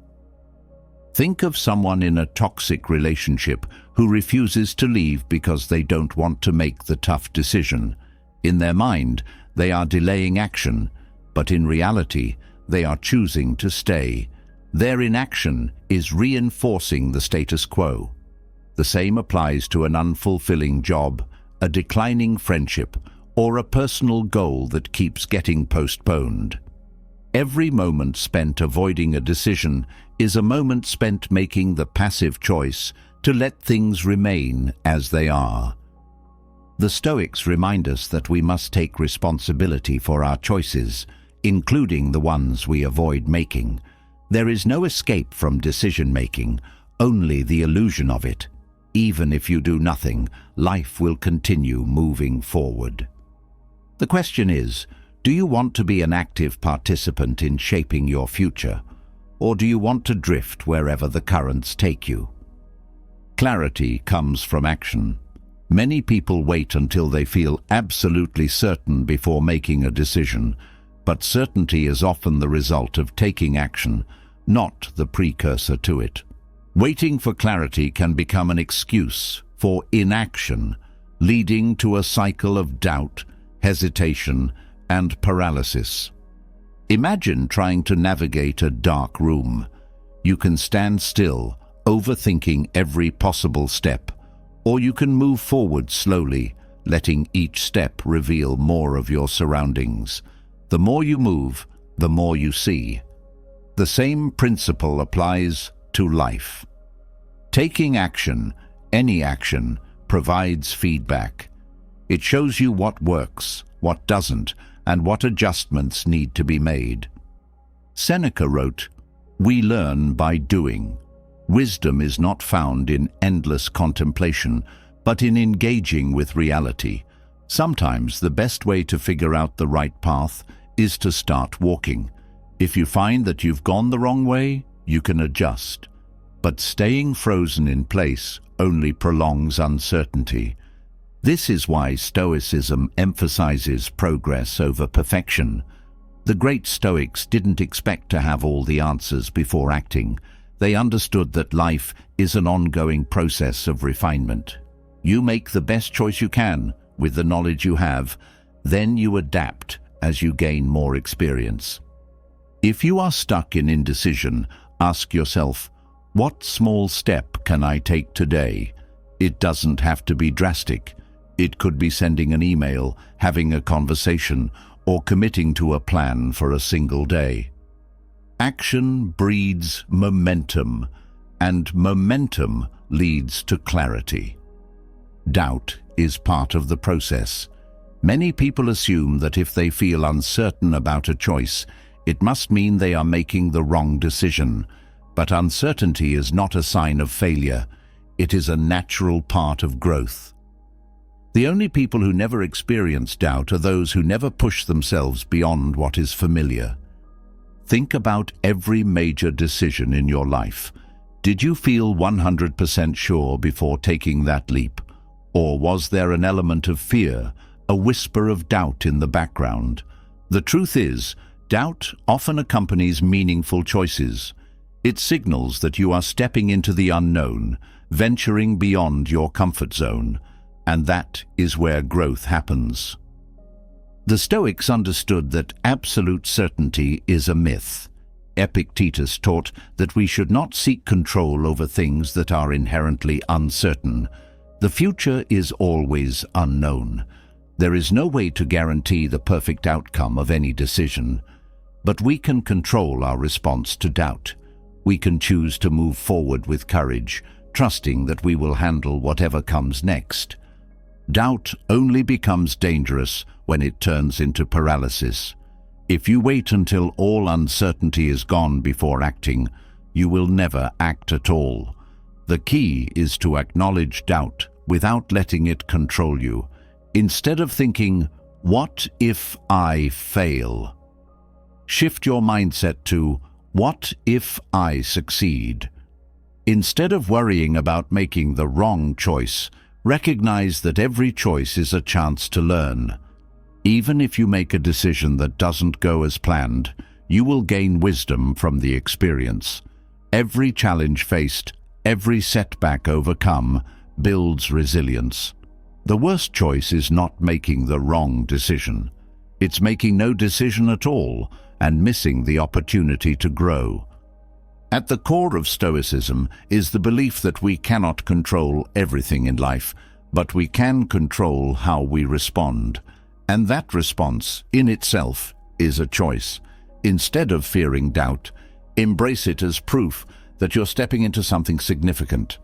[SPEAKER 1] Think of someone in a toxic relationship who refuses to leave because they don't want to make the tough decision. In their mind, they are delaying action, but in reality, they are choosing to stay. Their inaction is reinforcing the status quo. The same applies to an unfulfilling job, a declining friendship, or a personal goal that keeps getting postponed. Every moment spent avoiding a decision is a moment spent making the passive choice to let things remain as they are. The Stoics remind us that we must take responsibility for our choices, including the ones we avoid making. There is no escape from decision-making, only the illusion of it. Even if you do nothing, life will continue moving forward. The question is, do you want to be an active participant in shaping your future, or do you want to drift wherever the currents take you? Clarity comes from action. Many people wait until they feel absolutely certain before making a decision, but certainty is often the result of taking action, not the precursor to it. Waiting for clarity can become an excuse for inaction, leading to a cycle of doubt, hesitation, and paralysis. Imagine trying to navigate a dark room. You can stand still, overthinking every possible step, or you can move forward slowly, letting each step reveal more of your surroundings. The more you move, the more you see. The same principle applies to life. Taking action, any action, provides feedback. It shows you what works, what doesn't, and what adjustments need to be made. Seneca wrote, "We learn by doing. Wisdom is not found in endless contemplation, but in engaging with reality. Sometimes the best way to figure out the right path is to start walking. If you find that you've gone the wrong way, you can adjust. But staying frozen in place only prolongs uncertainty. This is why Stoicism emphasizes progress over perfection. The great Stoics didn't expect to have all the answers before acting. They understood that life is an ongoing process of refinement. You make the best choice you can with the knowledge you have, then you adapt as you gain more experience. If you are stuck in indecision, ask yourself, what small step can I take today? It doesn't have to be drastic. It could be sending an email, having a conversation, or committing to a plan for a single day. Action breeds momentum, and momentum leads to clarity. Doubt is part of the process. Many people assume that if they feel uncertain about a choice, it must mean they are making the wrong decision. But uncertainty is not a sign of failure. It is a natural part of growth. The only people who never experience doubt are those who never push themselves beyond what is familiar. Think about every major decision in your life. Did you feel 100% sure before taking that leap? Or was there an element of fear, a whisper of doubt in the background? The truth is, doubt often accompanies meaningful choices. It signals that you are stepping into the unknown, venturing beyond your comfort zone, and that is where growth happens. The Stoics understood that absolute certainty is a myth. Epictetus taught that we should not seek control over things that are inherently uncertain. The future is always unknown. There is no way to guarantee the perfect outcome of any decision, but we can control our response to doubt. We can choose to move forward with courage, trusting that we will handle whatever comes next. Doubt only becomes dangerous when it turns into paralysis. If you wait until all uncertainty is gone before acting, you will never act at all. The key is to acknowledge doubt without letting it control you. Instead of thinking, "What if I fail?" shift your mindset to, "What if I succeed?" Instead of worrying about making the wrong choice, recognize that every choice is a chance to learn. Even if you make a decision that doesn't go as planned, you will gain wisdom from the experience. Every challenge faced, every setback overcome, builds resilience. The worst choice is not making the wrong decision. It's making no decision at all and missing the opportunity to grow. At the core of Stoicism is the belief that we cannot control everything in life, but we can control how we respond. And that response, in itself, is a choice. Instead of fearing doubt, embrace it as proof that you're stepping into something significant.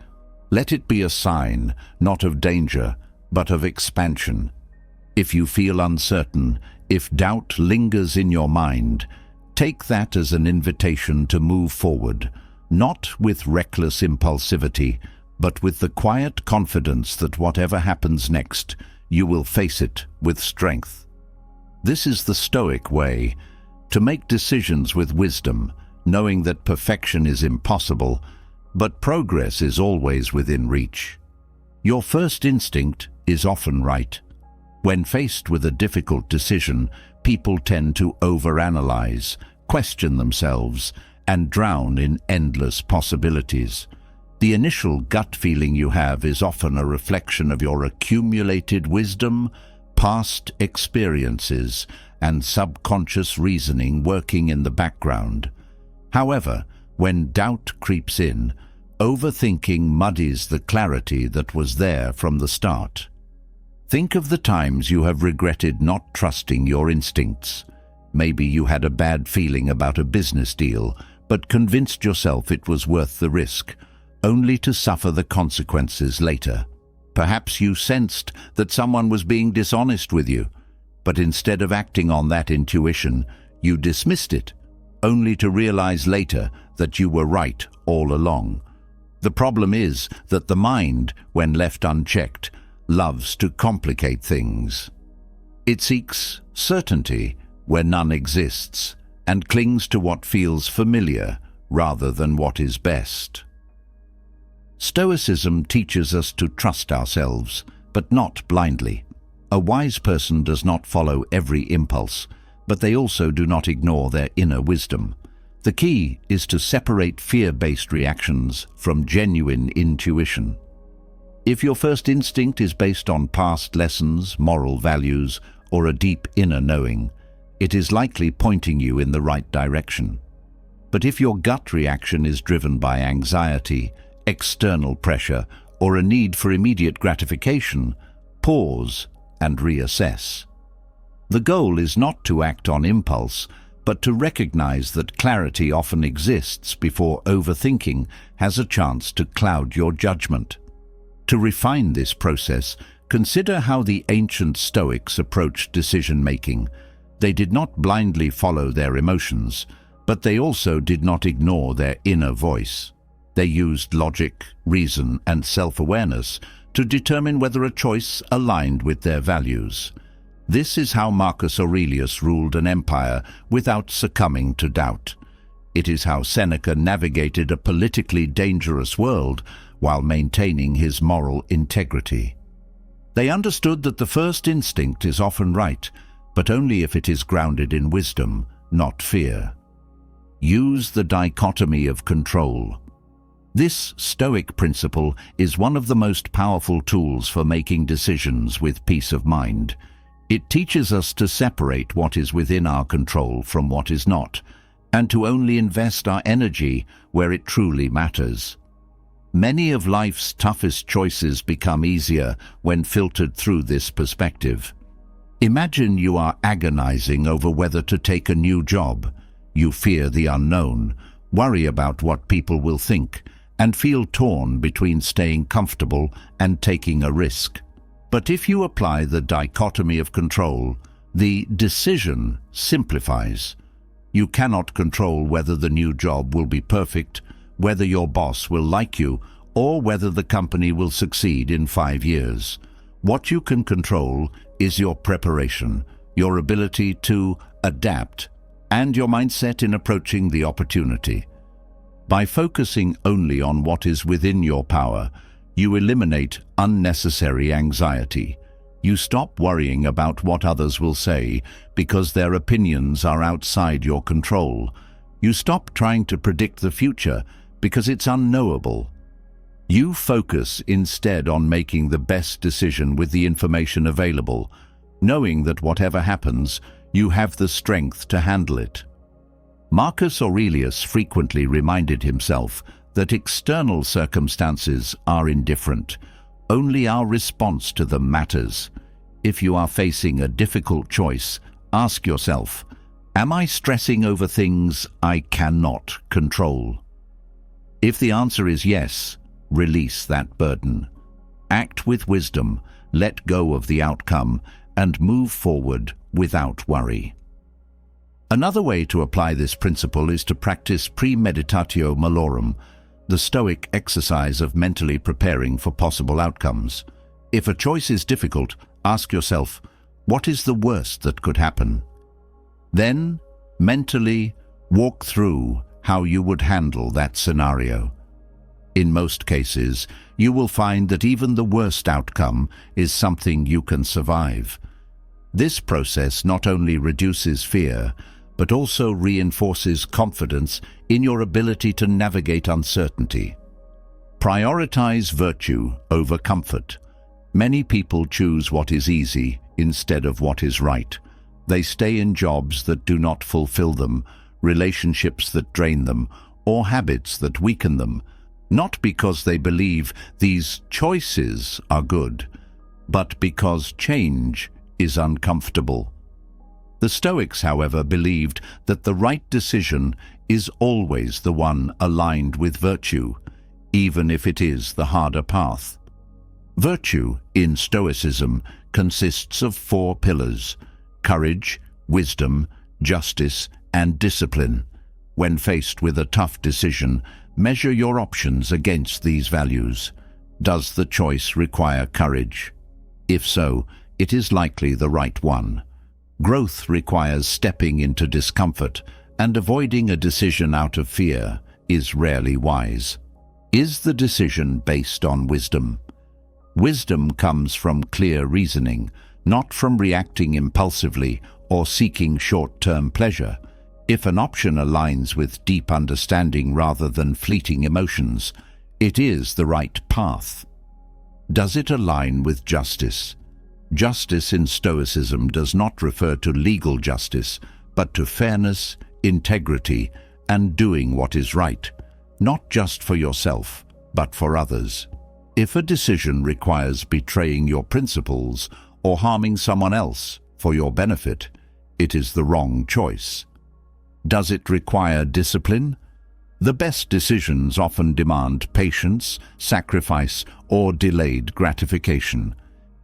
[SPEAKER 1] Let it be a sign, not of danger, but of expansion. If you feel uncertain, if doubt lingers in your mind, take that as an invitation to move forward, not with reckless impulsivity, but with the quiet confidence that whatever happens next, you will face it with strength. This is the Stoic way, to make decisions with wisdom, knowing that perfection is impossible, but progress is always within reach. Your first instinct is often right. When faced with a difficult decision, people tend to overanalyze, question themselves, and drown in endless possibilities. The initial gut feeling you have is often a reflection of your accumulated wisdom, past experiences, and subconscious reasoning working in the background. However, when doubt creeps in, overthinking muddies the clarity that was there from the start. Think of the times you have regretted not trusting your instincts. Maybe you had a bad feeling about a business deal, but convinced yourself it was worth the risk, only to suffer the consequences later. Perhaps you sensed that someone was being dishonest with you, but instead of acting on that intuition, you dismissed it, only to realize later that you were right all along. The problem is that the mind, when left unchecked, loves to complicate things. It seeks certainty where none exists and clings to what feels familiar rather than what is best. Stoicism teaches us to trust ourselves, but not blindly. A wise person does not follow every impulse, but they also do not ignore their inner wisdom. The key is to separate fear-based reactions from genuine intuition. If your first instinct is based on past lessons, moral values, or a deep inner knowing, it is likely pointing you in the right direction. But if your gut reaction is driven by anxiety, external pressure, or a need for immediate gratification, pause and reassess. The goal is not to act on impulse, but to recognize that clarity often exists before overthinking has a chance to cloud your judgment. To refine this process, consider how the ancient Stoics approached decision-making. They did not blindly follow their emotions, but they also did not ignore their inner voice. They used logic, reason, and self-awareness to determine whether a choice aligned with their values. This is how Marcus Aurelius ruled an empire without succumbing to doubt. It is how Seneca navigated a politically dangerous world while maintaining his moral integrity. They understood that the first instinct is often right, but only if it is grounded in wisdom, not fear. Use the dichotomy of control. This Stoic principle is one of the most powerful tools for making decisions with peace of mind. It teaches us to separate what is within our control from what is not, and to only invest our energy where it truly matters. Many of life's toughest choices become easier when filtered through this perspective. Imagine you are agonizing over whether to take a new job. You fear the unknown, worry about what people will think, and feel torn between staying comfortable and taking a risk. But if you apply the dichotomy of control, the decision simplifies. You cannot control whether the new job will be perfect, whether your boss will like you, or whether the company will succeed in 5 years. What you can control is your preparation, your ability to adapt, and your mindset in approaching the opportunity. By focusing only on what is within your power, you eliminate unnecessary anxiety. You stop worrying about what others will say because their opinions are outside your control. You stop trying to predict the future because it's unknowable. You focus instead on making the best decision with the information available, knowing that whatever happens, you have the strength to handle it. Marcus Aurelius frequently reminded himself that external circumstances are indifferent. Only our response to them matters. If you are facing a difficult choice, ask yourself, am I stressing over things I cannot control? If the answer is yes, release that burden. Act with wisdom, let go of the outcome, and move forward without worry. Another way to apply this principle is to practice premeditatio malorum, the Stoic exercise of mentally preparing for possible outcomes. If a choice is difficult, ask yourself, what is the worst that could happen? Then, mentally, walk through how you would handle that scenario. In most cases, you will find that even the worst outcome is something you can survive. This process not only reduces fear, but also reinforces confidence in your ability to navigate uncertainty. Prioritize virtue over comfort. Many people choose what is easy instead of what is right. They stay in jobs that do not fulfill them, relationships that drain them, or habits that weaken them, not because they believe these choices are good, but because change is uncomfortable. The Stoics, however, believed that the right decision is always the one aligned with virtue, even if it is the harder path. Virtue, in Stoicism, consists of 4 pillars: courage, wisdom, justice, and discipline. When faced with a tough decision, measure your options against these values. Does the choice require courage? If so, it is likely the right one. Growth requires stepping into discomfort, and avoiding a decision out of fear is rarely wise. Is the decision based on wisdom? Wisdom comes from clear reasoning, not from reacting impulsively or seeking short-term pleasure. If an option aligns with deep understanding rather than fleeting emotions, it is the right path. Does it align with justice? Justice in Stoicism does not refer to legal justice, but to fairness, integrity, and doing what is right, not just for yourself, but for others. If a decision requires betraying your principles or harming someone else for your benefit, it is the wrong choice. Does it require discipline? The best decisions often demand patience, sacrifice, or delayed gratification.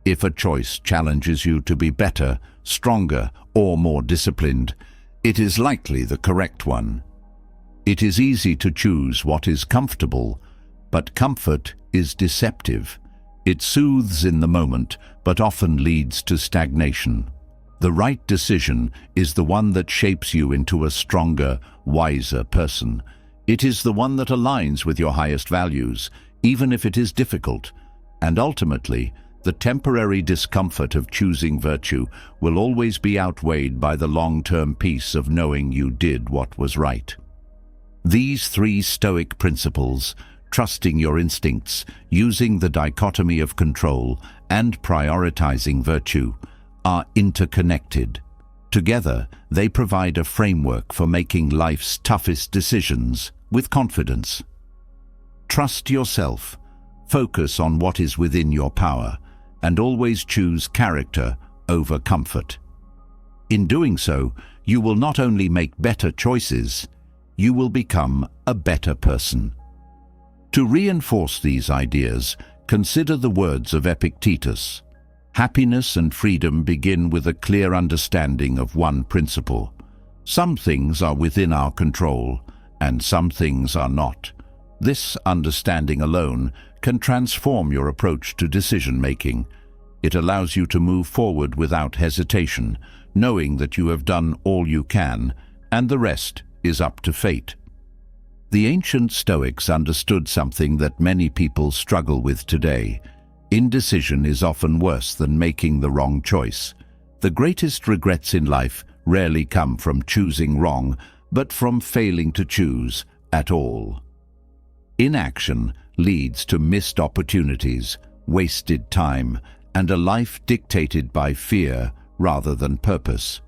[SPEAKER 1] If a choice challenges you to be better, stronger, or more disciplined, it is likely the correct one. It is easy to choose what is comfortable, but comfort is deceptive. It soothes in the moment, but often leads to stagnation. The right decision is the one that shapes you into a stronger, wiser person. It is the one that aligns with your highest values, even if it is difficult. And ultimately, the temporary discomfort of choosing virtue will always be outweighed by the long-term peace of knowing you did what was right. These 3 Stoic principles, trusting your instincts, using the dichotomy of control, and prioritizing virtue, are interconnected. Together, they provide a framework for making life's toughest decisions with confidence. Trust yourself, focus on what is within your power, and always choose character over comfort. In doing so, you will not only make better choices, you will become a better person. To reinforce these ideas, consider the words of Epictetus. Happiness and freedom begin with a clear understanding of one principle. Some things are within our control, and some things are not. This understanding alone can transform your approach to decision-making. It allows you to move forward without hesitation, knowing that you have done all you can, and the rest is up to fate. The ancient Stoics understood something that many people struggle with today. Indecision is often worse than making the wrong choice. The greatest regrets in life rarely come from choosing wrong, but from failing to choose at all. In action, leads to missed opportunities, wasted time, and a life dictated by fear rather than purpose.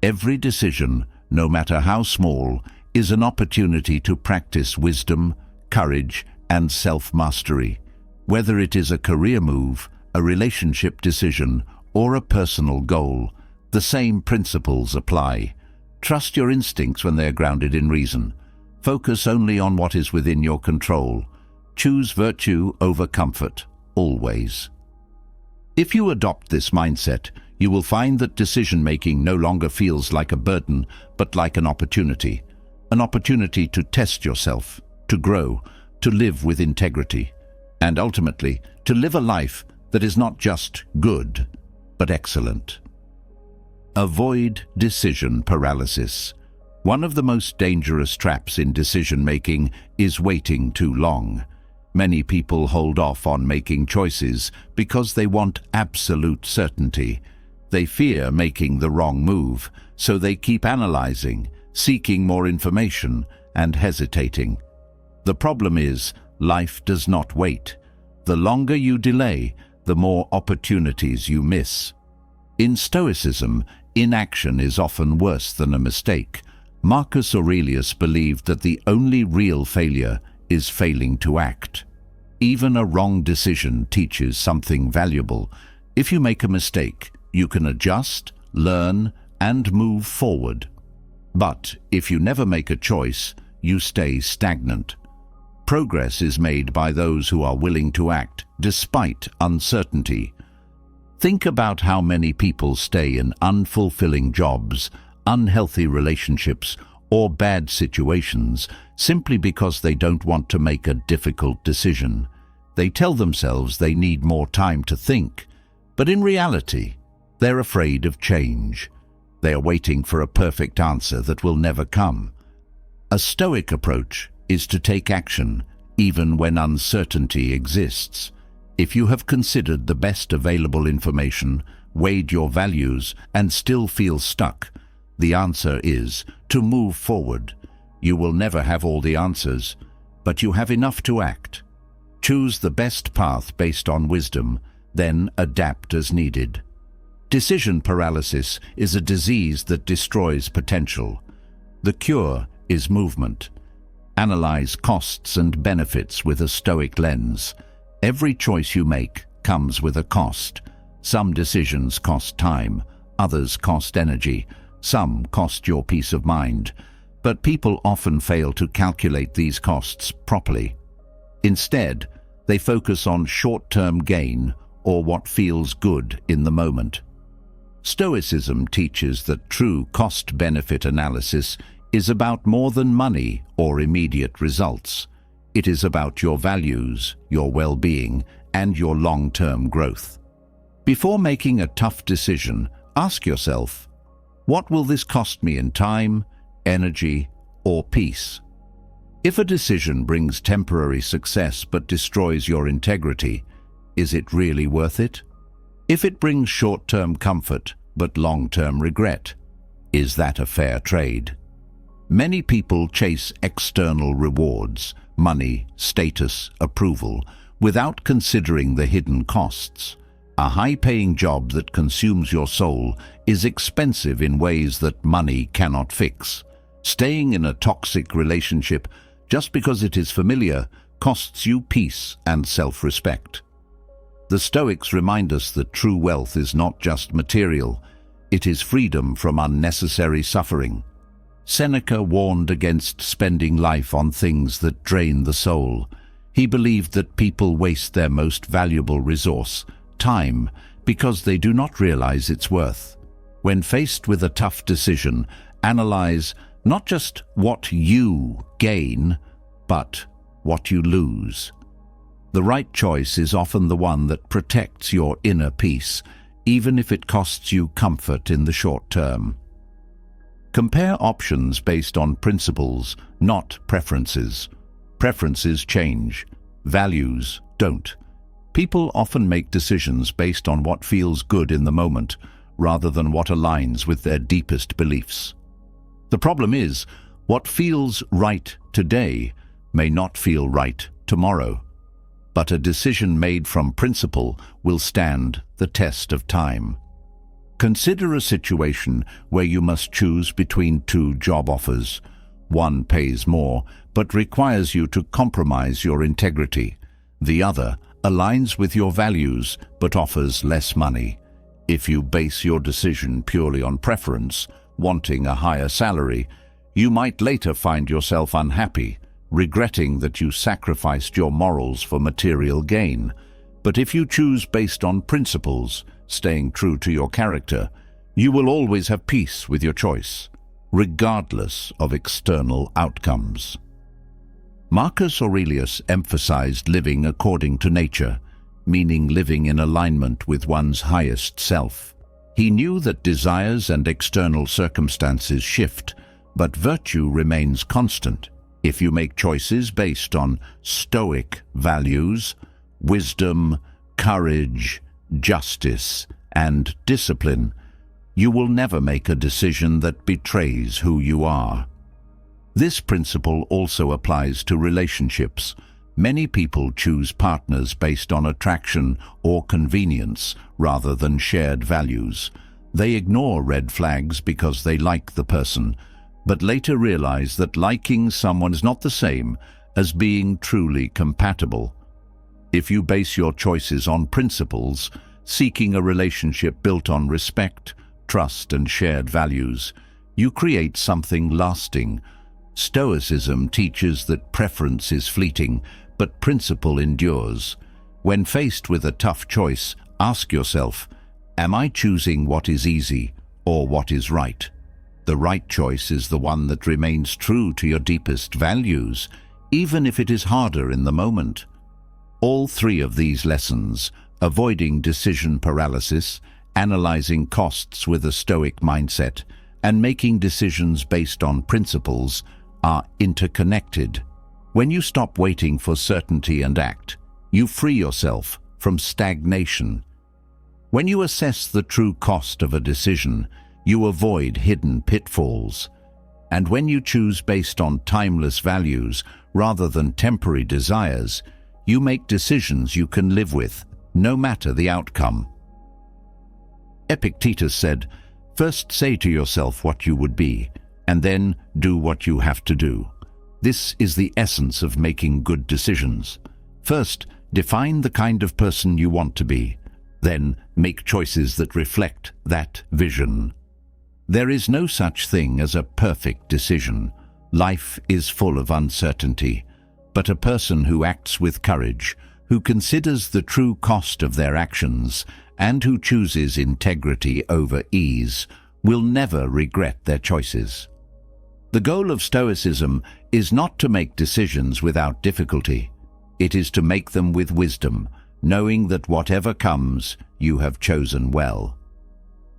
[SPEAKER 1] Every decision, no matter how small, is an opportunity to practice wisdom, courage, and self-mastery. Whether it is a career move, a relationship decision, or a personal goal, the same principles apply. Trust your instincts when they are grounded in reason. Focus only on what is within your control. Choose virtue over comfort, always. If you adopt this mindset, you will find that decision-making no longer feels like a burden, but like an opportunity. An opportunity to test yourself, to grow, to live with integrity, and ultimately, to live a life that is not just good, but excellent. Avoid decision paralysis. One of the most dangerous traps in decision-making is waiting too long. Many people hold off on making choices because they want absolute certainty. They fear making the wrong move, so they keep analyzing, seeking more information, and hesitating. The problem is, life does not wait. The longer you delay, the more opportunities you miss. In Stoicism, inaction is often worse than a mistake. Marcus Aurelius believed that the only real failure is failing to act. Even a wrong decision teaches something valuable. If you make a mistake, you can adjust, learn, and move forward. But if you never make a choice, you stay stagnant. Progress is made by those who are willing to act despite uncertainty. Think about how many people stay in unfulfilling jobs, unhealthy relationships, or bad situations simply because they don't want to make a difficult decision. They tell themselves they need more time to think, but in reality, they're afraid of change. They are waiting for a perfect answer that will never come. A Stoic approach is to take action even when uncertainty exists. If you have considered the best available information, weighed your values, and still feel stuck, the answer is to move forward. You will never have all the answers, but you have enough to act. Choose the best path based on wisdom, then adapt as needed. Decision paralysis is a disease that destroys potential. The cure is movement. Analyze costs and benefits with a Stoic lens. Every choice you make comes with a cost. Some decisions cost time, others cost energy, some cost your peace of mind. But people often fail to calculate these costs properly. Instead, they focus on short-term gain or what feels good in the moment. Stoicism teaches that true cost-benefit analysis is about more than money or immediate results. It is about your values, your well-being, and your long-term growth. Before making a tough decision, ask yourself, what will this cost me in time, energy, or peace? If a decision brings temporary success but destroys your integrity, is it really worth it? If it brings short-term comfort but long-term regret, is that a fair trade? Many people chase external rewards, money, status, approval, without considering the hidden costs. A high-paying job that consumes your soul is expensive in ways that money cannot fix. Staying in a toxic relationship just because it is familiar costs you peace and self-respect. The Stoics remind us that true wealth is not just material, it is freedom from unnecessary suffering. Seneca warned against spending life on things that drain the soul. He believed that people waste their most valuable resource, time, because they do not realize its worth. When faced with a tough decision, analyze not just what you gain, but what you lose. The right choice is often the one that protects your inner peace, even if it costs you comfort in the short term. Compare options based on principles, not preferences. Preferences change. Values don't. People often make decisions based on what feels good in the moment, rather than what aligns with their deepest beliefs. The problem is, what feels right today may not feel right tomorrow. but a decision made from principle will stand the test of time. Consider a situation where you must choose between two job offers. One pays more, but requires you to compromise your integrity. The other aligns with your values, but offers less money. If you base your decision purely on preference, wanting a higher salary, you might later find yourself unhappy, regretting that you sacrificed your morals for material gain. But if you choose based on principles, staying true to your character, you will always have peace with your choice, regardless of external outcomes. Marcus Aurelius emphasized living according to nature, meaning living in alignment with one's highest self. He knew that desires and external circumstances shift, but virtue remains constant. If you make choices based on Stoic values, wisdom, courage, justice, and discipline, you will never make a decision that betrays who you are. This principle also applies to relationships. Many people choose partners based on attraction or convenience rather than shared values. They ignore red flags because they like the person, but later realize that liking someone is not the same as being truly compatible. If you base your choices on principles, seeking a relationship built on respect, trust, and shared values, you create something lasting. Stoicism teaches that preference is fleeting, but principle endures. When faced with a tough choice, ask yourself, am I choosing what is easy or what is right? The right choice is the one that remains true to your deepest values, even if it is harder in the moment. All three of these lessons, avoiding decision paralysis, analyzing costs with a Stoic mindset, and making decisions based on principles, are interconnected. When you stop waiting for certainty and act, you free yourself from stagnation. When you assess the true cost of a decision, you avoid hidden pitfalls. And when you choose based on timeless values rather than temporary desires, you make decisions you can live with, no matter the outcome. Epictetus said, "First say to yourself what you would be, and then do what you have to do." This is the essence of making good decisions. First, define the kind of person you want to be. Then, make choices that reflect that vision. There is no such thing as a perfect decision. Life is full of uncertainty, but a person who acts with courage, who considers the true cost of their actions, and who chooses integrity over ease, will never regret their choices. The goal of Stoicism is not to make decisions without difficulty. It is to make them with wisdom, knowing that whatever comes, you have chosen well.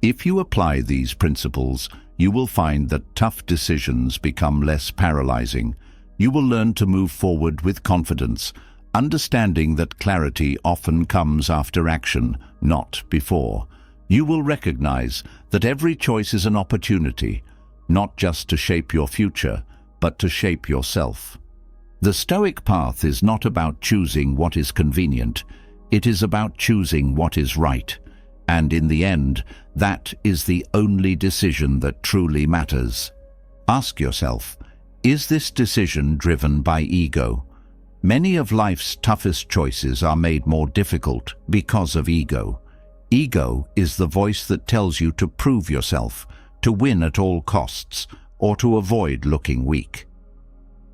[SPEAKER 1] If you apply these principles, you will find that tough decisions become less paralyzing. You will learn to move forward with confidence, understanding that clarity often comes after action, not before. You will recognize that every choice is an opportunity, not just to shape your future, but to shape yourself. The Stoic path is not about choosing what is convenient. It is about choosing what is right. And in the end, that is the only decision that truly matters. Ask yourself, is this decision driven by ego? Many of life's toughest choices are made more difficult because of ego. Ego is the voice that tells you to prove yourself, to win at all costs, or to avoid looking weak.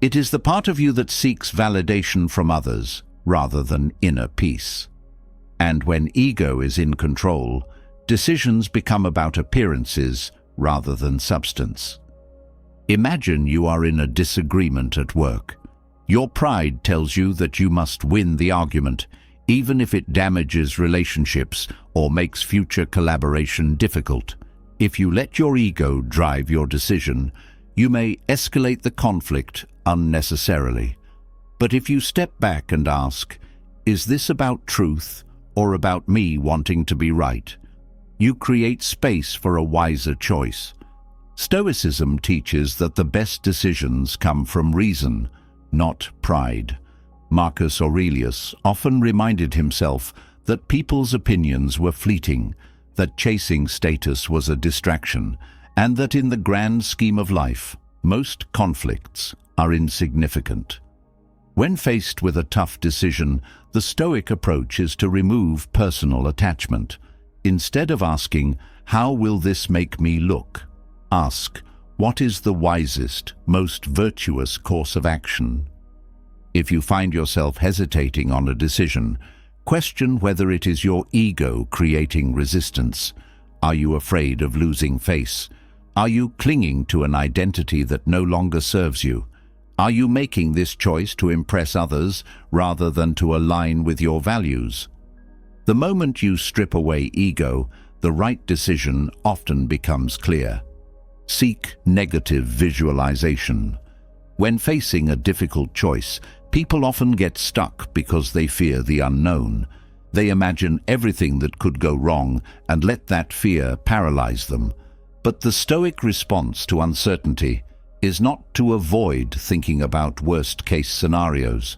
[SPEAKER 1] It is the part of you that seeks validation from others rather than inner peace. And when ego is in control, decisions become about appearances rather than substance. Imagine you are in a disagreement at work. Your pride tells you that you must win the argument, even if it damages relationships or makes future collaboration difficult. If you let your ego drive your decision, you may escalate the conflict unnecessarily. But if you step back and ask, is this about truth or about me wanting to be right? You create space for a wiser choice. Stoicism teaches that the best decisions come from reason, not pride. Marcus Aurelius often reminded himself that people's opinions were fleeting, that chasing status was a distraction, and that in the grand scheme of life, most conflicts are insignificant. When faced with a tough decision, the Stoic approach is to remove personal attachment. Instead of asking, "How will this make me look?" ask, "What is the wisest, most virtuous course of action?" If you find yourself hesitating on a decision, question whether it is your ego creating resistance. Are you afraid of losing face? Are you clinging to an identity that no longer serves you? Are you making this choice to impress others rather than to align with your values? The moment you strip away ego, the right decision often becomes clear. Seek negative visualization. When facing a difficult choice, people often get stuck because they fear the unknown. They imagine everything that could go wrong and let that fear paralyze them. But the Stoic response to uncertainty is not to avoid thinking about worst-case scenarios.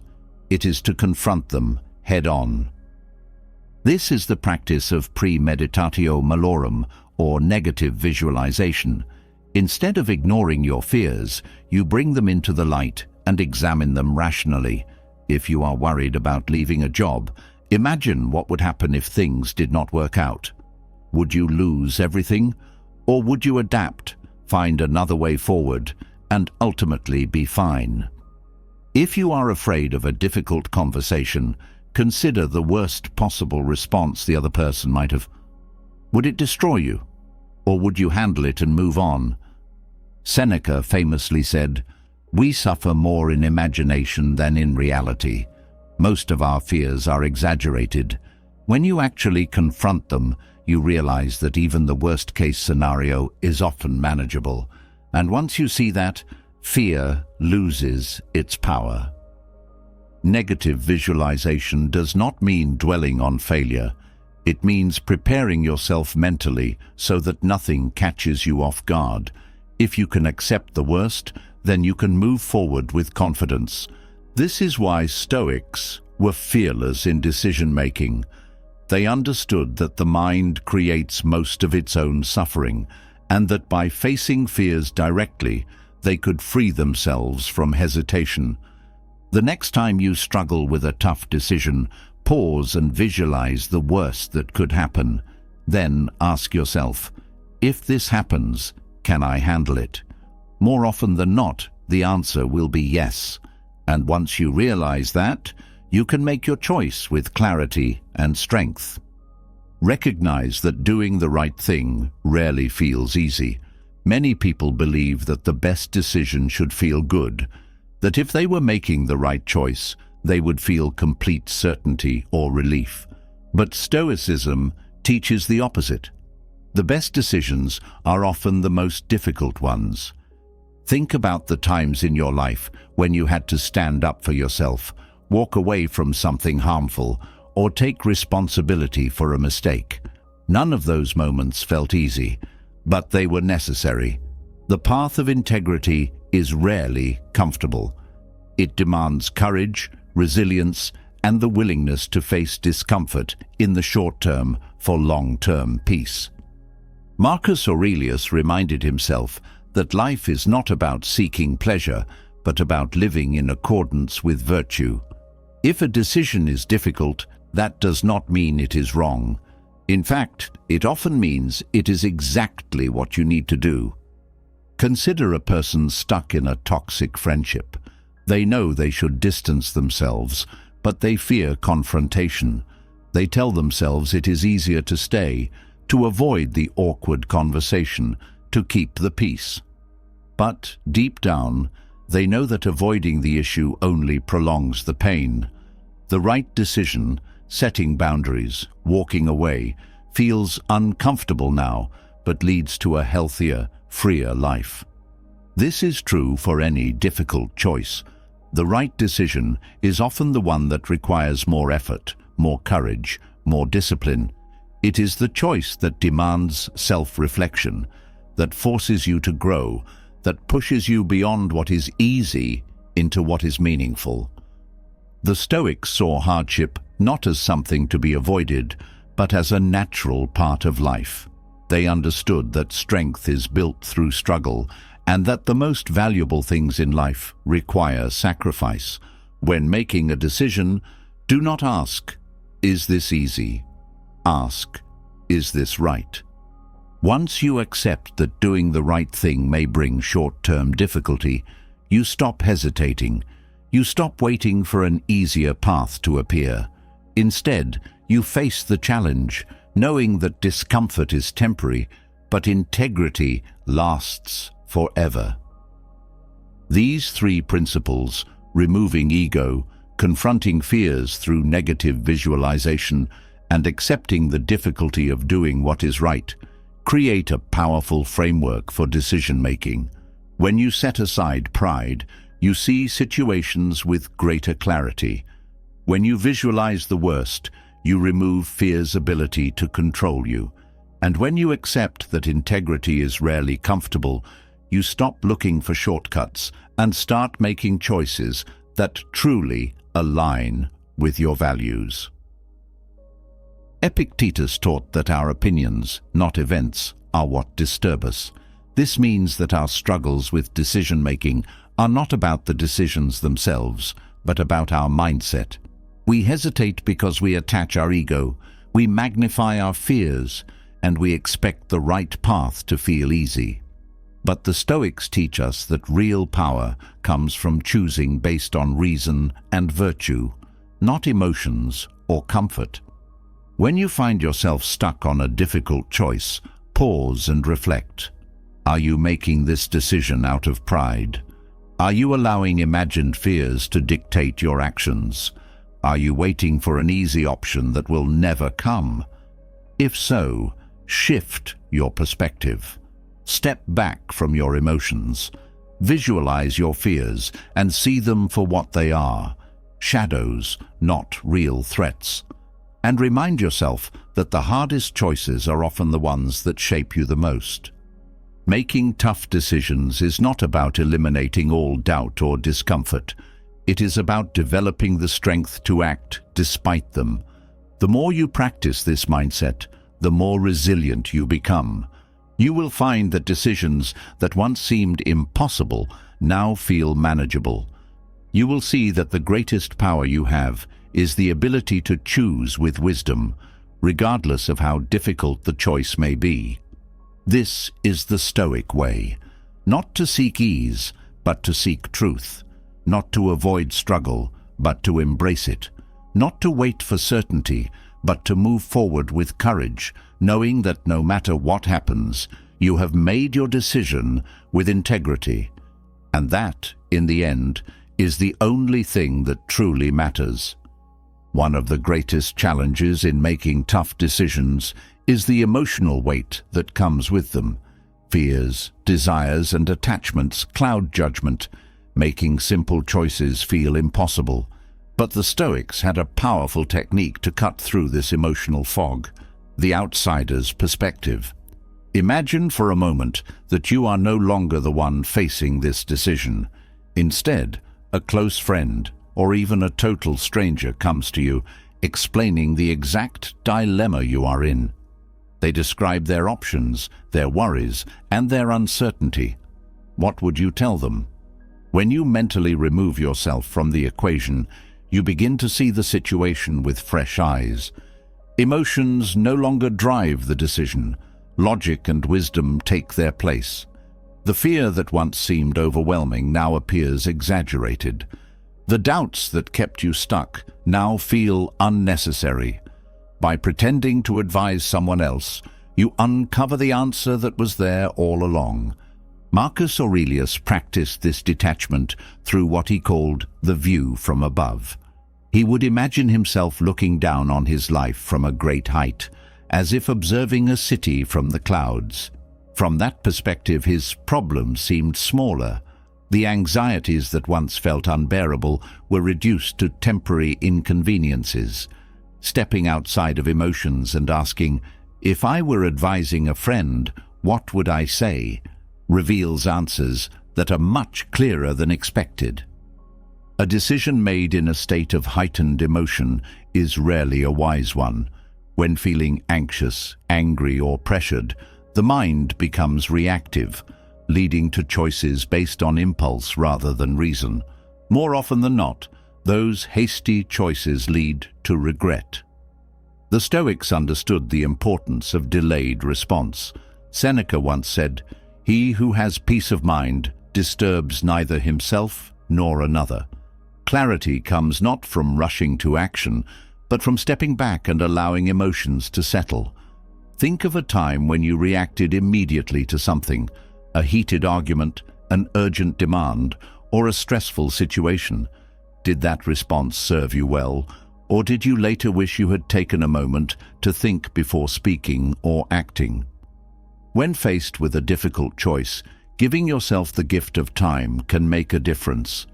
[SPEAKER 1] It is to confront them head-on. This is the practice of premeditatio malorum, or negative visualization. Instead of ignoring your fears, you bring them into the light and examine them rationally. If you are worried about leaving a job, imagine what would happen if things did not work out. Would you lose everything? Or would you adapt, find another way forward, and ultimately be fine? If you are afraid of a difficult conversation, consider the worst possible response the other person might have. Would it destroy you? Or would you handle it and move on? Seneca famously said, "We suffer more in imagination than in reality." Most of our fears are exaggerated. When you actually confront them, you realize that even the worst-case scenario is often manageable. And once you see that, fear loses its power. Negative visualization does not mean dwelling on failure. It means preparing yourself mentally so that nothing catches you off guard. If you can accept the worst, then you can move forward with confidence. This is why Stoics were fearless in decision-making. They understood that the mind creates most of its own suffering, and that by facing fears directly, they could free themselves from hesitation. The next time you struggle with a tough decision, pause and visualize the worst that could happen. Then ask yourself, if this happens, can I handle it? More often than not, the answer will be yes. And once you realize that, you can make your choice with clarity and strength. Recognize that doing the right thing rarely feels easy. Many people believe that the best decision should feel good, that if they were making the right choice, they would feel complete certainty or relief. But Stoicism teaches the opposite. The best decisions are often the most difficult ones. Think about the times in your life when you had to stand up for yourself, walk away from something harmful, or take responsibility for a mistake. None of those moments felt easy, but they were necessary. The path of integrity is rarely comfortable. It demands courage, resilience, and the willingness to face discomfort in the short term for long-term peace. Marcus Aurelius reminded himself that life is not about seeking pleasure, but about living in accordance with virtue. If a decision is difficult, that does not mean it is wrong. In fact, it often means it is exactly what you need to do. Consider a person stuck in a toxic friendship. They know they should distance themselves, but they fear confrontation. They tell themselves it is easier to stay, to avoid the awkward conversation, to keep the peace. But deep down, they know that avoiding the issue only prolongs the pain. The right decision, setting boundaries, walking away, feels uncomfortable now, but leads to a healthier, freer life. This is true for any difficult choice. The right decision is often the one that requires more effort, more courage, more discipline. It is the choice that demands self-reflection, that forces you to grow, that pushes you beyond what is easy into what is meaningful. The Stoics saw hardship not as something to be avoided, but as a natural part of life. They understood that strength is built through struggle, and that the most valuable things in life require sacrifice. When making a decision, do not ask, "Is this easy?" Ask, "Is this right?" Once you accept that doing the right thing may bring short-term difficulty, you stop hesitating. You stop waiting for an easier path to appear. Instead, you face the challenge, knowing that discomfort is temporary, but integrity lasts forever. These three principles, removing ego, confronting fears through negative visualization, and accepting the difficulty of doing what is right, create a powerful framework for decision-making. When you set aside pride, you see situations with greater clarity. When you visualize the worst, you remove fear's ability to control you. And when you accept that integrity is rarely comfortable, you stop looking for shortcuts and start making choices that truly align with your values. Epictetus taught that our opinions, not events, are what disturb us. This means that our struggles with decision-making are not about the decisions themselves, but about our mindset. We hesitate because we attach our ego, we magnify our fears, and we expect the right path to feel easy. But the Stoics teach us that real power comes from choosing based on reason and virtue, not emotions or comfort. When you find yourself stuck on a difficult choice, pause and reflect. Are you making this decision out of pride? Are you allowing imagined fears to dictate your actions? Are you waiting for an easy option that will never come? If so, shift your perspective. Step back from your emotions. Visualize your fears and see them for what they are, shadows, not real threats. And remind yourself that the hardest choices are often the ones that shape you the most. Making tough decisions is not about eliminating all doubt or discomfort. It is about developing the strength to act despite them. The more you practice this mindset, the more resilient you become. You will find that decisions that once seemed impossible now feel manageable. You will see that the greatest power you have is the ability to choose with wisdom, regardless of how difficult the choice may be. This is the Stoic way, not to seek ease, but to seek truth, not to avoid struggle, but to embrace it, not to wait for certainty, but to move forward with courage, knowing that no matter what happens, you have made your decision with integrity. And that, in the end, is the only thing that truly matters. One of the greatest challenges in making tough decisions is the emotional weight that comes with them. Fears, desires, and attachments cloud judgment, making simple choices feel impossible. But the Stoics had a powerful technique to cut through this emotional fog: the outsider's perspective. Imagine for a moment that you are no longer the one facing this decision. Instead, a close friend, or even a total stranger, comes to you, explaining the exact dilemma you are in. They describe their options, their worries, and their uncertainty. What would you tell them? When you mentally remove yourself from the equation, you begin to see the situation with fresh eyes. Emotions no longer drive the decision. Logic and wisdom take their place. The fear that once seemed overwhelming now appears exaggerated. The doubts that kept you stuck now feel unnecessary. By pretending to advise someone else, you uncover the answer that was there all along. Marcus Aurelius practiced this detachment through what he called the view from above. He would imagine himself looking down on his life from a great height, as if observing a city from the clouds. From that perspective, his problems seemed smaller. The anxieties that once felt unbearable were reduced to temporary inconveniences. Stepping outside of emotions and asking, "If I were advising a friend, what would I say?" reveals answers that are much clearer than expected. A decision made in a state of heightened emotion is rarely a wise one. When feeling anxious, angry, or pressured, the mind becomes reactive, leading to choices based on impulse rather than reason. More often than not, those hasty choices lead to regret. The Stoics understood the importance of delayed response. Seneca once said, "He who has peace of mind disturbs neither himself nor another." Clarity comes not from rushing to action, but from stepping back and allowing emotions to settle. Think of a time when you reacted immediately to something, a heated argument, an urgent demand, or a stressful situation. Did that response serve you well, or did you later wish you had taken a moment to think before speaking or acting? When faced with a difficult choice, giving yourself the gift of time can make a difference.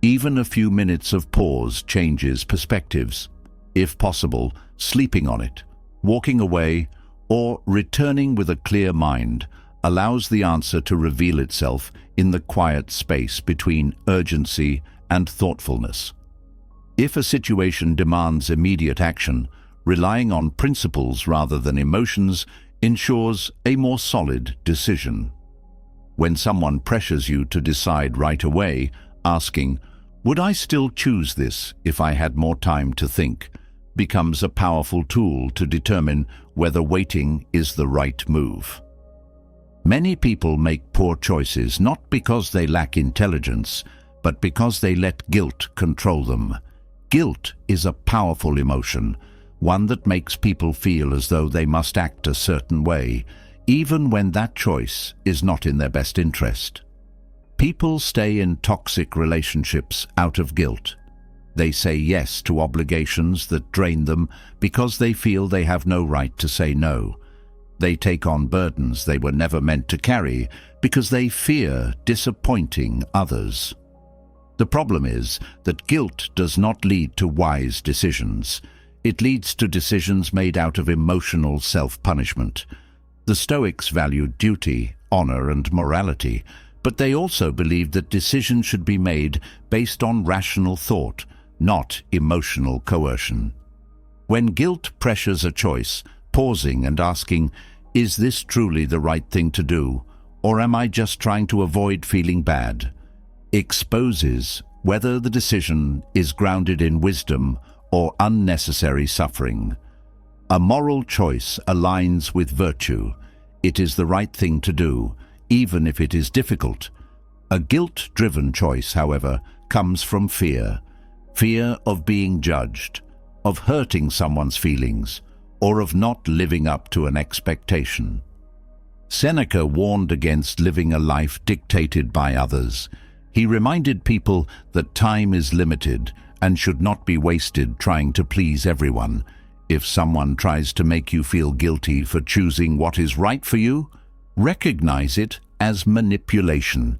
[SPEAKER 1] Even a few minutes of pause changes perspectives. If possible, sleeping on it, walking away, or returning with a clear mind allows the answer to reveal itself in the quiet space between urgency and thoughtfulness. If a situation demands immediate action, relying on principles rather than emotions ensures a more solid decision. When someone pressures you to decide right away, asking, "Would I still choose this if I had more time to think?" becomes a powerful tool to determine whether waiting is the right move. Many people make poor choices not because they lack intelligence, but because they let guilt control them. Guilt is a powerful emotion, one that makes people feel as though they must act a certain way, even when that choice is not in their best interest. People stay in toxic relationships out of guilt. They say yes to obligations that drain them because they feel they have no right to say no. They take on burdens they were never meant to carry because they fear disappointing others. The problem is that guilt does not lead to wise decisions. It leads to decisions made out of emotional self-punishment. The Stoics valued duty, honor, and morality, but they also believed that decisions should be made based on rational thought, not emotional coercion. When guilt pressures a choice, pausing and asking, "Is this truly the right thing to do, or am I just trying to avoid feeling bad?" exposes whether the decision is grounded in wisdom or unnecessary suffering. A moral choice aligns with virtue. It is the right thing to do, even if it is difficult. A guilt-driven choice, however, comes from fear. Fear of being judged, of hurting someone's feelings, or of not living up to an expectation. Seneca warned against living a life dictated by others. He reminded people that time is limited and should not be wasted trying to please everyone. If someone tries to make you feel guilty for choosing what is right for you, recognize it as manipulation.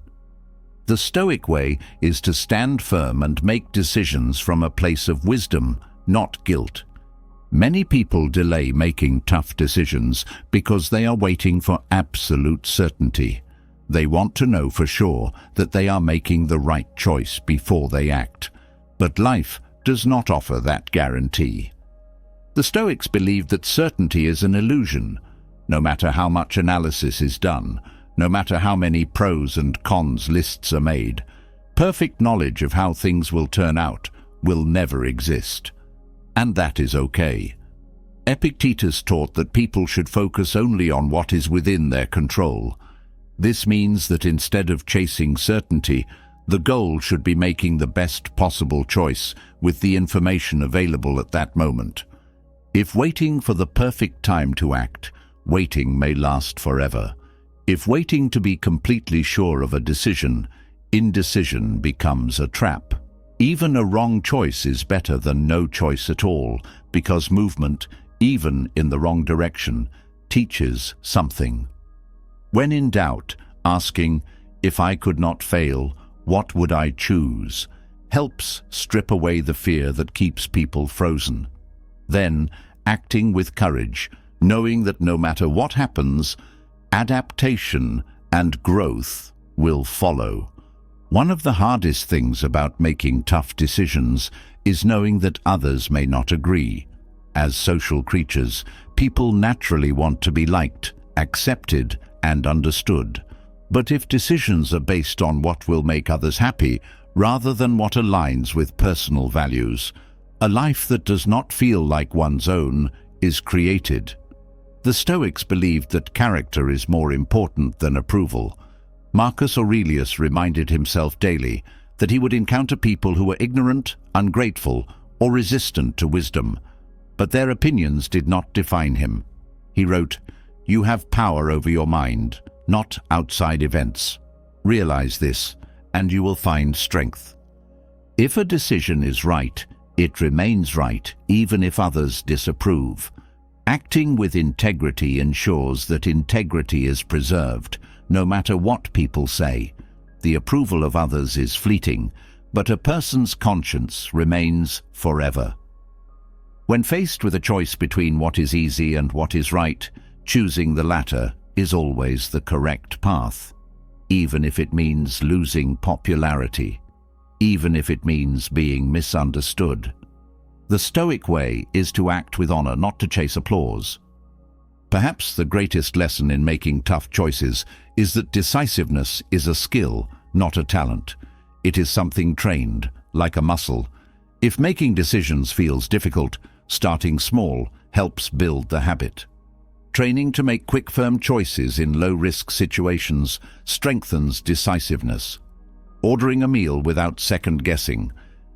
[SPEAKER 1] The Stoic way is to stand firm and make decisions from a place of wisdom, not guilt. Many people delay making tough decisions because they are waiting for absolute certainty. They want to know for sure that they are making the right choice before they act. But life does not offer that guarantee. The Stoics believed that certainty is an illusion. No matter how much analysis is done, no matter how many pros and cons lists are made, perfect knowledge of how things will turn out will never exist. And that is okay. Epictetus taught that people should focus only on what is within their control. This means that instead of chasing certainty, the goal should be making the best possible choice with the information available at that moment. If waiting for the perfect time to act, waiting may last forever. If waiting to be completely sure of a decision, indecision becomes a trap. Even a wrong choice is better than no choice at all, because movement, even in the wrong direction, teaches something. When in doubt, asking, "If I could not fail, what would I choose?" helps strip away the fear that keeps people frozen. Then, acting with courage, knowing that no matter what happens, adaptation and growth will follow. One of the hardest things about making tough decisions is knowing that others may not agree. As social creatures, people naturally want to be liked, accepted, and understood. But if decisions are based on what will make others happy, rather than what aligns with personal values, a life that does not feel like one's own is created. The Stoics believed that character is more important than approval. Marcus Aurelius reminded himself daily that he would encounter people who were ignorant, ungrateful, or resistant to wisdom, but their opinions did not define him. He wrote, "You have power over your mind, not outside events. Realize this, and you will find strength." If a decision is right, it remains right, even if others disapprove. Acting with integrity ensures that integrity is preserved, no matter what people say. The approval of others is fleeting, but a person's conscience remains forever. When faced with a choice between what is easy and what is right, choosing the latter is always the correct path, even if it means losing popularity, even if it means being misunderstood. The Stoic way is to act with honor, not to chase applause. Perhaps the greatest lesson in making tough choices is that decisiveness is a skill, not a talent. It is something trained, like a muscle. If making decisions feels difficult, starting small helps build the habit. Training to make quick, firm choices in low-risk situations strengthens decisiveness. Ordering a meal without second-guessing,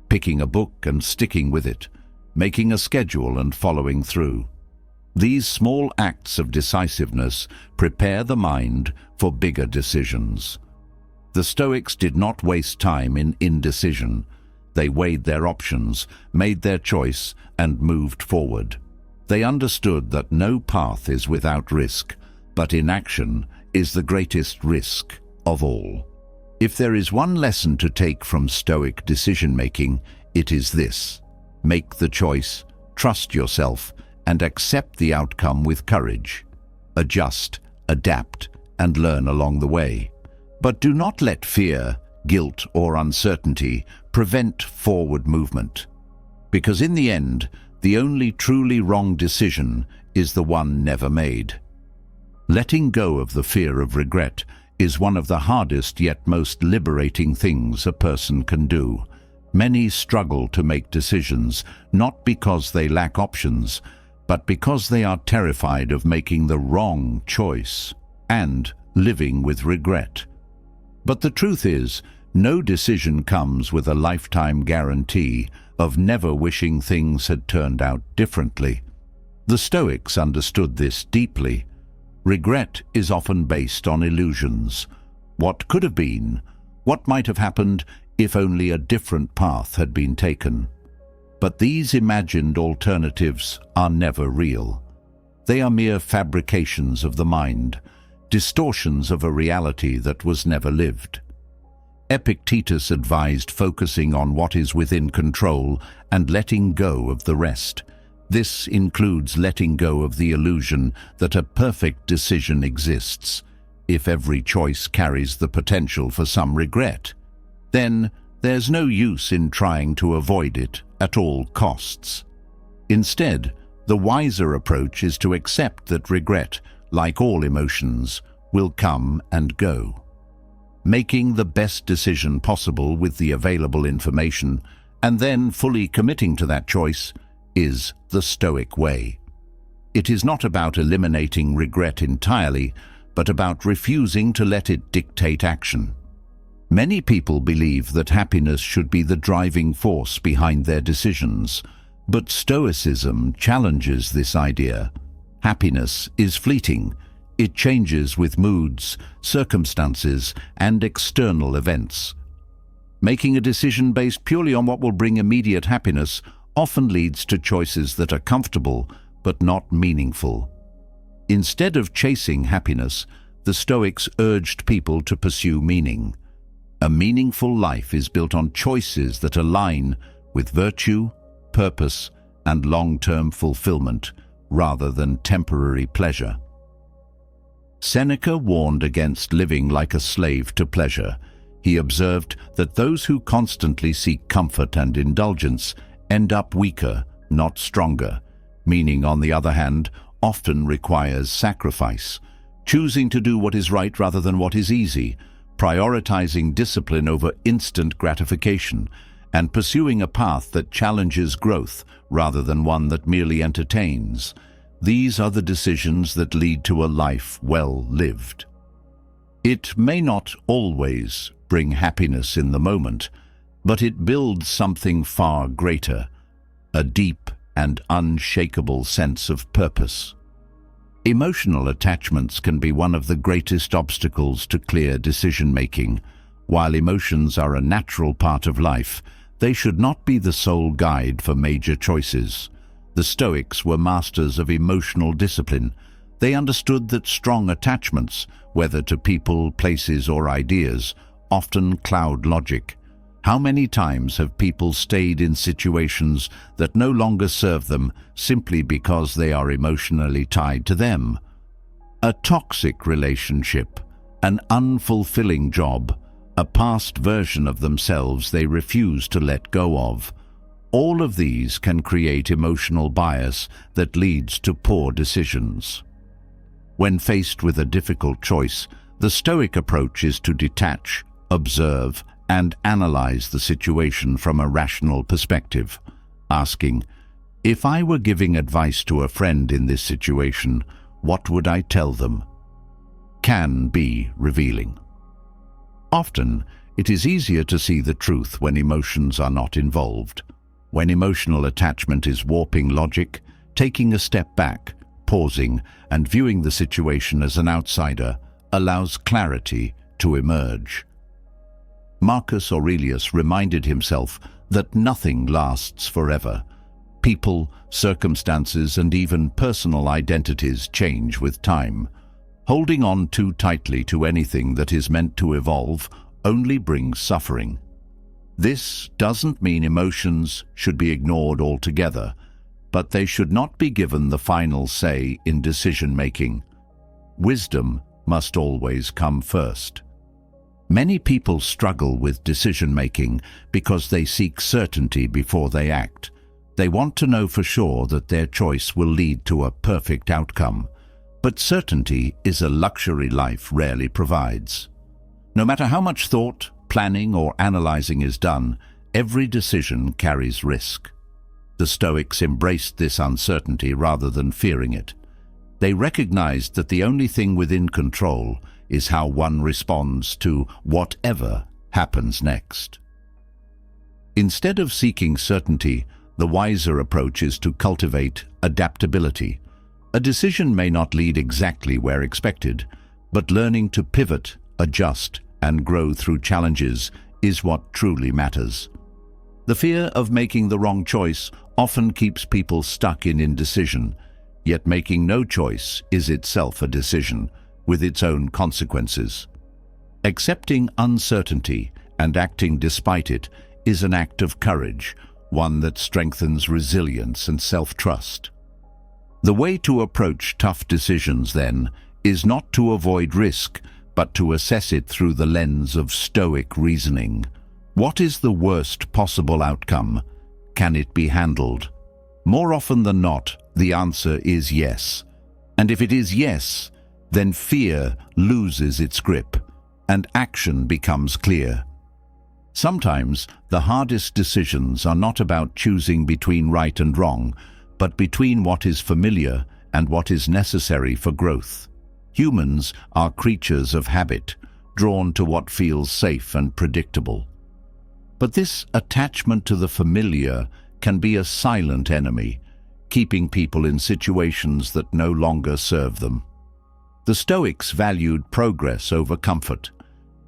[SPEAKER 1] picking a book and sticking with it, making a schedule and following through. These small acts of decisiveness prepare the mind for bigger decisions. The Stoics did not waste time in indecision. They weighed their options, made their choice, and moved forward. They understood that no path is without risk, but inaction is the greatest risk of all. If there is one lesson to take from Stoic decision-making, it is this: make the choice, trust yourself, and accept the outcome with courage. Adjust, adapt, and learn along the way. But do not let fear, guilt, or uncertainty prevent forward movement. Because in the end, the only truly wrong decision is the one never made. Letting go of the fear of regret is one of the hardest yet most liberating things a person can do. Many struggle to make decisions, not because they lack options, but because they are terrified of making the wrong choice and living with regret. But the truth is, no decision comes with a lifetime guarantee of never wishing things had turned out differently. The Stoics understood this deeply. Regret is often based on illusions. What could have been? What might have happened if only a different path had been taken? But these imagined alternatives are never real. They are mere fabrications of the mind, distortions of a reality that was never lived. Epictetus advised focusing on what is within control and letting go of the rest. This includes letting go of the illusion that a perfect decision exists. If every choice carries the potential for some regret, then there's no use in trying to avoid it at all costs. Instead, the wiser approach is to accept that regret, like all emotions, will come and go. Making the best decision possible with the available information and then fully committing to that choice is the Stoic way. It is not about eliminating regret entirely, but about refusing to let it dictate action. Many people believe that happiness should be the driving force behind their decisions, but Stoicism challenges this idea. Happiness is fleeting. It changes with moods, circumstances, and external events. Making a decision based purely on what will bring immediate happiness often leads to choices that are comfortable but not meaningful. Instead of chasing happiness, the Stoics urged people to pursue meaning. A meaningful life is built on choices that align with virtue, purpose, and long-term fulfillment rather than temporary pleasure. Seneca warned against living like a slave to pleasure. He observed that those who constantly seek comfort and indulgence end up weaker, not stronger, meaning, on the other hand, often requires sacrifice, choosing to do what is right rather than what is easy, prioritizing discipline over instant gratification, and pursuing a path that challenges growth rather than one that merely entertains. These are the decisions that lead to a life well lived. It may not always bring happiness in the moment, but it builds something far greater, a deep and unshakable sense of purpose. Emotional attachments can be one of the greatest obstacles to clear decision-making. While emotions are a natural part of life, they should not be the sole guide for major choices. The Stoics were masters of emotional discipline. They understood that strong attachments, whether to people, places, or ideas, often cloud logic. How many times have people stayed in situations that no longer serve them simply because they are emotionally tied to them? A toxic relationship, an unfulfilling job, a past version of themselves they refuse to let go of. All of these can create emotional bias that leads to poor decisions. When faced with a difficult choice, the Stoic approach is to detach, observe, and analyze the situation from a rational perspective, asking, "If I were giving advice to a friend in this situation, what would I tell them?" Can be revealing. Often, it is easier to see the truth when emotions are not involved. When emotional attachment is warping logic, taking a step back, pausing, and viewing the situation as an outsider allows clarity to emerge. Marcus Aurelius reminded himself that nothing lasts forever. People, circumstances, and even personal identities change with time. Holding on too tightly to anything that is meant to evolve only brings suffering. This doesn't mean emotions should be ignored altogether, but they should not be given the final say in decision-making. Wisdom must always come first. Many people struggle with decision-making because they seek certainty before they act. They want to know for sure that their choice will lead to a perfect outcome. But certainty is a luxury life rarely provides. No matter how much thought, planning, or analyzing is done, every decision carries risk. The Stoics embraced this uncertainty rather than fearing it. They recognized that the only thing within control is how one responds to whatever happens next. Instead of seeking certainty, the wiser approach is to cultivate adaptability. A decision may not lead exactly where expected, but learning to pivot, adjust, and grow through challenges is what truly matters. The fear of making the wrong choice often keeps people stuck in indecision, yet making no choice is itself a decision, with its own consequences. Accepting uncertainty and acting despite it is an act of courage, one that strengthens resilience and self-trust. The way to approach tough decisions, then, is not to avoid risk, but to assess it through the lens of Stoic reasoning. What is the worst possible outcome? Can it be handled? More often than not, the answer is yes. And if it is yes, then fear loses its grip, and action becomes clear. Sometimes the hardest decisions are not about choosing between right and wrong, but between what is familiar and what is necessary for growth. Humans are creatures of habit, drawn to what feels safe and predictable. But this attachment to the familiar can be a silent enemy, keeping people in situations that no longer serve them. The Stoics valued progress over comfort.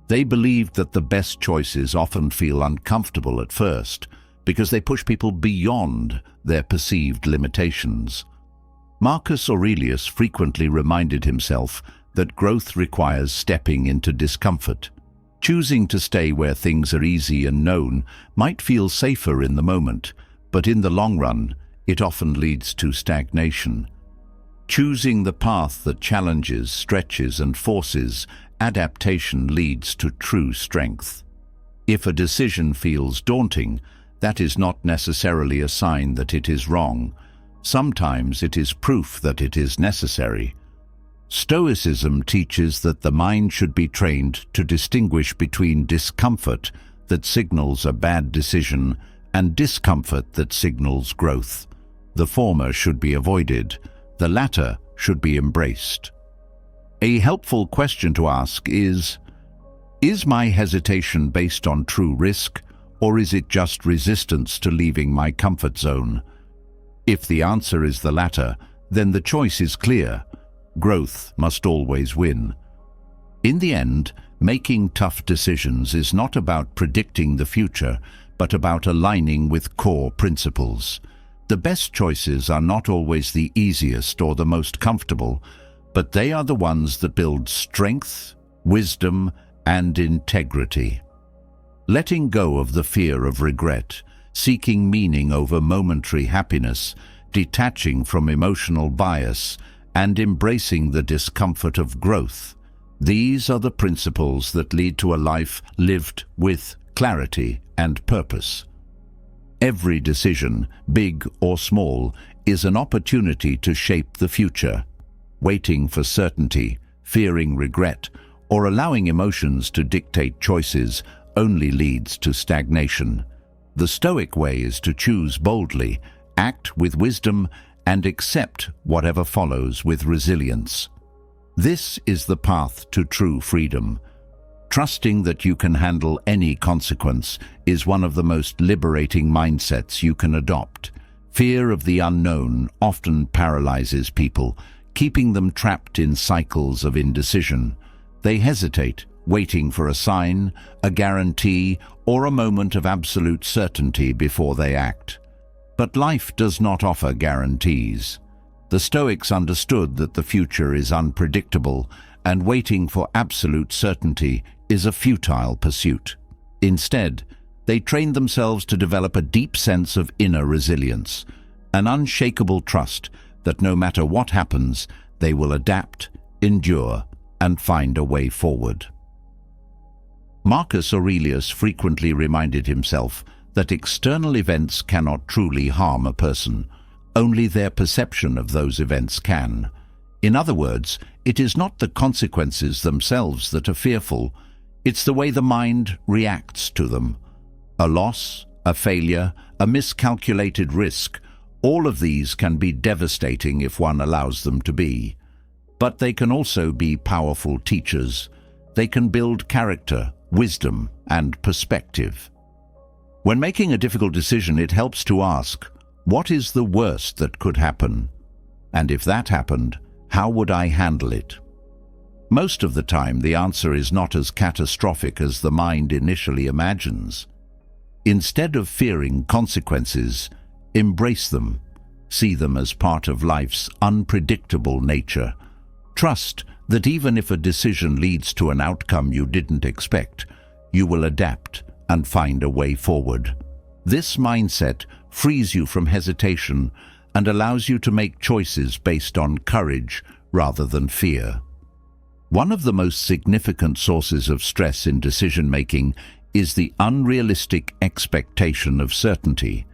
[SPEAKER 1] They believed that the best choices often feel uncomfortable at first because they push people beyond their perceived limitations. Marcus Aurelius frequently reminded himself that growth requires stepping into discomfort. Choosing to stay where things are easy and known might feel safer in the moment, but in the long run, it often leads to stagnation. Choosing the path that challenges, stretches, and forces adaptation leads to true strength. If a decision feels daunting, that is not necessarily a sign that it is wrong. Sometimes it is proof that it is necessary. Stoicism teaches that the mind should be trained to distinguish between discomfort that signals a bad decision and discomfort that signals growth. The former should be avoided, the latter should be embraced. A helpful question to ask is my hesitation based on true risk, or is it just resistance to leaving my comfort zone? If the answer is the latter, then the choice is clear. Growth must always win. In the end, making tough decisions is not about predicting the future, but about aligning with core principles. The best choices are not always the easiest or the most comfortable, but they are the ones that build strength, wisdom, and integrity. Letting go of the fear of regret, seeking meaning over momentary happiness, detaching from emotional bias, and embracing the discomfort of growth. These are the principles that lead to a life lived with clarity and purpose. Every decision, big or small, is an opportunity to shape the future. Waiting for certainty, fearing regret, or allowing emotions to dictate choices only leads to stagnation. The Stoic way is to choose boldly, act with wisdom, and accept whatever follows with resilience. This is the path to true freedom. Trusting that you can handle any consequence is one of the most liberating mindsets you can adopt. Fear of the unknown often paralyzes people, keeping them trapped in cycles of indecision. They hesitate, waiting for a sign, a guarantee, or a moment of absolute certainty before they act. But life does not offer guarantees. The Stoics understood that the future is unpredictable, and waiting for absolute certainty is a futile pursuit. Instead, they trained themselves to develop a deep sense of inner resilience, an unshakable trust that no matter what happens, they will adapt, endure, and find a way forward. Marcus Aurelius frequently reminded himself that external events cannot truly harm a person. Only their perception of those events can. In other words, it is not the consequences themselves that are fearful, it's the way the mind reacts to them. A loss, a failure, a miscalculated risk, all of these can be devastating if one allows them to be. But they can also be powerful teachers. They can build character, wisdom, and perspective. When making a difficult decision, it helps to ask, what is the worst that could happen? And if that happened, how would I handle it? Most of the time, the answer is not as catastrophic as the mind initially imagines. Instead of fearing consequences, embrace them. See them as part of life's unpredictable nature. Trust that even if a decision leads to an outcome you didn't expect, you will adapt and find a way forward. This mindset frees you from hesitation and allows you to make choices based on courage rather than fear. One of the most significant sources of stress in decision-making is the unrealistic expectation of certainty.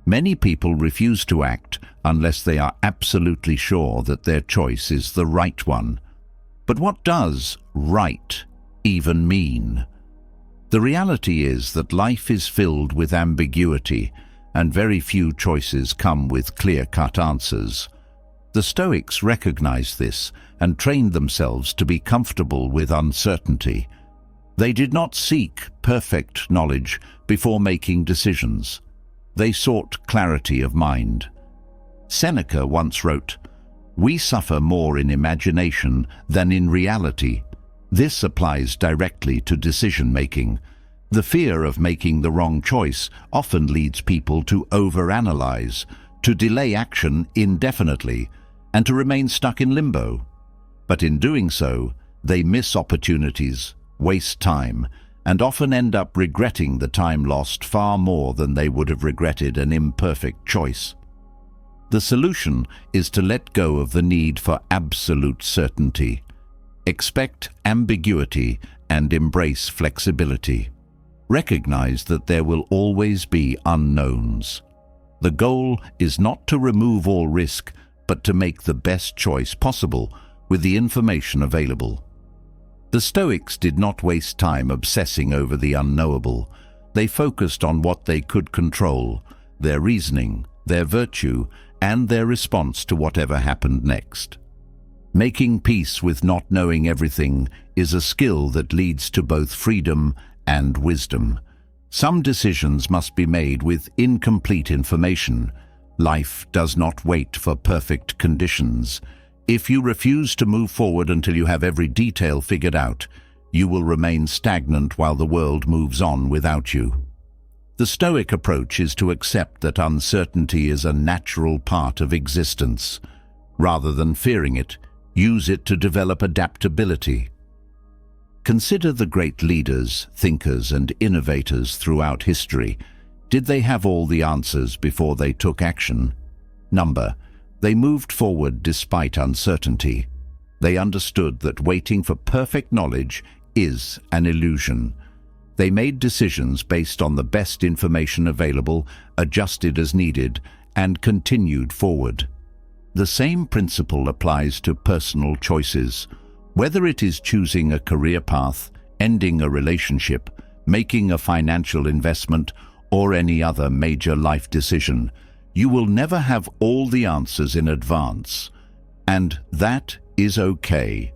[SPEAKER 1] Many people refuse to act unless they are absolutely sure that their choice is the right one. But what does right even mean? The reality is that life is filled with ambiguity, and very few choices come with clear-cut answers. The Stoics recognized this and trained themselves to be comfortable with uncertainty. They did not seek perfect knowledge before making decisions. They sought clarity of mind. Seneca once wrote, "We suffer more in imagination than in reality." This applies directly to decision-making. The fear of making the wrong choice often leads people to overanalyze, to delay action indefinitely, and to remain stuck in limbo. But in doing so, they miss opportunities, waste time, and often end up regretting the time lost far more than they would have regretted an imperfect choice. The solution is to let go of the need for absolute certainty. Expect ambiguity and embrace flexibility. Recognize that there will always be unknowns. The goal is not to remove all risk, but to make the best choice possible with the information available. The Stoics did not waste time obsessing over the unknowable. They focused on what they could control, their reasoning, their virtue, and their response to whatever happened next. Making peace with not knowing everything is a skill that leads to both freedom and wisdom. Some decisions must be made with incomplete information. Life does not wait for perfect conditions. If you refuse to move forward until you have every detail figured out, you will remain stagnant while the world moves on without you. The Stoic approach is to accept that uncertainty is a natural part of existence. Rather than fearing it, use it to develop adaptability. Consider the great leaders, thinkers, and innovators throughout history. Did they have all the answers before they took action? They moved forward despite uncertainty. They understood that waiting for perfect knowledge is an illusion. They made decisions based on the best information available, adjusted as needed, and continued forward. The same principle applies to personal choices. Whether it is choosing a career path, ending a relationship, making a financial investment, or any other major life decision, you will never have all the answers in advance. And that is okay.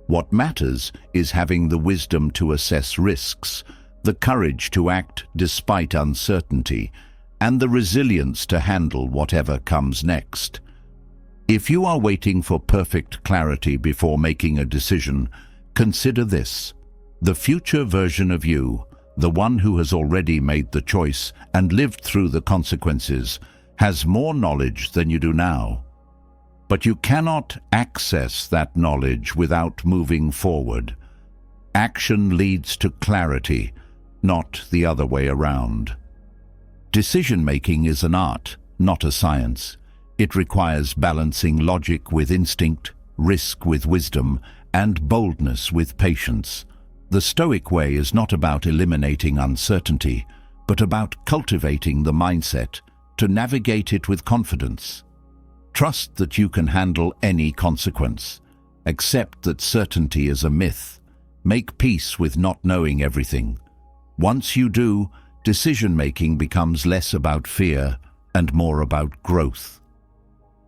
[SPEAKER 1] What matters is having the wisdom to assess risks, the courage to act despite uncertainty, and the resilience to handle whatever comes next. If you are waiting for perfect clarity before making a decision, consider this. The future version of you, the one who has already made the choice and lived through the consequences, has more knowledge than you do now. But you cannot access that knowledge without moving forward. Action leads to clarity, not the other way around. Decision-making is an art, not a science. It requires balancing logic with instinct, risk with wisdom, and boldness with patience. The Stoic way is not about eliminating uncertainty, but about cultivating the mindset to navigate it with confidence. Trust that you can handle any consequence. Accept that certainty is a myth. Make peace with not knowing everything. Once you do, decision-making becomes less about fear and more about growth.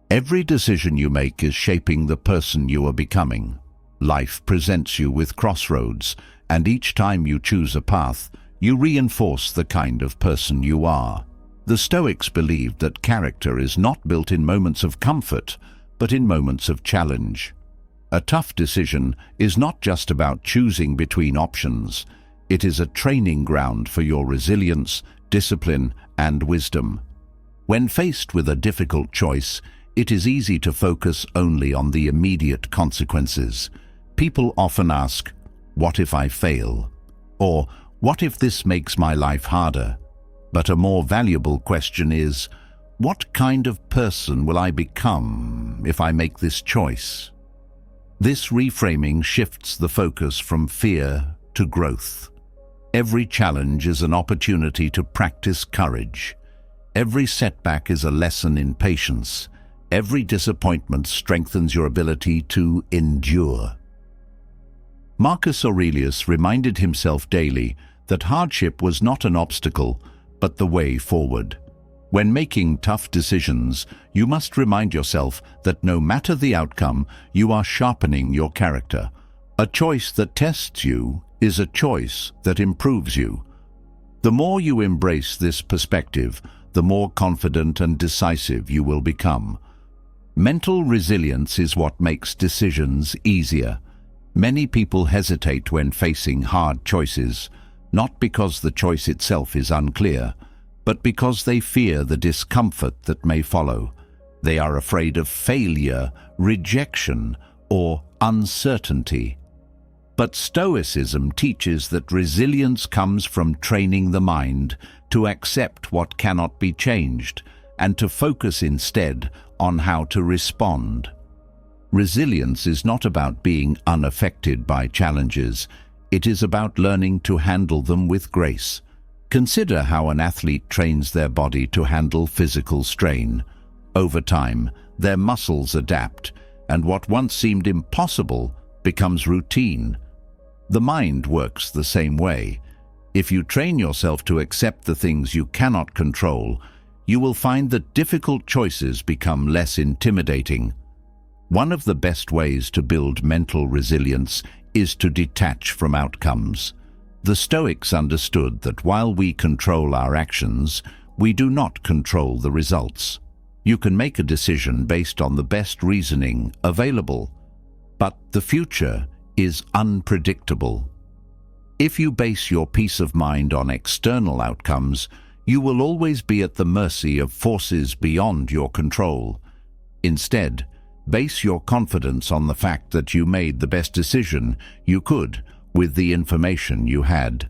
[SPEAKER 1] Every decision you make is shaping the person you are becoming. Life presents you with crossroads, and each time you choose a path, you reinforce the kind of person you are. The Stoics believed that character is not built in moments of comfort, but in moments of challenge. A tough decision is not just about choosing between options. It is a training ground for your resilience, discipline, and wisdom. When faced with a difficult choice, it is easy to focus only on the immediate consequences. People often ask, "What if I fail?" Or, "What if this makes my life harder?" But a more valuable question is, what kind of person will I become if I make this choice? This reframing shifts the focus from fear to growth. Every challenge is an opportunity to practice courage. Every setback is a lesson in patience. Every disappointment strengthens your ability to endure. Marcus Aurelius reminded himself daily that hardship was not an obstacle, but the way forward. When making tough decisions, you must remind yourself that no matter the outcome, you are sharpening your character. A choice that tests you is a choice that improves you. The more you embrace this perspective, the more confident and decisive you will become. Mental resilience is what makes decisions easier. Many people hesitate when facing hard choices, not because the choice itself is unclear, but because they fear the discomfort that may follow. They are afraid of failure, rejection, or uncertainty. But Stoicism teaches that resilience comes from training the mind to accept what cannot be changed and to focus instead on how to respond. Resilience is not about being unaffected by challenges. It is about learning to handle them with grace. Consider how an athlete trains their body to handle physical strain. Over time, their muscles adapt, and what once seemed impossible becomes routine. The mind works the same way. If you train yourself to accept the things you cannot control, you will find that difficult choices become less intimidating. One of the best ways to build mental resilience is to detach from outcomes. The Stoics understood that while we control our actions, we do not control the results. You can make a decision based on the best reasoning available, but the future is unpredictable. If you base your peace of mind on external outcomes, you will always be at the mercy of forces beyond your control. Instead, base your confidence on the fact that you made the best decision you could with the information you had.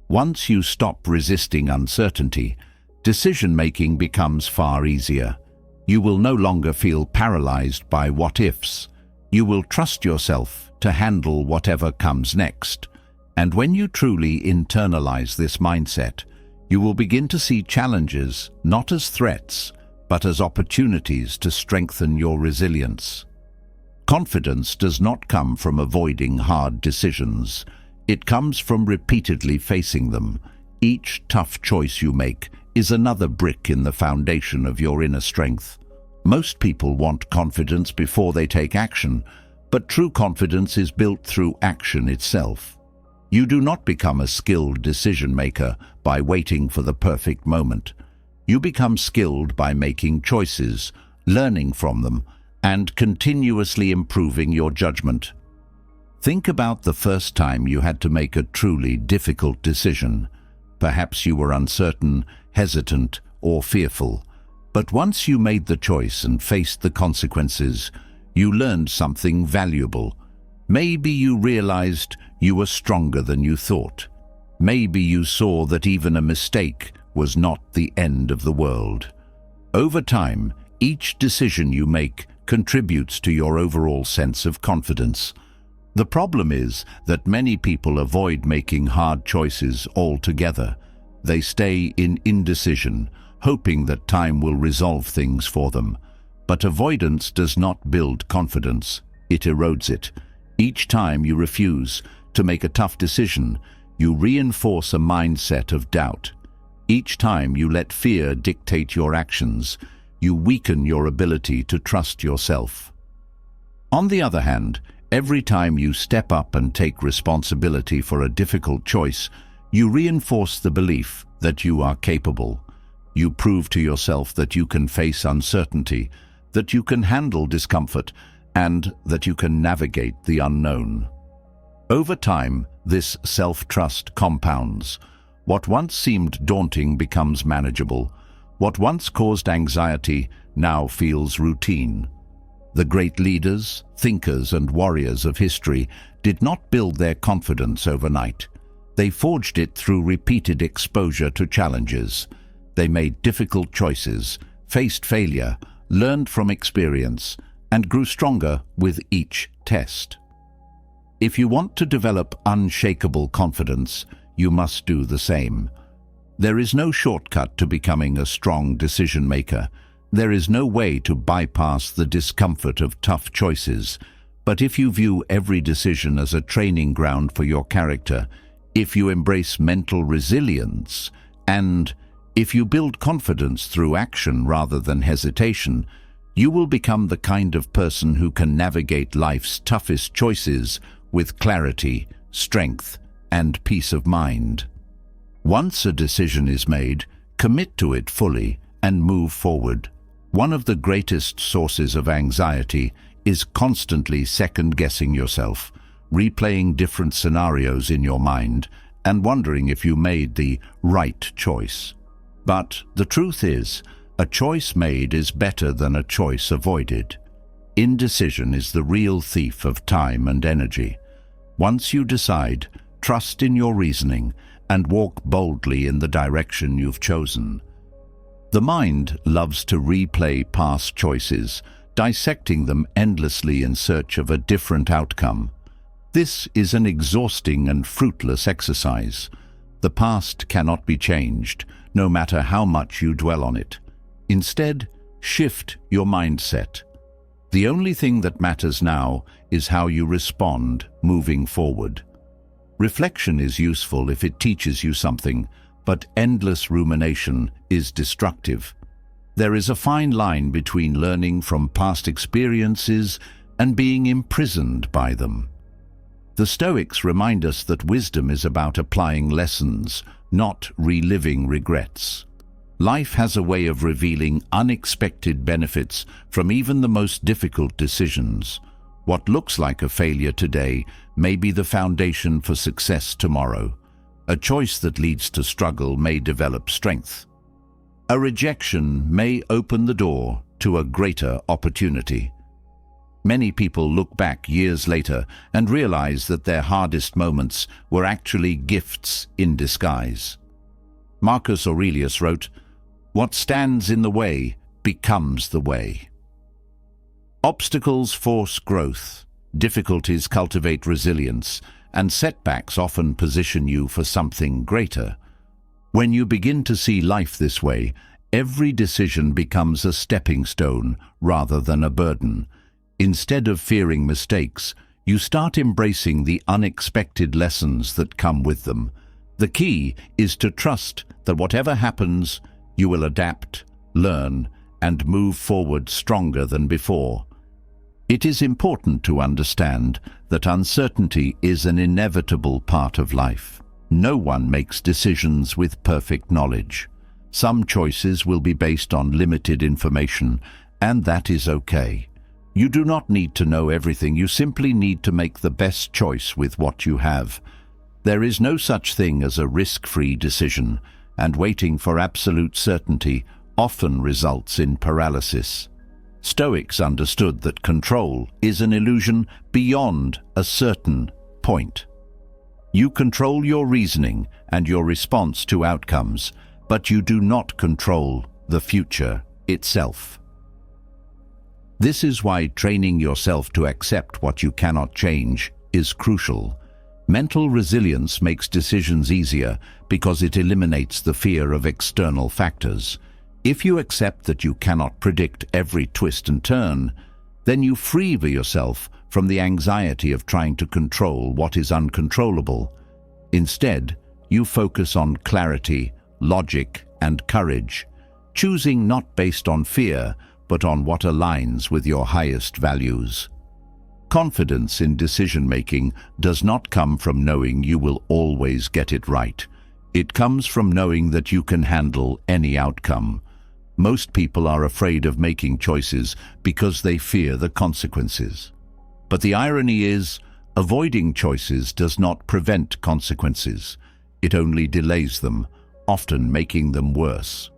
[SPEAKER 1] Once you stop resisting uncertainty, decision-making becomes far easier. You will no longer feel paralyzed by what-ifs. You will trust yourself to handle whatever comes next. And when you truly internalize this mindset, you will begin to see challenges not as threats, but as opportunities to strengthen your resilience. Confidence does not come from avoiding hard decisions. It comes from repeatedly facing them. Each tough choice you make is another brick in the foundation of your inner strength. Most people want confidence before they take action, but true confidence is built through action itself. You do not become a skilled decision-maker by waiting for the perfect moment. You become skilled by making choices, learning from them, and continuously improving your judgment. Think about the first time you had to make a truly difficult decision. Perhaps you were uncertain, hesitant, or fearful. But once you made the choice and faced the consequences, you learned something valuable. Maybe you realized you were stronger than you thought. Maybe you saw that even a mistake was not the end of the world. Over time, each decision you make contributes to your overall sense of confidence. The problem is that many people avoid making hard choices altogether. They stay in indecision, hoping that time will resolve things for them. But avoidance does not build confidence, it erodes it. Each time you refuse to make a tough decision, you reinforce a mindset of doubt. Each time you let fear dictate your actions, you weaken your ability to trust yourself. On the other hand, every time you step up and take responsibility for a difficult choice, you reinforce the belief that you are capable. You prove to yourself that you can face uncertainty, that you can handle discomfort, and that you can navigate the unknown. Over time, this self-trust compounds. What once seemed daunting becomes manageable. What once caused anxiety now feels routine. The great leaders, thinkers, and warriors of history did not build their confidence overnight. They forged it through repeated exposure to challenges. They made difficult choices, faced failure, learned from experience, and grew stronger with each test. If you want to develop unshakable confidence, you must do the same. There is no shortcut to becoming a strong decision-maker. There is no way to bypass the discomfort of tough choices. But if you view every decision as a training ground for your character, if you embrace mental resilience, and if you build confidence through action rather than hesitation, you will become the kind of person who can navigate life's toughest choices with clarity, strength, and peace of mind. Once a decision is made, commit to it fully and move forward. One of the greatest sources of anxiety is constantly second-guessing yourself, replaying different scenarios in your mind, and wondering if you made the right choice. But the truth is, a choice made is better than a choice avoided. Indecision is the real thief of time and energy. Once you decide, trust in your reasoning and walk boldly in the direction you've chosen. The mind loves to replay past choices, dissecting them endlessly in search of a different outcome. This is an exhausting and fruitless exercise. The past cannot be changed, no matter how much you dwell on it. Instead, shift your mindset. The only thing that matters now is how you respond moving forward. Reflection is useful if it teaches you something, but endless rumination is destructive. There is a fine line between learning from past experiences and being imprisoned by them. The Stoics remind us that wisdom is about applying lessons, not reliving regrets. Life has a way of revealing unexpected benefits from even the most difficult decisions. What looks like a failure today may be the foundation for success tomorrow. A choice that leads to struggle may develop strength. A rejection may open the door to a greater opportunity. Many people look back years later and realize that their hardest moments were actually gifts in disguise. Marcus Aurelius wrote, "What stands in the way becomes the way." Obstacles force growth, difficulties cultivate resilience, and setbacks often position you for something greater. When you begin to see life this way, every decision becomes a stepping stone rather than a burden. Instead of fearing mistakes, you start embracing the unexpected lessons that come with them. The key is to trust that whatever happens, you will adapt, learn, and move forward stronger than before. It is important to understand that uncertainty is an inevitable part of life. No one makes decisions with perfect knowledge. Some choices will be based on limited information, and that is okay. You do not need to know everything, you simply need to make the best choice with what you have. There is no such thing as a risk-free decision, and waiting for absolute certainty often results in paralysis. Stoics understood that control is an illusion beyond a certain point. You control your reasoning and your response to outcomes, but you do not control the future itself. This is why training yourself to accept what you cannot change is crucial. Mental resilience makes decisions easier because it eliminates the fear of external factors. If you accept that you cannot predict every twist and turn, then you free yourself from the anxiety of trying to control what is uncontrollable. Instead, you focus on clarity, logic, and courage, choosing not based on fear, but on what aligns with your highest values. Confidence in decision-making does not come from knowing you will always get it right. It comes from knowing that you can handle any outcome. Most people are afraid of making choices because they fear the consequences. But the irony is, avoiding choices does not prevent consequences. It only delays them, often making them worse.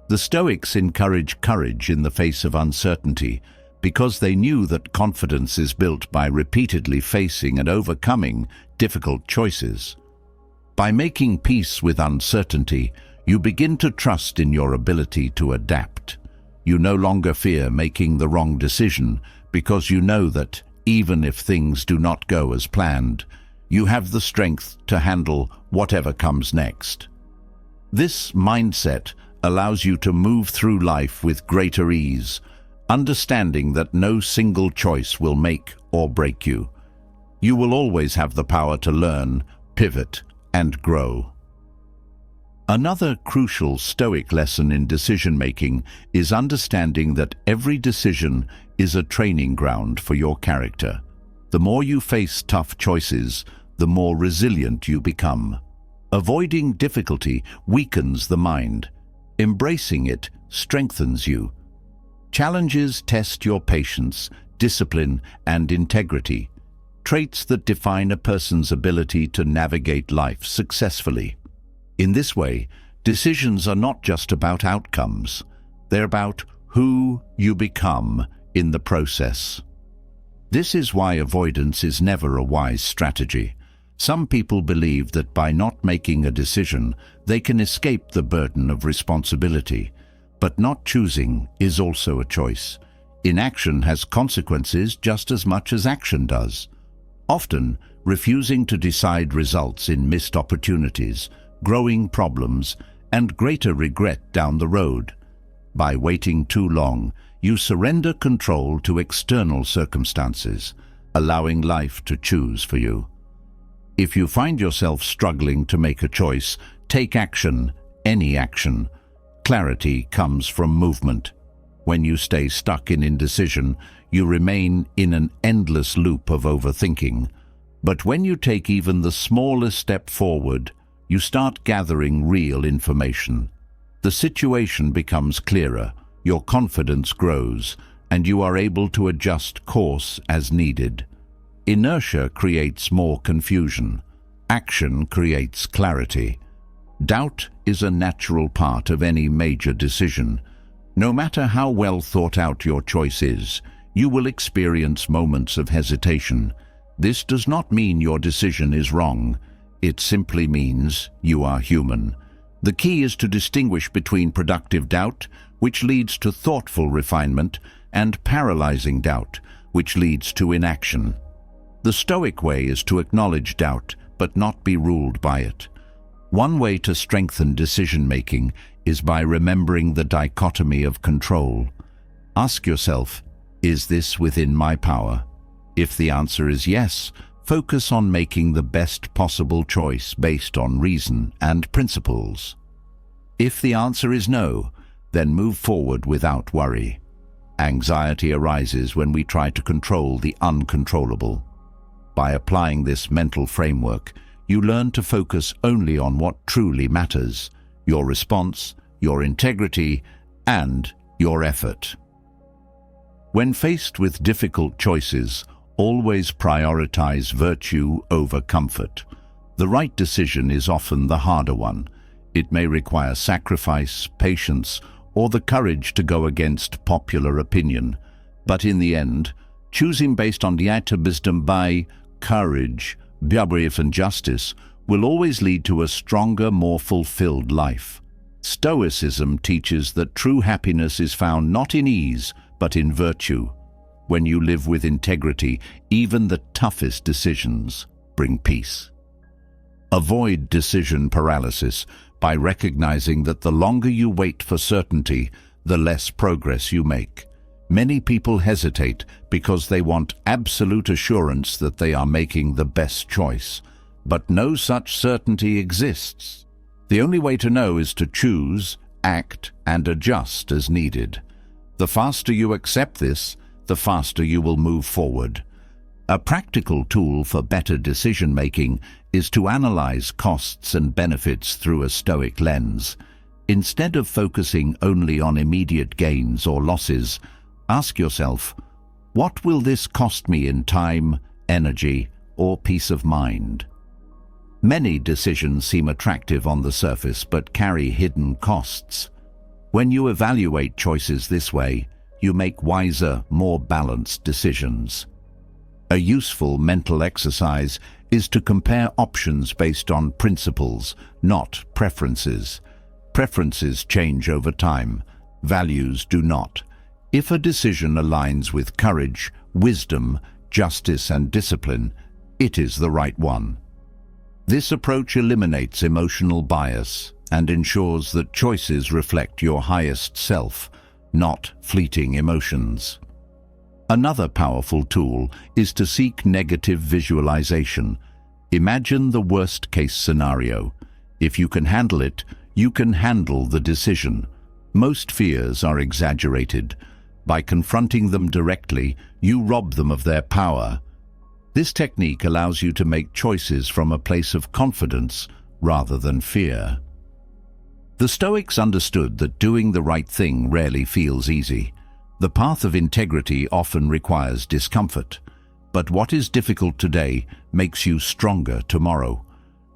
[SPEAKER 1] The Stoics encourage courage in the face of uncertainty because they knew that confidence is built by repeatedly facing and overcoming difficult choices. By making peace with uncertainty, you begin to trust in your ability to adapt. You no longer fear making the wrong decision because you know that, even if things do not go as planned, you have the strength to handle whatever comes next. This mindset allows you to move through life with greater ease, understanding that no single choice will make or break you. You will always have the power to learn, pivot, and grow. Another crucial Stoic lesson in decision-making is understanding that every decision is a training ground for your character. The more you face tough choices, the more resilient you become. Avoiding difficulty weakens the mind. Embracing it strengthens you. Challenges test your patience, discipline, and integrity, traits that define a person's ability to navigate life successfully. In this way, decisions are not just about outcomes. They're about who you become in the process. This is why avoidance is never a wise strategy. Some people believe that by not making a decision, they can escape the burden of responsibility. But not choosing is also a choice. Inaction has consequences just as much as action does. Often, refusing to decide results in missed opportunities, growing problems, and greater regret down the road. By waiting too long, you surrender control to external circumstances, allowing life to choose for you. If you find yourself struggling to make a choice, take action, any action. Clarity comes from movement. When you stay stuck in indecision, you remain in an endless loop of overthinking. But when you take even the smallest step forward, you start gathering real information. The situation becomes clearer, your confidence grows, and you are able to adjust course as needed. Inertia creates more confusion. Action creates clarity. Doubt is a natural part of any major decision. No matter how well thought out your choice is, you will experience moments of hesitation. This does not mean your decision is wrong. It simply means you are human. The key is to distinguish between productive doubt, which leads to thoughtful refinement, and paralyzing doubt, which leads to inaction. The Stoic way is to acknowledge doubt, but not be ruled by it. One way to strengthen decision-making is by remembering the dichotomy of control. Ask yourself, is this within my power? If the answer is yes, focus on making the best possible choice based on reason and principles. If the answer is no, then move forward without worry. Anxiety arises when we try to control the uncontrollable. By applying this mental framework, you learn to focus only on what truly matters: your response, your integrity, and your effort. When faced with difficult choices, always prioritize virtue over comfort. The right decision is often the harder one. It may require sacrifice, patience, or the courage to go against popular opinion. But in the end, choosing based on wisdom by courage, brief and justice will always lead to a stronger, more fulfilled life. Stoicism teaches that true happiness is found not in ease, but in virtue. When you live with integrity, even the toughest decisions bring peace. Avoid decision paralysis by recognizing that the longer you wait for certainty, the less progress you make. Many people hesitate because they want absolute assurance that they are making the best choice, but no such certainty exists. The only way to know is to choose, act, and adjust as needed. The faster you accept this, the faster you will move forward. A practical tool for better decision-making is to analyze costs and benefits through a Stoic lens. Instead of focusing only on immediate gains or losses, ask yourself, what will this cost me in time, energy, or peace of mind? Many decisions seem attractive on the surface but carry hidden costs. When you evaluate choices this way, you make wiser, more balanced decisions. A useful mental exercise is to compare options based on principles, not preferences. Preferences change over time. Values do not. If a decision aligns with courage, wisdom, justice, and discipline, it is the right one. This approach eliminates emotional bias and ensures that choices reflect your highest self, not fleeting emotions. Another powerful tool is to seek negative visualization. Imagine the worst-case scenario. If you can handle it, you can handle the decision. Most fears are exaggerated. By confronting them directly, you rob them of their power. This technique allows you to make choices from a place of confidence rather than fear. The Stoics understood that doing the right thing rarely feels easy. The path of integrity often requires discomfort. But what is difficult today makes you stronger tomorrow.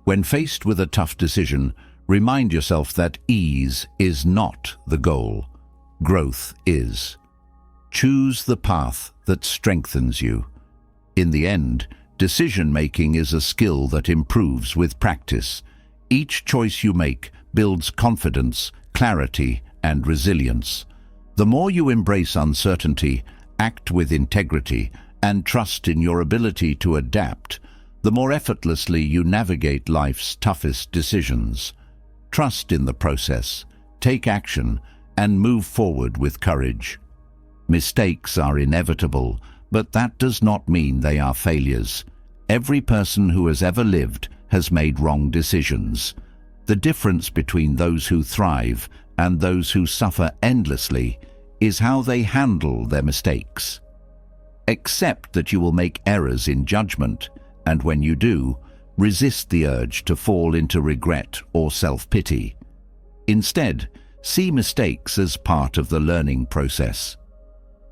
[SPEAKER 1] When faced with a tough decision, remind yourself that ease is not the goal. Growth is. Choose the path that strengthens you. In the end, decision-making is a skill that improves with practice. Each choice you make builds confidence, clarity, and resilience. The more you embrace uncertainty, act with integrity, and trust in your ability to adapt, the more effortlessly you navigate life's toughest decisions. Trust in the process, take action, and move forward with courage. Mistakes are inevitable, but that does not mean they are failures. Every person who has ever lived has made wrong decisions. The difference between those who thrive and those who suffer endlessly is how they handle their mistakes. Accept that you will make errors in judgment, and when you do, resist the urge to fall into regret or self-pity. Instead, see mistakes as part of the learning process.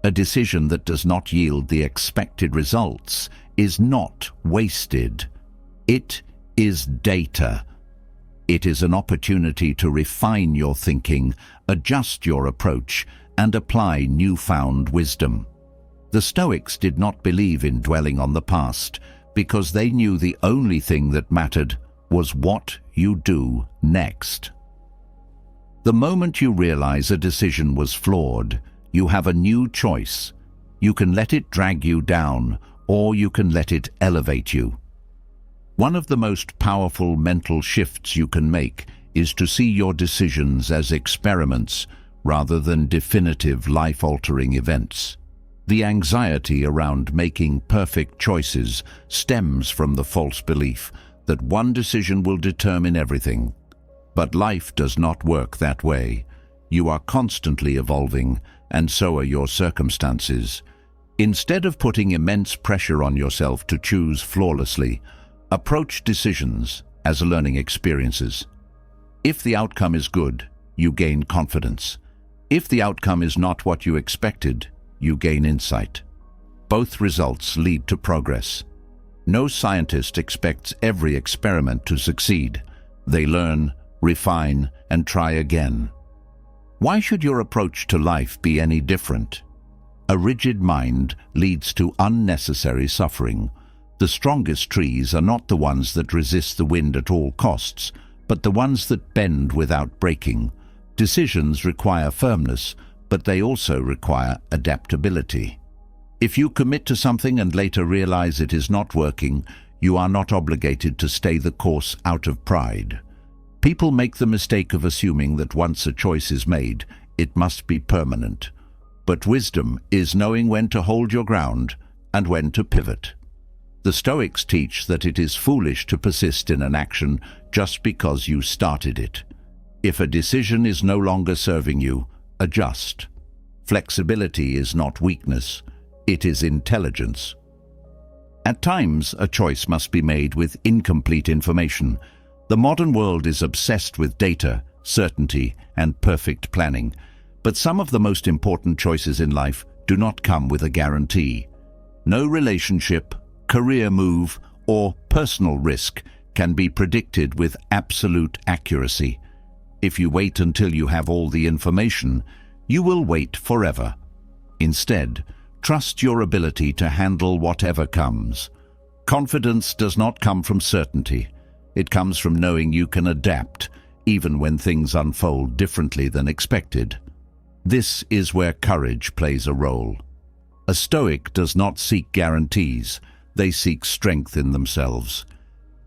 [SPEAKER 1] A decision that does not yield the expected results is not wasted. It is data. It is an opportunity to refine your thinking, adjust your approach, and apply newfound wisdom. The Stoics did not believe in dwelling on the past because they knew the only thing that mattered was what you do next. The moment you realize a decision was flawed, you have a new choice. You can let it drag you down, or you can let it elevate you. One of the most powerful mental shifts you can make is to see your decisions as experiments rather than definitive life-altering events. The anxiety around making perfect choices stems from the false belief that one decision will determine everything. But life does not work that way. You are constantly evolving, and so are your circumstances. Instead of putting immense pressure on yourself to choose flawlessly, approach decisions as learning experiences. If the outcome is good, you gain confidence. If the outcome is not what you expected, you gain insight. Both results lead to progress. No scientist expects every experiment to succeed. They learn, refine, and try again. Why should your approach to life be any different? A rigid mind leads to unnecessary suffering. The strongest trees are not the ones that resist the wind at all costs, but the ones that bend without breaking. Decisions require firmness, but they also require adaptability. If you commit to something and later realize it is not working, you are not obligated to stay the course out of pride. People make the mistake of assuming that once a choice is made, it must be permanent. But wisdom is knowing when to hold your ground and when to pivot. The Stoics teach that it is foolish to persist in an action just because you started it. If a decision is no longer serving you, adjust. Flexibility is not weakness, it is intelligence. At times, a choice must be made with incomplete information. The modern world is obsessed with data, certainty, and perfect planning. But some of the most important choices in life do not come with a guarantee. No relationship, career move, or personal risk can be predicted with absolute accuracy. If you wait until you have all the information, you will wait forever. Instead, trust your ability to handle whatever comes. Confidence does not come from certainty. It comes from knowing you can adapt, even when things unfold differently than expected. This is where courage plays a role. A Stoic does not seek guarantees, they seek strength in themselves.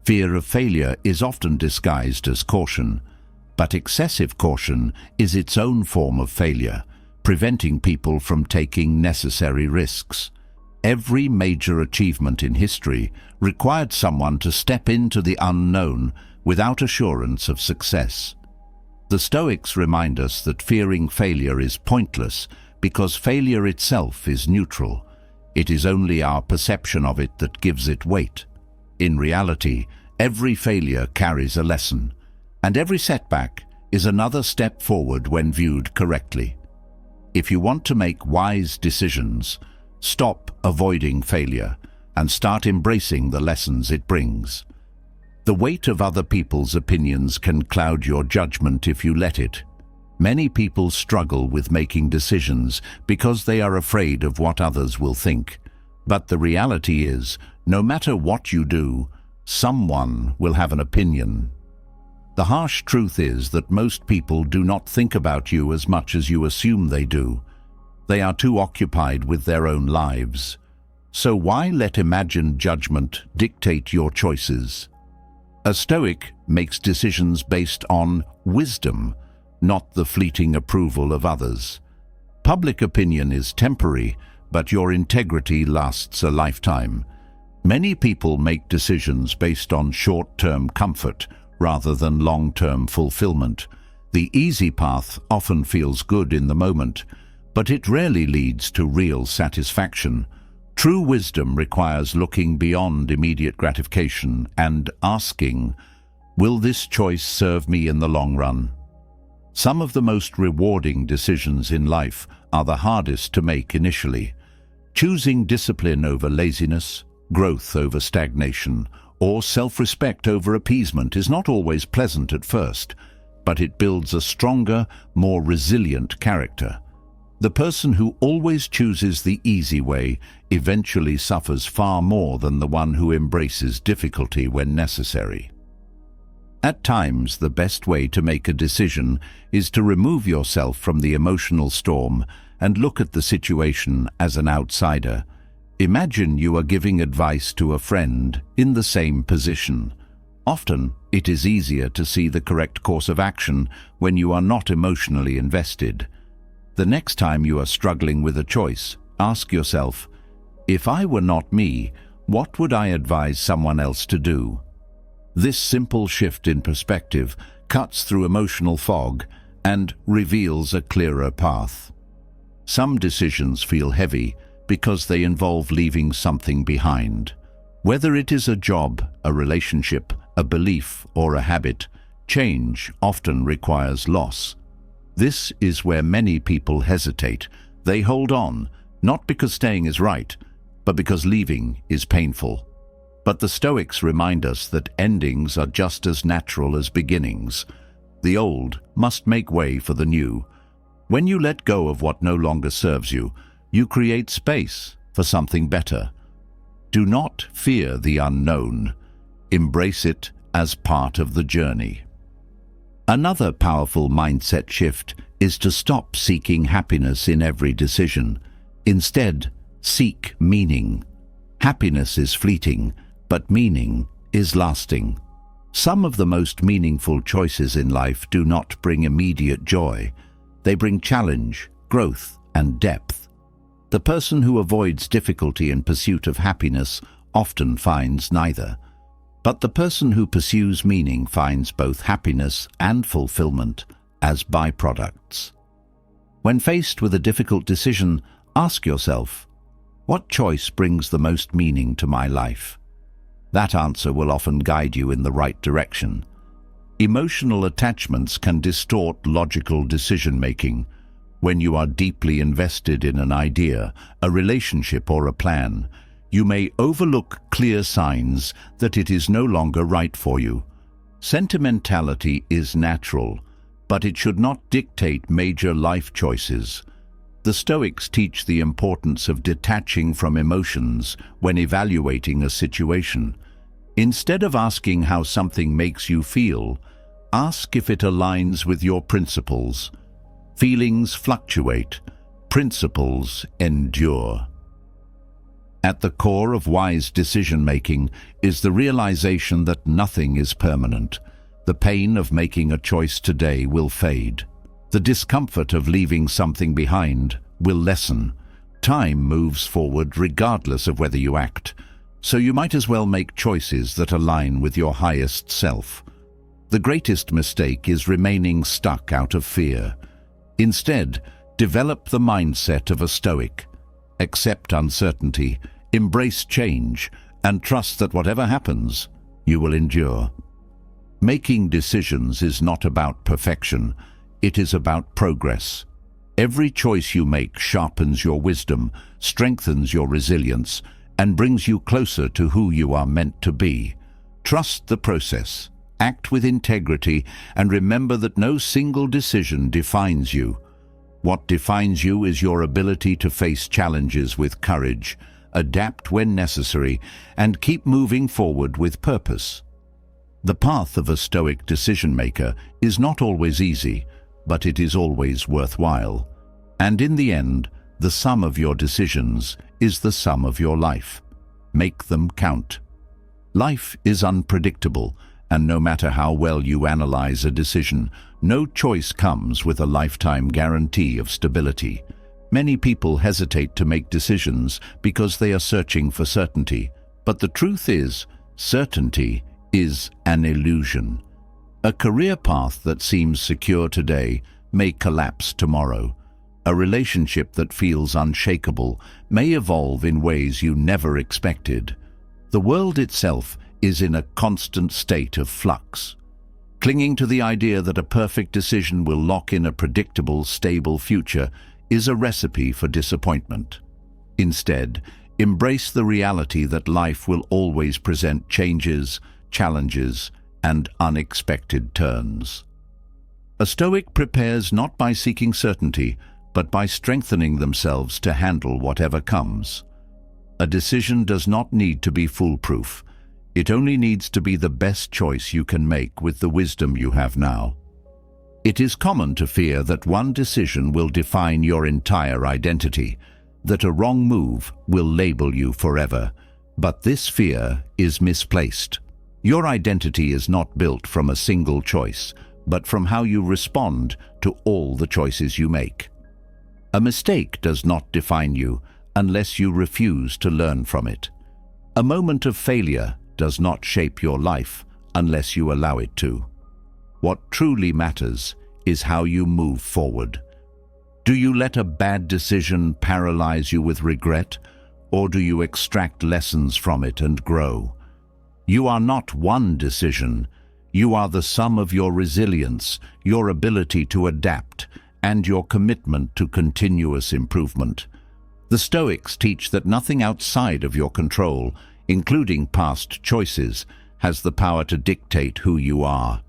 [SPEAKER 1] Fear of failure is often disguised as caution, but excessive caution is its own form of failure, preventing people from taking necessary risks. Every major achievement in history required someone to step into the unknown without assurance of success. The Stoics remind us that fearing failure is pointless because failure itself is neutral. It is only our perception of it that gives it weight. In reality, every failure carries a lesson, and every setback is another step forward when viewed correctly. If you want to make wise decisions, stop avoiding failure and start embracing the lessons it brings. The weight of other people's opinions can cloud your judgment if you let it. Many people struggle with making decisions because they are afraid of what others will think. But the reality is, no matter what you do, someone will have an opinion. The harsh truth is that most people do not think about you as much as you assume they do. They are too occupied with their own lives. So why let imagined judgment dictate your choices? A Stoic makes decisions based on wisdom, not the fleeting approval of others. Public opinion is temporary, but your integrity lasts a lifetime. Many people make decisions based on short-term comfort rather than long-term fulfillment. The easy path often feels good in the moment, but it rarely leads to real satisfaction. True wisdom requires looking beyond immediate gratification and asking, will this choice serve me in the long run? Some of the most rewarding decisions in life are the hardest to make initially. Choosing discipline over laziness, growth over stagnation, or self-respect over appeasement is not always pleasant at first, but it builds a stronger, more resilient character. The person who always chooses the easy way eventually suffers far more than the one who embraces difficulty when necessary. At times, the best way to make a decision is to remove yourself from the emotional storm and look at the situation as an outsider. Imagine you are giving advice to a friend in the same position. Often, it is easier to see the correct course of action when you are not emotionally invested. The next time you are struggling with a choice, ask yourself, if I were not me, what would I advise someone else to do? This simple shift in perspective cuts through emotional fog and reveals a clearer path. Some decisions feel heavy because they involve leaving something behind. Whether it is a job, a relationship, a belief, or a habit, change often requires loss. This is where many people hesitate. They hold on, not because staying is right, but because leaving is painful. But the Stoics remind us that endings are just as natural as beginnings. The old must make way for the new. When you let go of what no longer serves you, you create space for something better. Do not fear the unknown. Embrace it as part of the journey. Another powerful mindset shift is to stop seeking happiness in every decision. Instead, seek meaning. Happiness is fleeting, but meaning is lasting. Some of the most meaningful choices in life do not bring immediate joy. They bring challenge, growth, and depth. The person who avoids difficulty in pursuit of happiness often finds neither. But the person who pursues meaning finds both happiness and fulfillment as byproducts. When faced with a difficult decision, ask yourself, what choice brings the most meaning to my life? That answer will often guide you in the right direction. Emotional attachments can distort logical decision-making. When you are deeply invested in an idea, a relationship, or a plan, you may overlook clear signs that it is no longer right for you. Sentimentality is natural, but it should not dictate major life choices. The Stoics teach the importance of detaching from emotions when evaluating a situation. Instead of asking how something makes you feel, ask if it aligns with your principles. Feelings fluctuate, principles endure. At the core of wise decision-making is the realization that nothing is permanent. The pain of making a choice today will fade. The discomfort of leaving something behind will lessen. Time moves forward regardless of whether you act, so you might as well make choices that align with your highest self. The greatest mistake is remaining stuck out of fear. Instead, develop the mindset of a Stoic. Accept uncertainty, embrace change, and trust that whatever happens, you will endure. Making decisions is not about perfection, it is about progress. Every choice you make sharpens your wisdom, strengthens your resilience, and brings you closer to who you are meant to be. Trust the process, act with integrity, and remember that no single decision defines you. What defines you is your ability to face challenges with courage, adapt when necessary, and keep moving forward with purpose. The path of a Stoic decision-maker is not always easy, but it is always worthwhile. And in the end, The sum of your decisions is the sum of your life. Make them count. Life is unpredictable, and no matter how well you analyze a decision, no choice comes with a lifetime guarantee of stability. Many people hesitate to make decisions because they are searching for certainty. But the truth is, certainty is an illusion. A career path that seems secure today may collapse tomorrow. A relationship that feels unshakable may evolve in ways you never expected. The world itself is in a constant state of flux. Clinging to the idea that a perfect decision will lock in a predictable, stable future is a recipe for disappointment. Instead, embrace the reality that life will always present changes, challenges, and unexpected turns. A Stoic prepares not by seeking certainty, but by strengthening themselves to handle whatever comes. A decision does not need to be foolproof. It only needs to be the best choice you can make with the wisdom you have now. It is common to fear that one decision will define your entire identity, that a wrong move will label you forever. But this fear is misplaced. Your identity is not built from a single choice, but from how you respond to all the choices you make. A mistake does not define you unless you refuse to learn from it. A moment of failure does not shape your life unless you allow it to. What truly matters is how you move forward. Do you let a bad decision paralyze you with regret, or do you extract lessons from it and grow? You are not one decision. You are the sum of your resilience, your ability to adapt, and your commitment to continuous improvement. The Stoics teach that nothing outside of your control, including past choices, has the power to dictate who you are.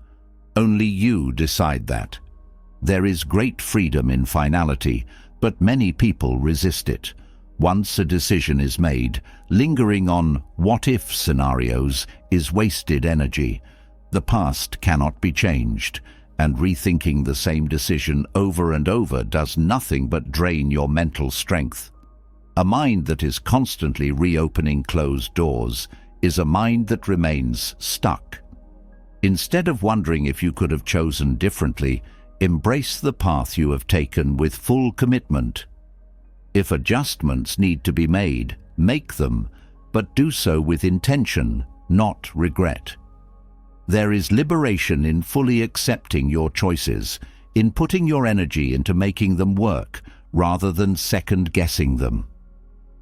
[SPEAKER 1] Only you decide that. There is great freedom in finality, but many people resist it. Once a decision is made, lingering on what-if scenarios is wasted energy. The past cannot be changed, and rethinking the same decision over and over does nothing but drain your mental strength. A mind that is constantly reopening closed doors is a mind that remains stuck. Instead of wondering if you could have chosen differently, embrace the path you have taken with full commitment. If adjustments need to be made, make them, but do so with intention, not regret. There is liberation in fully accepting your choices, in putting your energy into making them work, rather than second-guessing them.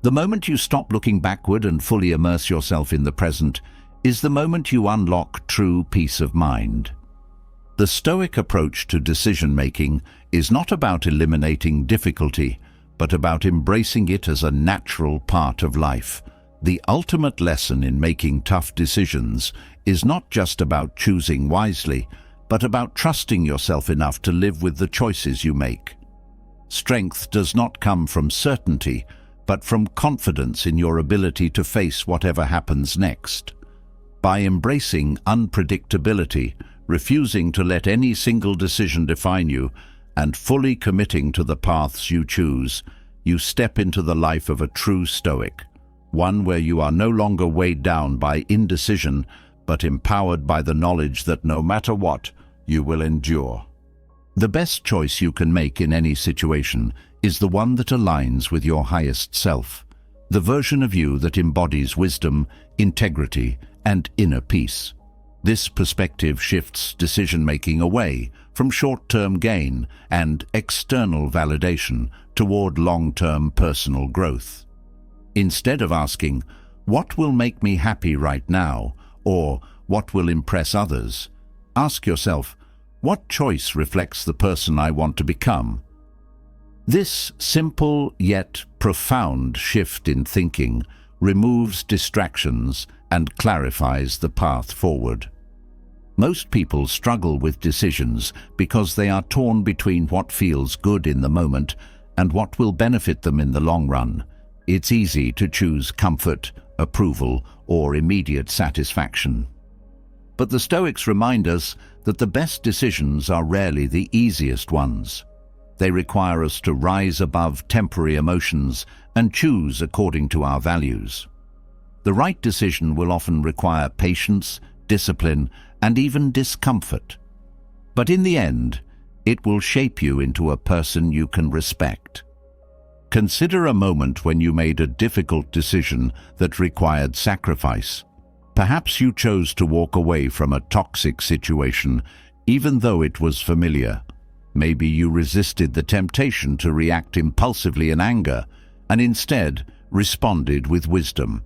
[SPEAKER 1] The moment you stop looking backward and fully immerse yourself in the present is the moment you unlock true peace of mind. The Stoic approach to decision-making is not about eliminating difficulty, but about embracing it as a natural part of life. The ultimate lesson in making tough decisions is not just about choosing wisely, but about trusting yourself enough to live with the choices you make. Strength does not come from certainty, but from confidence in your ability to face whatever happens next. By embracing unpredictability, refusing to let any single decision define you, and fully committing to the paths you choose, you step into the life of a true Stoic, one where you are no longer weighed down by indecision, but empowered by the knowledge that no matter what, you will endure. The best choice you can make in any situation is the one that aligns with your highest self, the version of you that embodies wisdom, integrity, and inner peace. This perspective shifts decision-making away from short-term gain and external validation toward long-term personal growth. Instead of asking, "What will make me happy right now?" or "What will impress others?" ask yourself, "What choice reflects the person I want to become?" This simple yet profound shift in thinking removes distractions and clarifies the path forward. Most people struggle with decisions because they are torn between what feels good in the moment and what will benefit them in the long run. It's easy to choose comfort, approval, or immediate satisfaction. But the Stoics remind us that the best decisions are rarely the easiest ones. They require us to rise above temporary emotions and choose according to our values. The right decision will often require patience, discipline, and even discomfort. But in the end, it will shape you into a person you can respect. Consider a moment when you made a difficult decision that required sacrifice. Perhaps you chose to walk away from a toxic situation, even though it was familiar. Maybe you resisted the temptation to react impulsively in anger, and instead responded with wisdom.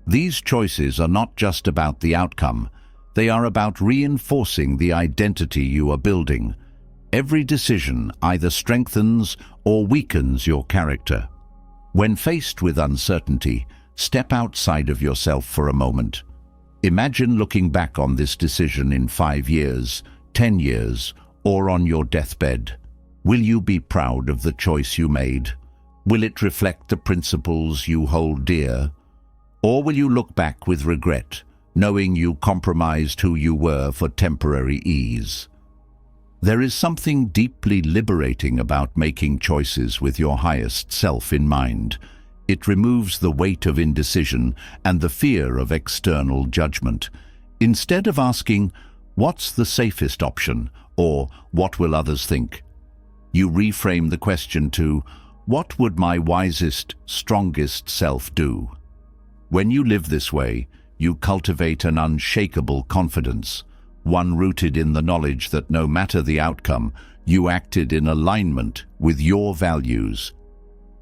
[SPEAKER 1] These choices are not just about the outcome, they are about reinforcing the identity you are building. Every decision either strengthens or weakens your character. When faced with uncertainty, step outside of yourself for a moment. Imagine looking back on this decision in 5 years, 10 years, or on your deathbed. Will you be proud of the choice you made? Will it reflect the principles you hold dear? Or will you look back with regret, knowing you compromised who you were for temporary ease? There is something deeply liberating about making choices with your highest self in mind. It removes the weight of indecision and the fear of external judgment. Instead of asking, "What's the safest option?" or "What will others think?" you reframe the question to, "What would my wisest, strongest self do?" When you live this way, you cultivate an unshakable confidence, one rooted in the knowledge that no matter the outcome, you acted in alignment with your values.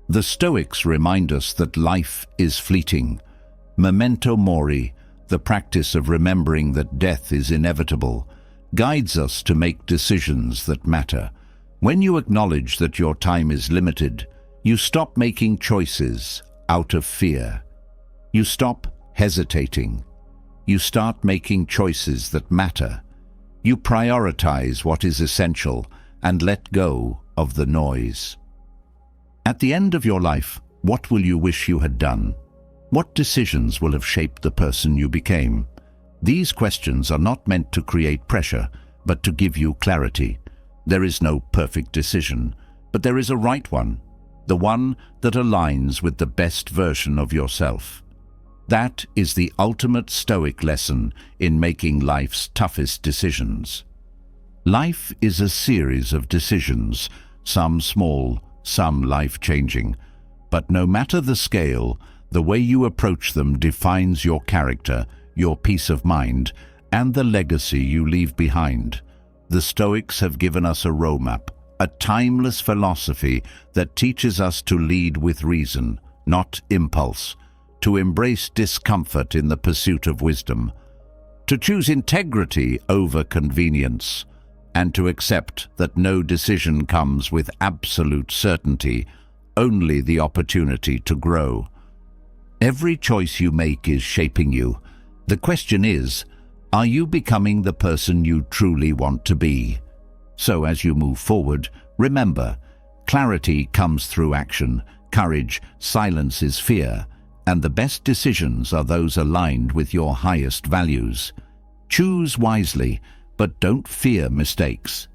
[SPEAKER 1] The Stoics remind us that life is fleeting. Memento mori, the practice of remembering that death is inevitable, guides us to make decisions that matter. When you acknowledge that your time is limited, you stop making choices out of fear. You stop hesitating. You start making choices that matter. You prioritize what is essential and let go of the noise. At the end of your life, what will you wish you had done? What decisions will have shaped the person you became? These questions are not meant to create pressure, but to give you clarity. There is no perfect decision, but there is a right one, the one that aligns with the best version of yourself. That is the ultimate Stoic lesson in making life's toughest decisions. Life is a series of decisions, some small, some life-changing. But no matter the scale, the way you approach them defines your character, your peace of mind, and the legacy you leave behind. The Stoics have given us a roadmap, a timeless philosophy that teaches us to lead with reason, not impulse, to embrace discomfort in the pursuit of wisdom, to choose integrity over convenience, and to accept that no decision comes with absolute certainty, only the opportunity to grow. Every choice you make is shaping you. The question is, are you becoming the person you truly want to be? So as you move forward, remember, clarity comes through action, courage silences fear, and the best decisions are those aligned with your highest values. Choose wisely, but don't fear mistakes.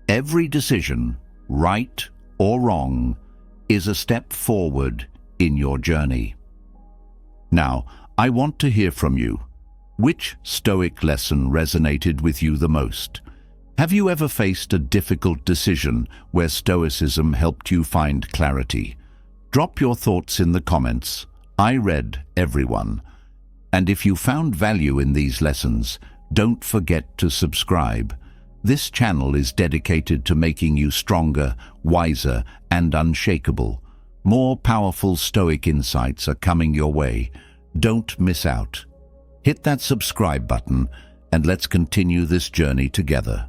[SPEAKER 1] Every decision, right or wrong, is a step forward in your journey. Now, I want to hear from you. Which Stoic lesson resonated with you the most? Have you ever faced a difficult decision where Stoicism helped you find clarity? Drop your thoughts in the comments. I read everyone. And if you found value in these lessons, don't forget to subscribe. This channel is dedicated to making you stronger, wiser, and unshakable. More powerful Stoic insights are coming your way. Don't miss out. Hit that subscribe button and let's continue this journey together.